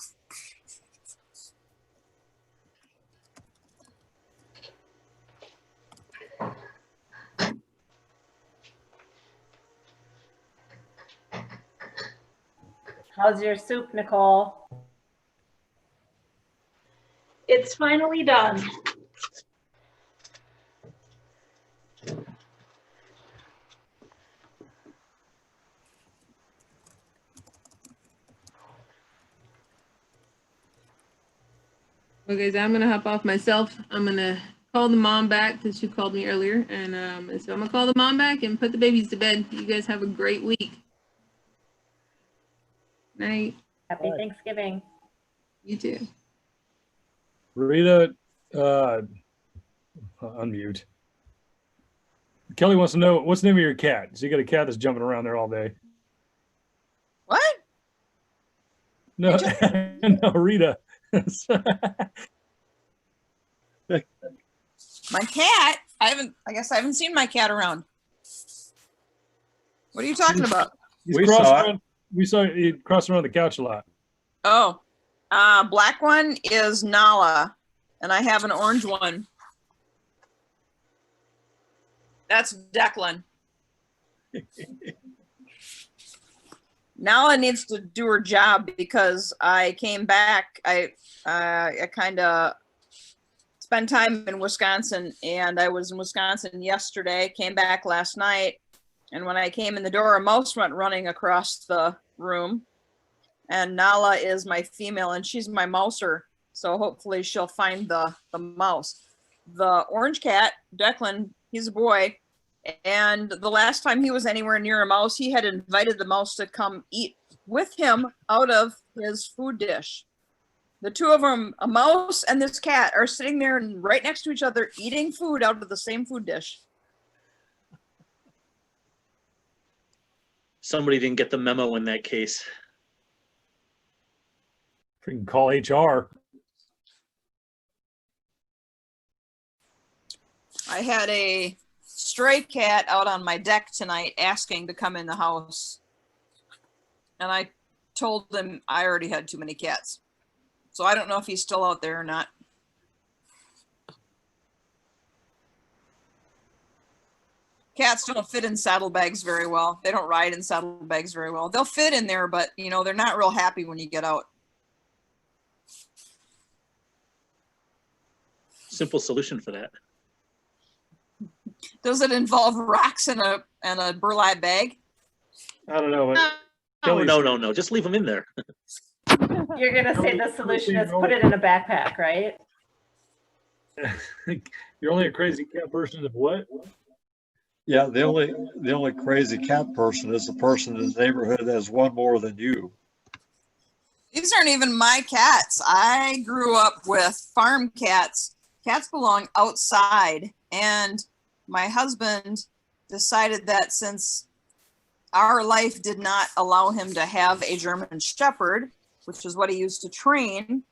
How's your soup, Nicole? It's finally done. Well, guys, I'm going to hop off myself. I'm going to call the mom back because she called me earlier, and so I'm gonna call the mom back and put the babies to bed. You guys have a great week. Night. Happy Thanksgiving. You too. Rita, unmute. Kelly wants to know what's the name of your cat. So you got a cat that's jumping around there all day. What? No, no, Rita. My cat? I guess I haven't seen my cat around. What are you talking about? We saw you crossing around the couch a lot. Oh, black one is Nala, and I have an orange one. That's Declan. Nala needs to do her job because I came back. I kind of spent time in Wisconsin, and I was in Wisconsin yesterday, came back last night, and when I came in the door, a mouse went running across the room. And Nala is my female, and she's my mouser. So hopefully she'll find the mouse. The orange cat, Declan, he's a boy. And the last time he was anywhere near a mouse, he had invited the mouse to come eat with him out of his food dish. The two of them, a mouse and this cat, are sitting there right next to each other, eating food out of the same food dish. Somebody didn't get the memo in that case. Freaking call HR. I had a stray cat out on my deck tonight asking to come in the house. And I told them I already had too many cats. So I don't know if he's still out there or not. Cats don't fit in saddlebags very well. They don't ride in saddlebags very well. They'll fit in there, but you know, they're not real happy when you get out. Simple solution for that. Does it involve rocks and a burlap bag? I don't know. No. Just leave them in there. You're going to say the solution is put it in a backpack, right? You're only a crazy cat person if what? Yeah, the only crazy cat person is the person in the neighborhood that has one more than you. These aren't even my cats. I grew up with farm cats. Cats belong outside, and my husband decided that since our life did not allow him to have a German Shepherd, which is what he used to train,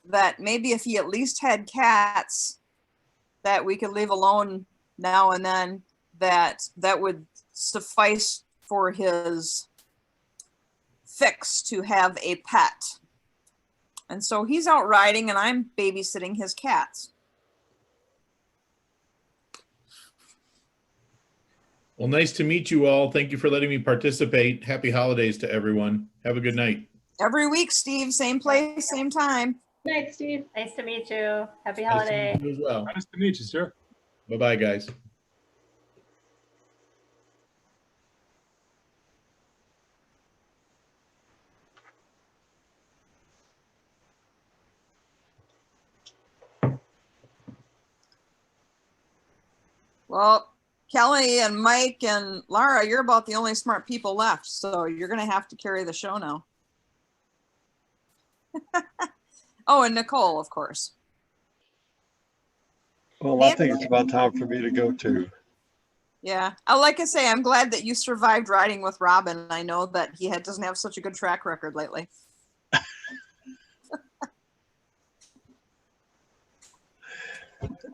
that maybe if he at least had cats that we could leave alone now and then, that would suffice for his fix to have a pet. And so he's out riding and I'm babysitting his cats. Well, nice to meet you all. Thank you for letting me participate. Happy holidays to everyone. Have a good night. Every week, Steve, same place, same time. Good night, Steve. Nice to meet you. Happy Nice to holiday. meet you as well. Nice to meet you, sir. Bye-bye, guys. Well, Kelly and Mike and Laura, you're about the only smart people left, so you're going to have to carry the show now. Oh, and Nicole, of course. Well, I think it's about time for me to go too. Yeah. Like I say, I'm glad that you survived riding with Robin. I know that he doesn't have such a good track record lately.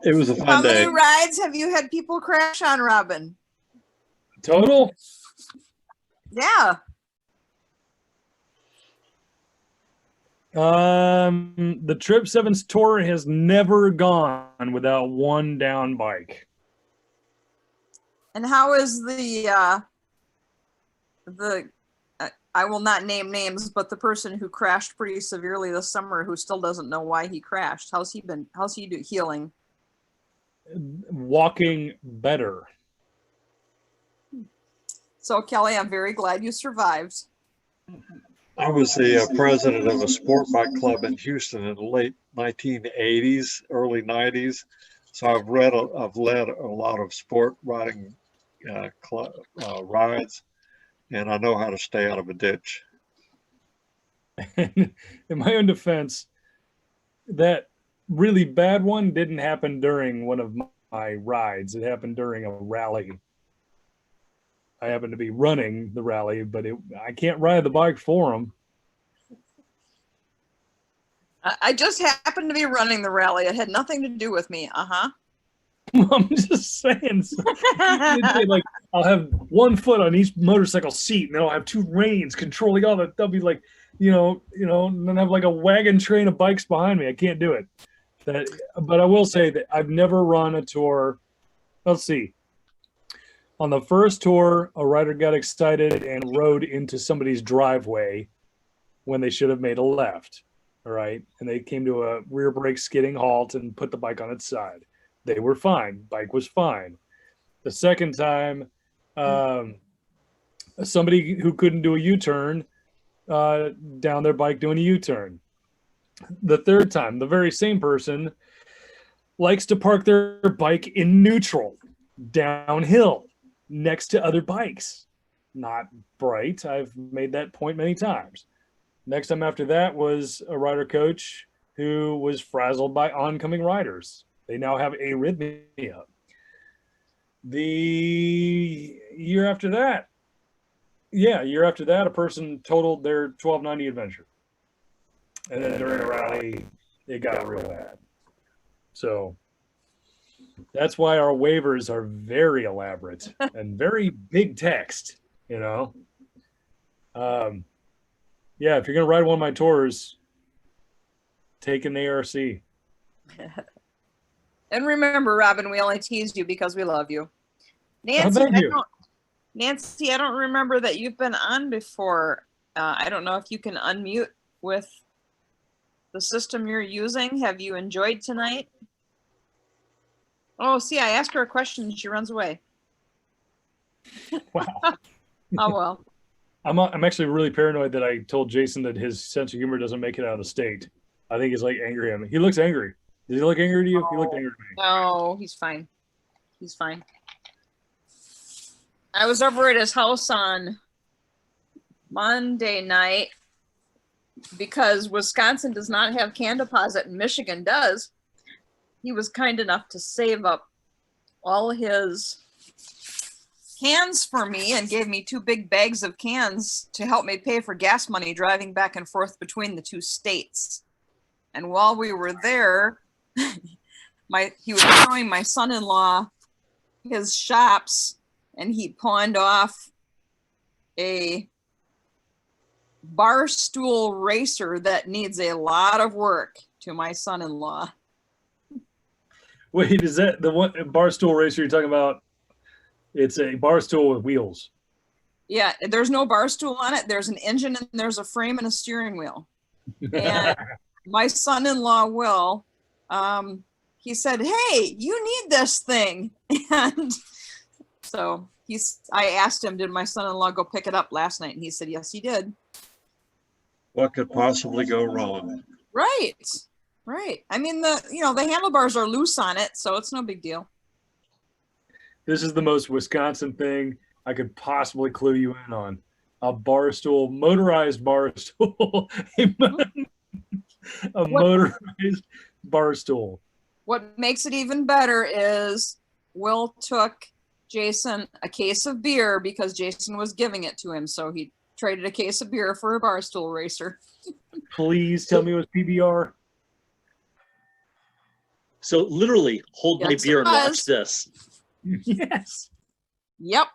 It was a fun How day. many rides have you had people crash on, Robin? Total? Yeah. The Trip Sevens tour has never gone without one down bike. And how is the I will not name names, but the person who crashed pretty severely this summer who still doesn't know why he crashed? How's he healing? Walking better. So Kelly, I'm very glad you survived. I was the president of a sport bike club in Houston in the late 1980s, early 90s. So I've led a lot of sport riding rides, and I know how to stay out of a ditch. In my own defense, that really bad one didn't happen during one of my rides. It happened during a rally. I happened to be running the rally, but I can't ride the bike for them. I just happened to be running the rally. It had nothing to do with me. I'm just saying. Like, I'll have one foot on each motorcycle seat, and then I'll have two reins controlling all that. They'll be like, and then have like a wagon train of bikes behind me. I can't do it. But I will say that I've never run a tour. Let's see. On the first tour, a rider got excited and rode into somebody's driveway when they should have made a left. All right. And they came to a rear brake skidding halt and put the bike on its side. They were fine. Bike was fine. The second time, somebody who couldn't do a U-turn down their bike doing a U-turn. The third time, the very same person likes to park their bike in neutral, downhill, next to other bikes. Not bright. I've made that point many times. Next time after that was a rider coach who was frazzled by oncoming riders. They now have arrhythmia. The year after that, a person totaled their 1290 adventure. And then during a rally, it got real bad. So that's why our waivers are very elaborate and very big text, Yeah, if you're going to ride one of my tours, take an ARC. And remember, Robin, we only teased you because we love you. Nancy, Nancy, I don't remember that you've been on before. I don't know if you can unmute with the system you're using. Have you enjoyed tonight? Oh, see, I asked her a question and she runs away. Wow. Oh, well. I'm actually really paranoid that I told Jason that his sense of humor doesn't make it out of the state. I think it's like angry at me. He looks angry. Does he look angry to you? He looked angry to me. No, he's fine. He's fine. I was over at his house on Monday night because Wisconsin does not have can deposit and Michigan does. He was kind enough to save up all his cans for me and gave me 2 big bags of cans to help me pay for gas money driving back and forth between the 2 states. And while we were there, he was showing my son-in-law his shops, and he pawned off a bar stool racer that needs a lot of work to my son-in-law. Wait, is that the one bar stool racer you're talking about? It's a bar stool with wheels. Yeah, there's no bar stool on it. There's an engine and there's a frame and a steering wheel. And my son-in-law, Will, he said, "Hey, you need this thing." And so I asked him, did my son-in-law go pick it up last night? And he said, yes, he did. What could possibly go wrong? Right. Right. I mean, the handlebars are loose on it, so it's no big deal. This is the most Wisconsin thing I could possibly clue you in on. A bar stool, motorized bar stool. A motorized bar stool. What makes it even better is Will took Jason a case of beer because Jason was giving it to him. So he traded a case of beer for a bar stool racer. Please tell me it was PBR. So literally hold my beer and watch this. Yes. Yep.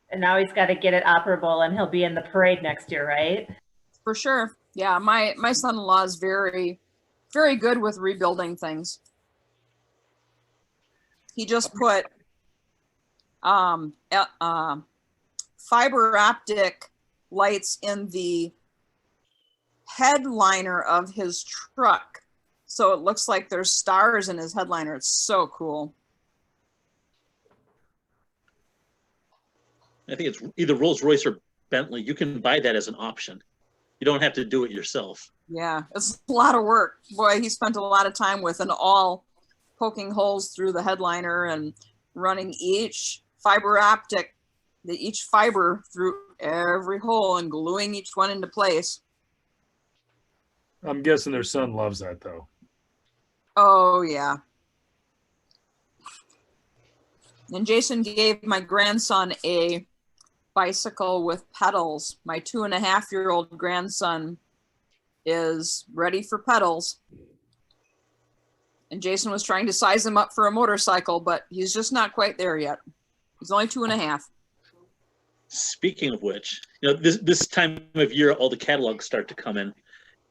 And now he's got to get it operable and he'll be in the parade next year, right? For sure. Yeah, my son-in-law is very, very good with rebuilding things. He just put fiber optic lights in the headliner of his truck. So it looks like there's stars in his headliner. It's so cool. I think it's either Rolls-Royce or Bentley. You can buy that as an option. You don't have to do it yourself. Yeah, it's a lot of work. Boy, he spent a lot of time with an all poking holes through the headliner and running each fiber through every hole and gluing each one into place. I'm guessing their son loves that though. Oh yeah. And Jason gave my grandson a bicycle with pedals. My 2.5-year-old grandson is ready for pedals. And Jason was trying to size him up for a motorcycle, but he's just not quite there yet. He's only 2.5. Speaking of which, this time of year, all the catalogs start to come in.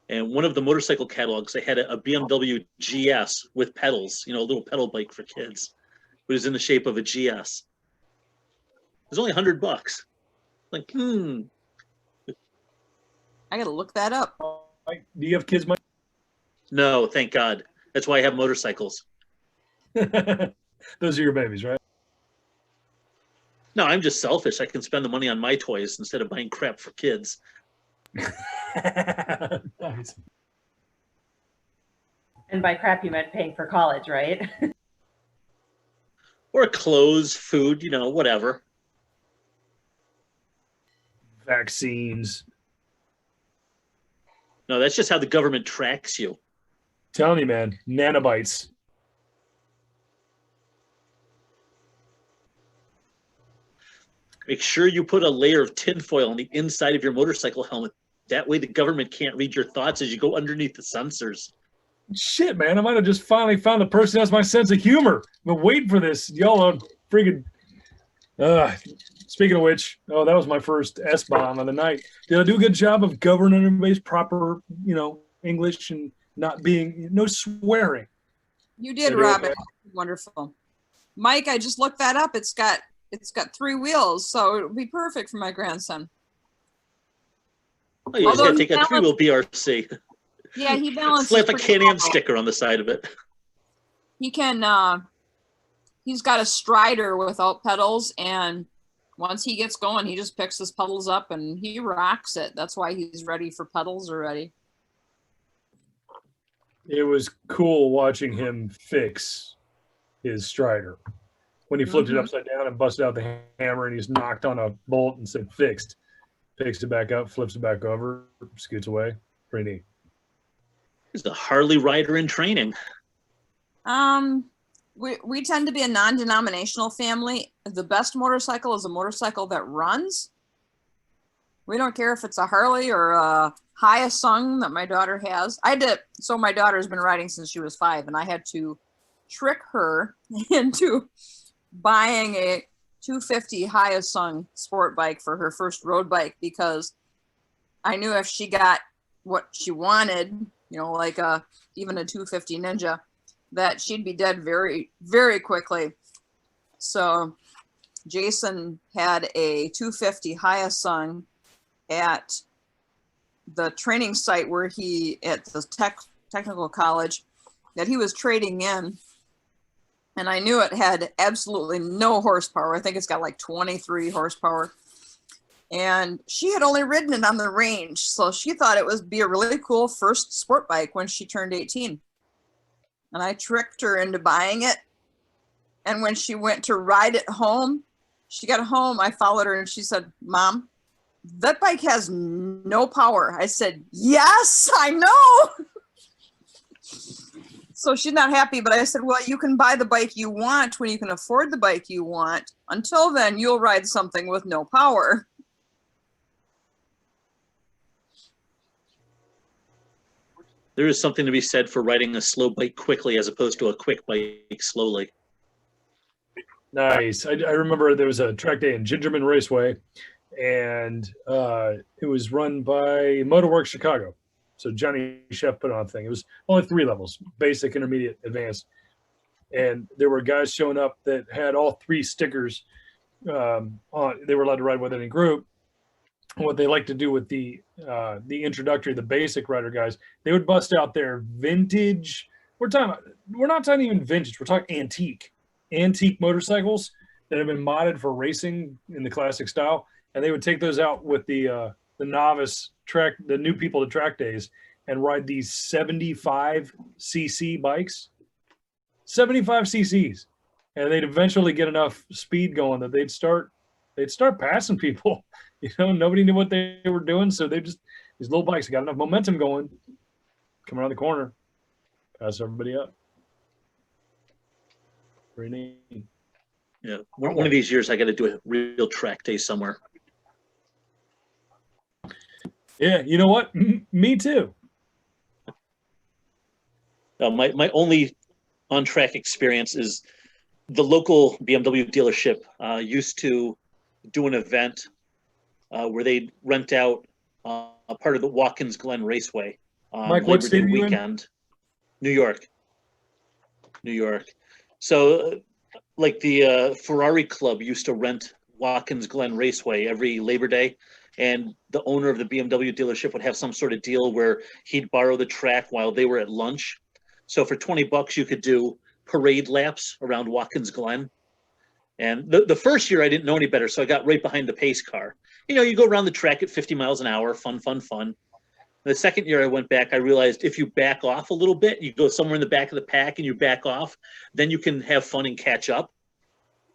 And one of the motorcycle catalogs, they had a BMW GS with pedals, a little pedal bike for kids. It was in the shape of a GS. It was only $100. Like, I gotta look that up. Do you have kids, Mike? No, thank God. That's why I have motorcycles. Those are your babies, right? No, I'm just selfish. I can spend the money on my toys instead of buying crap for kids. Nice. And by crap, you meant paying for college, right? Or clothes, food, whatever. Vaccines. No, that's just how the government tracks you. Telling you, man, nanobites. Make sure you put a layer of tinfoil on the inside of your motorcycle helmet. That way the government can't read your thoughts as you go underneath the sensors. Shit, man, I might have just finally found the person who has my sense of humor. I've been waiting for this. Y'all are freaking... Speaking of which, that was my first S-bomb of the night. Did I do a good job of governing everybody's proper, English and not being, no swearing? You did, Robin. Wonderful. Mike, I just looked that up. It's got 3 wheels, so it would be perfect for my grandson. Oh, you just got to take a 3-wheel BRC. Yeah, he balances. Slap a Can-Am sticker on the side of it. He can, he's got a Strider without pedals, and once he gets going, he just picks his pedals up and he rocks it. That's why he's ready for pedals already. It was cool watching him fix his Strider. When he flipped it upside down and busted out the hammer and he's knocked on a bolt and said fixed. Picks it back up, flips it back over, scoots away. Pretty neat. He's a Harley rider in training. We tend to be a non-denominational family. The best motorcycle is a motorcycle that runs. We don't care if it's a Harley or a Hyosung that my daughter has. So my daughter's been riding since she was 5, and I had to trick her into buying a 250 Hyosung sport bike for her first road bike, because I knew if she got what she wanted, like even a 250 Ninja, that she'd be dead very, very quickly. So Jason had a 250 Hyosung at the training site where at the technical college that he was trading in. And I knew it had absolutely no horsepower. I think it's got like 23 horsepower. And she had only ridden it on the range. So she thought it would be a really cool first sport bike when she turned 18. And I tricked her into buying it. And when she went to ride it home, she got home, I followed her and she said, "Mom, that bike has no power." I said, "Yes, I know." So she's not happy, but I said, well, you can buy the bike you want when you can afford the bike you want. Until then, you'll ride something with no power. There is something to be said for riding a slow bike quickly as opposed to a quick bike slowly. Nice. I remember there was a track day in Gingerman Raceway, and it was run by Motorworks Chicago. So Johnny Chef put on a thing. It was only 3 levels: basic, intermediate, advanced. And there were guys showing up that had all 3 stickers on. They were allowed to ride with any group. What they like to do with the introductory, the basic rider guys, they would bust out their vintage. We're not talking even vintage. We're talking antique motorcycles that have been modded for racing in the classic style, and they would take those out with the novice track, the new people to track days, and ride these 75 cc bikes. 75 cc's, and they'd eventually get enough speed going that they'd start passing people. You know, nobody knew what they were doing, so they just, these little bikes got enough momentum going, come around the corner, pass everybody up. Pretty neat. Yeah, one of these years I got to do a real track day somewhere. Yeah, you know what? Me too. My only on-track experience is the local BMW dealership used to do an event where they'd rent out a part of the Watkins Glen Raceway on Mike, what Labor state Day are you in? weekend. New York. So, like the Ferrari Club used to rent Watkins Glen Raceway every Labor Day, and the owner of the BMW dealership would have some sort of deal where he'd borrow the track while they were at lunch. So for $20, you could do parade laps around Watkins Glen. And the first year I didn't know any better, so I got right behind the pace car. You know, you go around the track at 50 miles an hour, fun. The second year I went back, I realized if you back off a little bit, you go somewhere in the back of the pack and you back off, then you can have fun and catch up.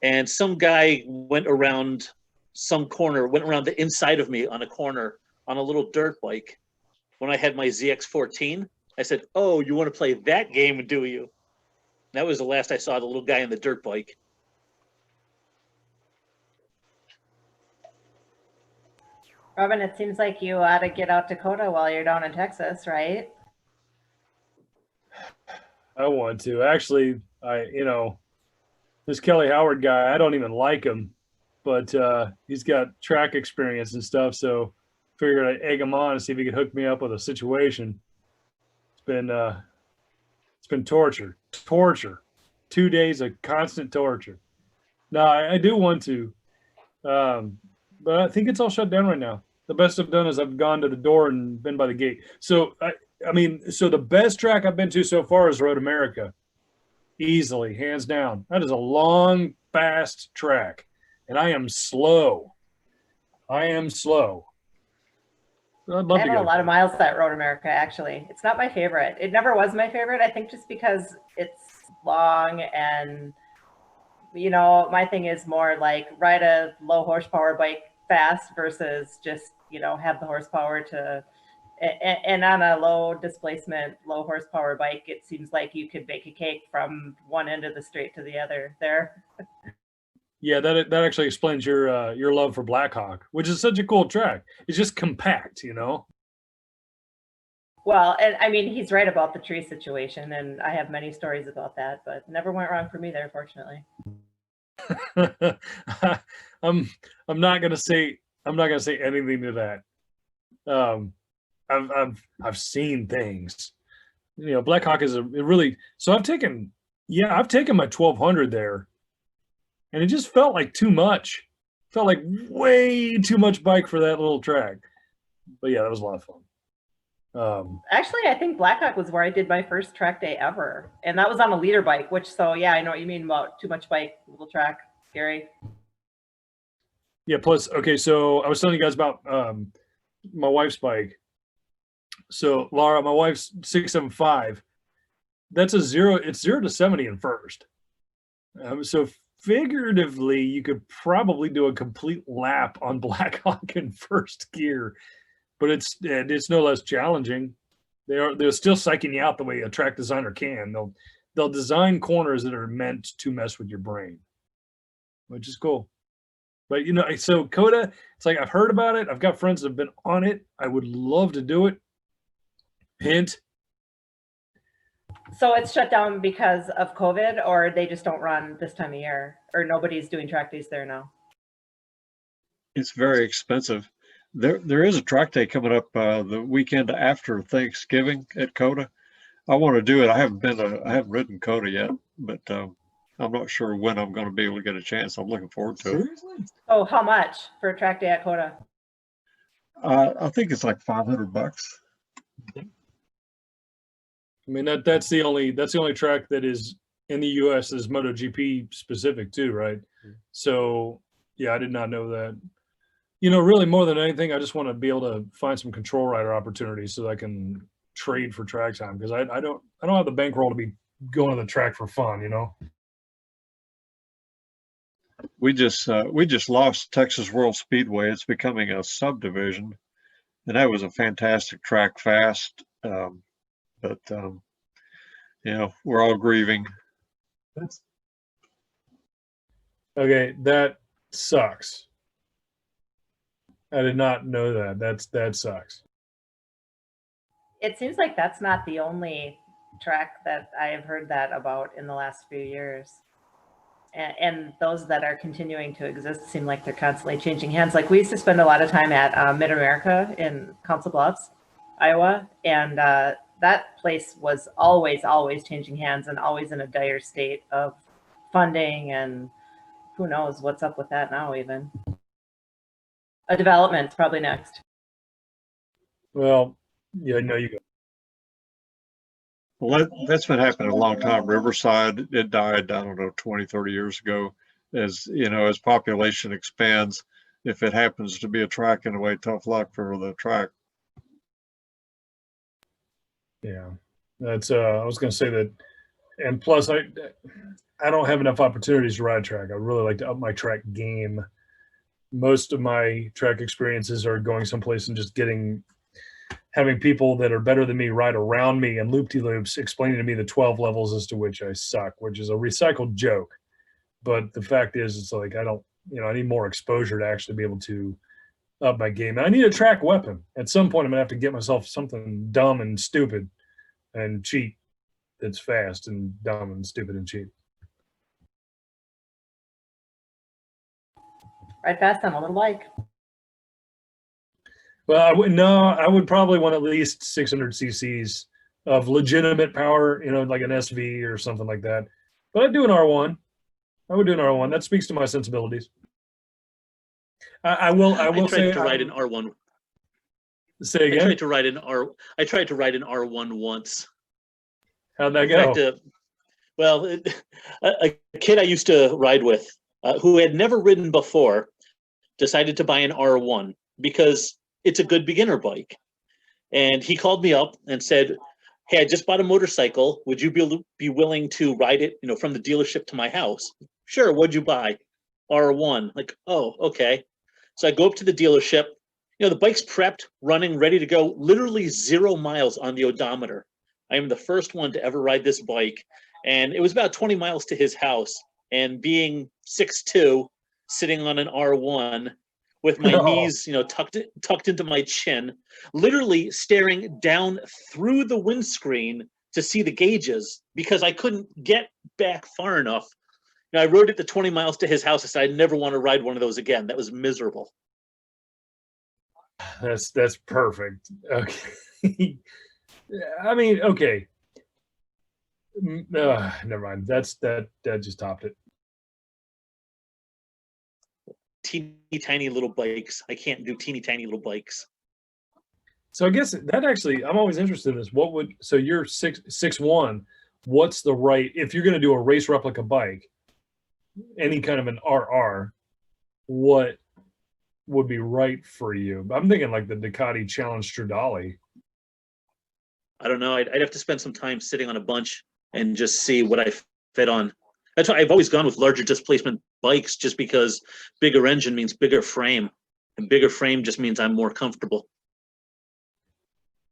And some guy went around some corner, went around the inside of me on a corner on a little dirt bike. When I had my ZX14, I said, "Oh, you want to play that game, do you?" That was the last I saw the little guy on the dirt bike. Robin, it seems like you ought to get out to Dakota while you're down in Texas, right? I want to. Actually, this Kelly Howard guy, I don't even like him, but he's got track experience and stuff, so figured I'd egg him on and see if he could hook me up with a situation. It's been torture. 2 days of constant torture. No, I do want to, but I think it's all shut down right now. The best I've done is I've gone to the door and been by the gate. So so the best track I've been to so far is Road America. Easily, hands down. That is a long, fast track, and I am slow. I'd love I to have get a lot of miles at Road America, actually. It's not my favorite. It never was my favorite, I think, just because it's long and, you know, my thing is more like ride a low horsepower bike fast versus just, you know, have the horsepower to, and on a low displacement, low horsepower bike, it seems like you could bake a cake from one end of the straight to the other there. Yeah, that actually explains your love for Blackhawk, which is such a cool track. It's just compact, you know. Well, and I mean, he's right about the tree situation, and I have many stories about that, but never went wrong for me there, fortunately. I'm not gonna say anything to that. I've seen things. You know, Blackhawk is so I've taken my 1200 there, and it just felt like too much. Felt like way too much bike for that little track. But yeah, that was a lot of fun. Actually, I think Blackhawk was where I did my first track day ever, and that was on a leader bike. So yeah, I know what you mean about too much bike, little track, scary. Yeah. Plus, okay, so I was telling you guys about my wife's bike. So Laura, my wife's 675. That's it's 0 to 70 in first. So figuratively, you could probably do a complete lap on Blackhawk in first gear, but it's no less challenging. They're still psyching you out the way a track designer can. They'll design corners that are meant to mess with your brain, which is cool. But you know, so Coda, it's like I've heard about it. I've got friends that have been on it. I would love to do it. Hint. So it's shut down because of COVID, or they just don't run this time of year, or nobody's doing track days there now? It's very expensive. There is a track day coming up the weekend after Thanksgiving at Coda. I want to do it. I haven't ridden Coda yet, but I'm not sure when I'm going to be able to get a chance. I'm looking forward to it. Oh, how much for a track day at Coda? I think it's like $500. I mean, that's the only track that is in the U.S. is MotoGP specific too, right? So yeah, I did not know that. You know, really more than anything, I just want to be able to find some control rider opportunities so that I can trade for track time, because I don't have the bankroll to be going to the track for fun, you know? We just lost Texas World Speedway. It's becoming a subdivision, and that was a fantastic track, fast. But you know, we're all grieving. That's okay. That sucks. I did not know that. That sucks. It seems like that's not the only track that I have heard that about in the last few years. And those that are continuing to exist seem like they're constantly changing hands. Like we used to spend a lot of time at Mid-America in Council Bluffs, Iowa, and that place was always changing hands and always in a dire state of funding, and who knows what's up with that now even. A development's probably next. Well, yeah, no, you go. Well, that's been happening a long time. Riverside, it died, I don't know, 20, 30 years ago. As you know, as population expands, if it happens to be a track in a way, tough luck for the track. Yeah, that's. I was going to say that, and plus, I don't have enough opportunities to ride track. I really like to up my track game. Most of my track experiences are going someplace and just having people that are better than me ride around me and loop-de-loops explaining to me the 12 levels as to which I suck, which is a recycled joke. But the fact is, it's like, I don't, I need more exposure to actually be able to up my game. And I need a track weapon. At some point, I'm gonna have to get myself something dumb and stupid and cheap that's fast and dumb and stupid and cheap. Ride fast on a little bike. Well, I would probably want at least 600 cc's of legitimate power, like an SV or something like that. But I'd do an R1. I would do an R1. That speaks to my sensibilities. I will say to ride an R1. Say again. I tried to ride an R1 once. How'd that go? A kid I used to ride with, who had never ridden before, decided to buy an R1 because it's a good beginner bike. And he called me up and said, "Hey, I just bought a motorcycle. Would you be willing to ride it, from the dealership to my house?" "Sure, what'd you buy?" "R1. Like, oh, okay. So I go up to the dealership. The bike's prepped, running, ready to go, literally 0 miles on the odometer. I am the first one to ever ride this bike. And it was about 20 miles to his house. And being 6'2", sitting on an R1 with my knees, tucked into my chin, literally staring down through the windscreen to see the gauges because I couldn't get back far enough. I rode it the 20 miles to his house. I said, "I'd never want to ride one of those again." That was miserable. That's perfect. Okay. I mean, okay. Never mind. That just topped it. Teeny tiny little bikes. I can't do teeny tiny little bikes. So I guess that actually, I'm always interested in this. So you're 6'1", what's the right, if you're going to do a race replica bike, any kind of an RR, what would be right for you? I'm thinking like the Ducati Challenge Stradale. I don't know. I'd have to spend some time sitting on a bunch and just see what I fit on. That's why I've always gone with larger displacement bikes, just because bigger engine means bigger frame, and bigger frame just means I'm more comfortable.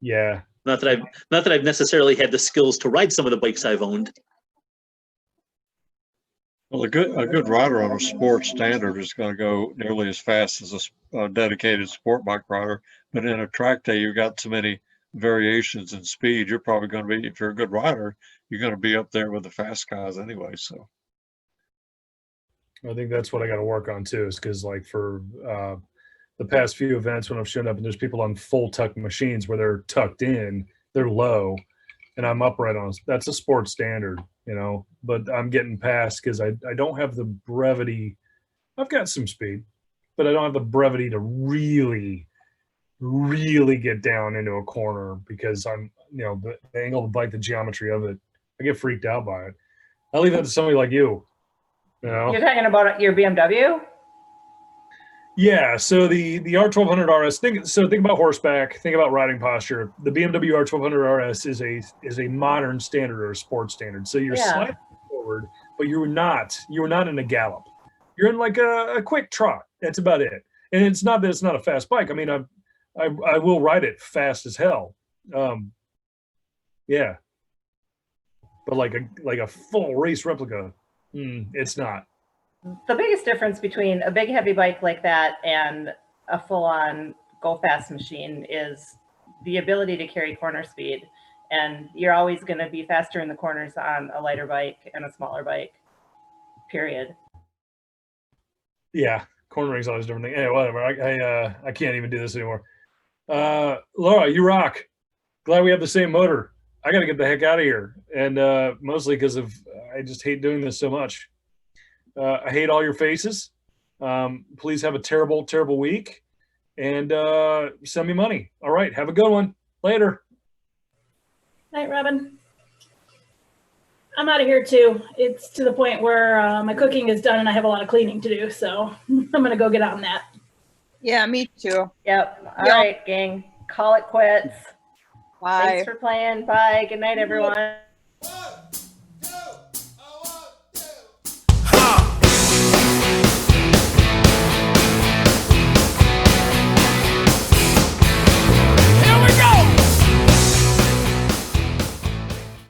Yeah. Not that I've necessarily had the skills to ride some of the bikes I've owned. Well, a good rider on a sports standard is going to go nearly as fast as a dedicated sport bike rider. But in a track day, you've got so many variations in speed. You're probably going to be, if you're a good rider, you're going to be up there with the fast guys anyway. So I think that's what I got to work on too, is because like for the past few events when I've shown up and there's people on full tuck machines where they're tucked in, they're low, and I'm upright on, that's a sports standard, but I'm getting past because I don't have the brevity. I've got some speed, but I don't have the brevity to really get down into a corner because I'm, the angle of the bike, the geometry of it, I get freaked out by it. I'll leave that to somebody like you. You're talking about your BMW? Yeah, so the R1200 RS. Think about horseback. Think about riding posture. The BMW R1200 RS is a modern standard or a sports standard. So you're Yeah. sliding forward, but you're not in a gallop. You're in like a quick trot. That's about it. And it's not that it's not a fast bike. I mean, I will ride it fast as hell. Yeah, but like a full race replica, it's not. The biggest difference between a big heavy bike like that and a full-on go fast machine is the ability to carry corner speed. And you're always going to be faster in the corners on a lighter bike and a smaller bike, period. Yeah, cornering's always a different thing. Anyway, whatever. I can't even do this anymore. Laura, you rock. Glad we have the same motor. I got to get the heck out of here, and mostly because I just hate doing this so much. I hate all your faces. Please have a terrible, terrible week, and send me money. All right, have a good one. Later. Night, Robin. I'm out of here too. It's to the point where my cooking is done and I have a lot of cleaning to do. So I'm going to go get on that. Yeah, me too. Yep. All right, gang. Call it quits. Bye. Thanks for playing. Bye. Good night, everyone.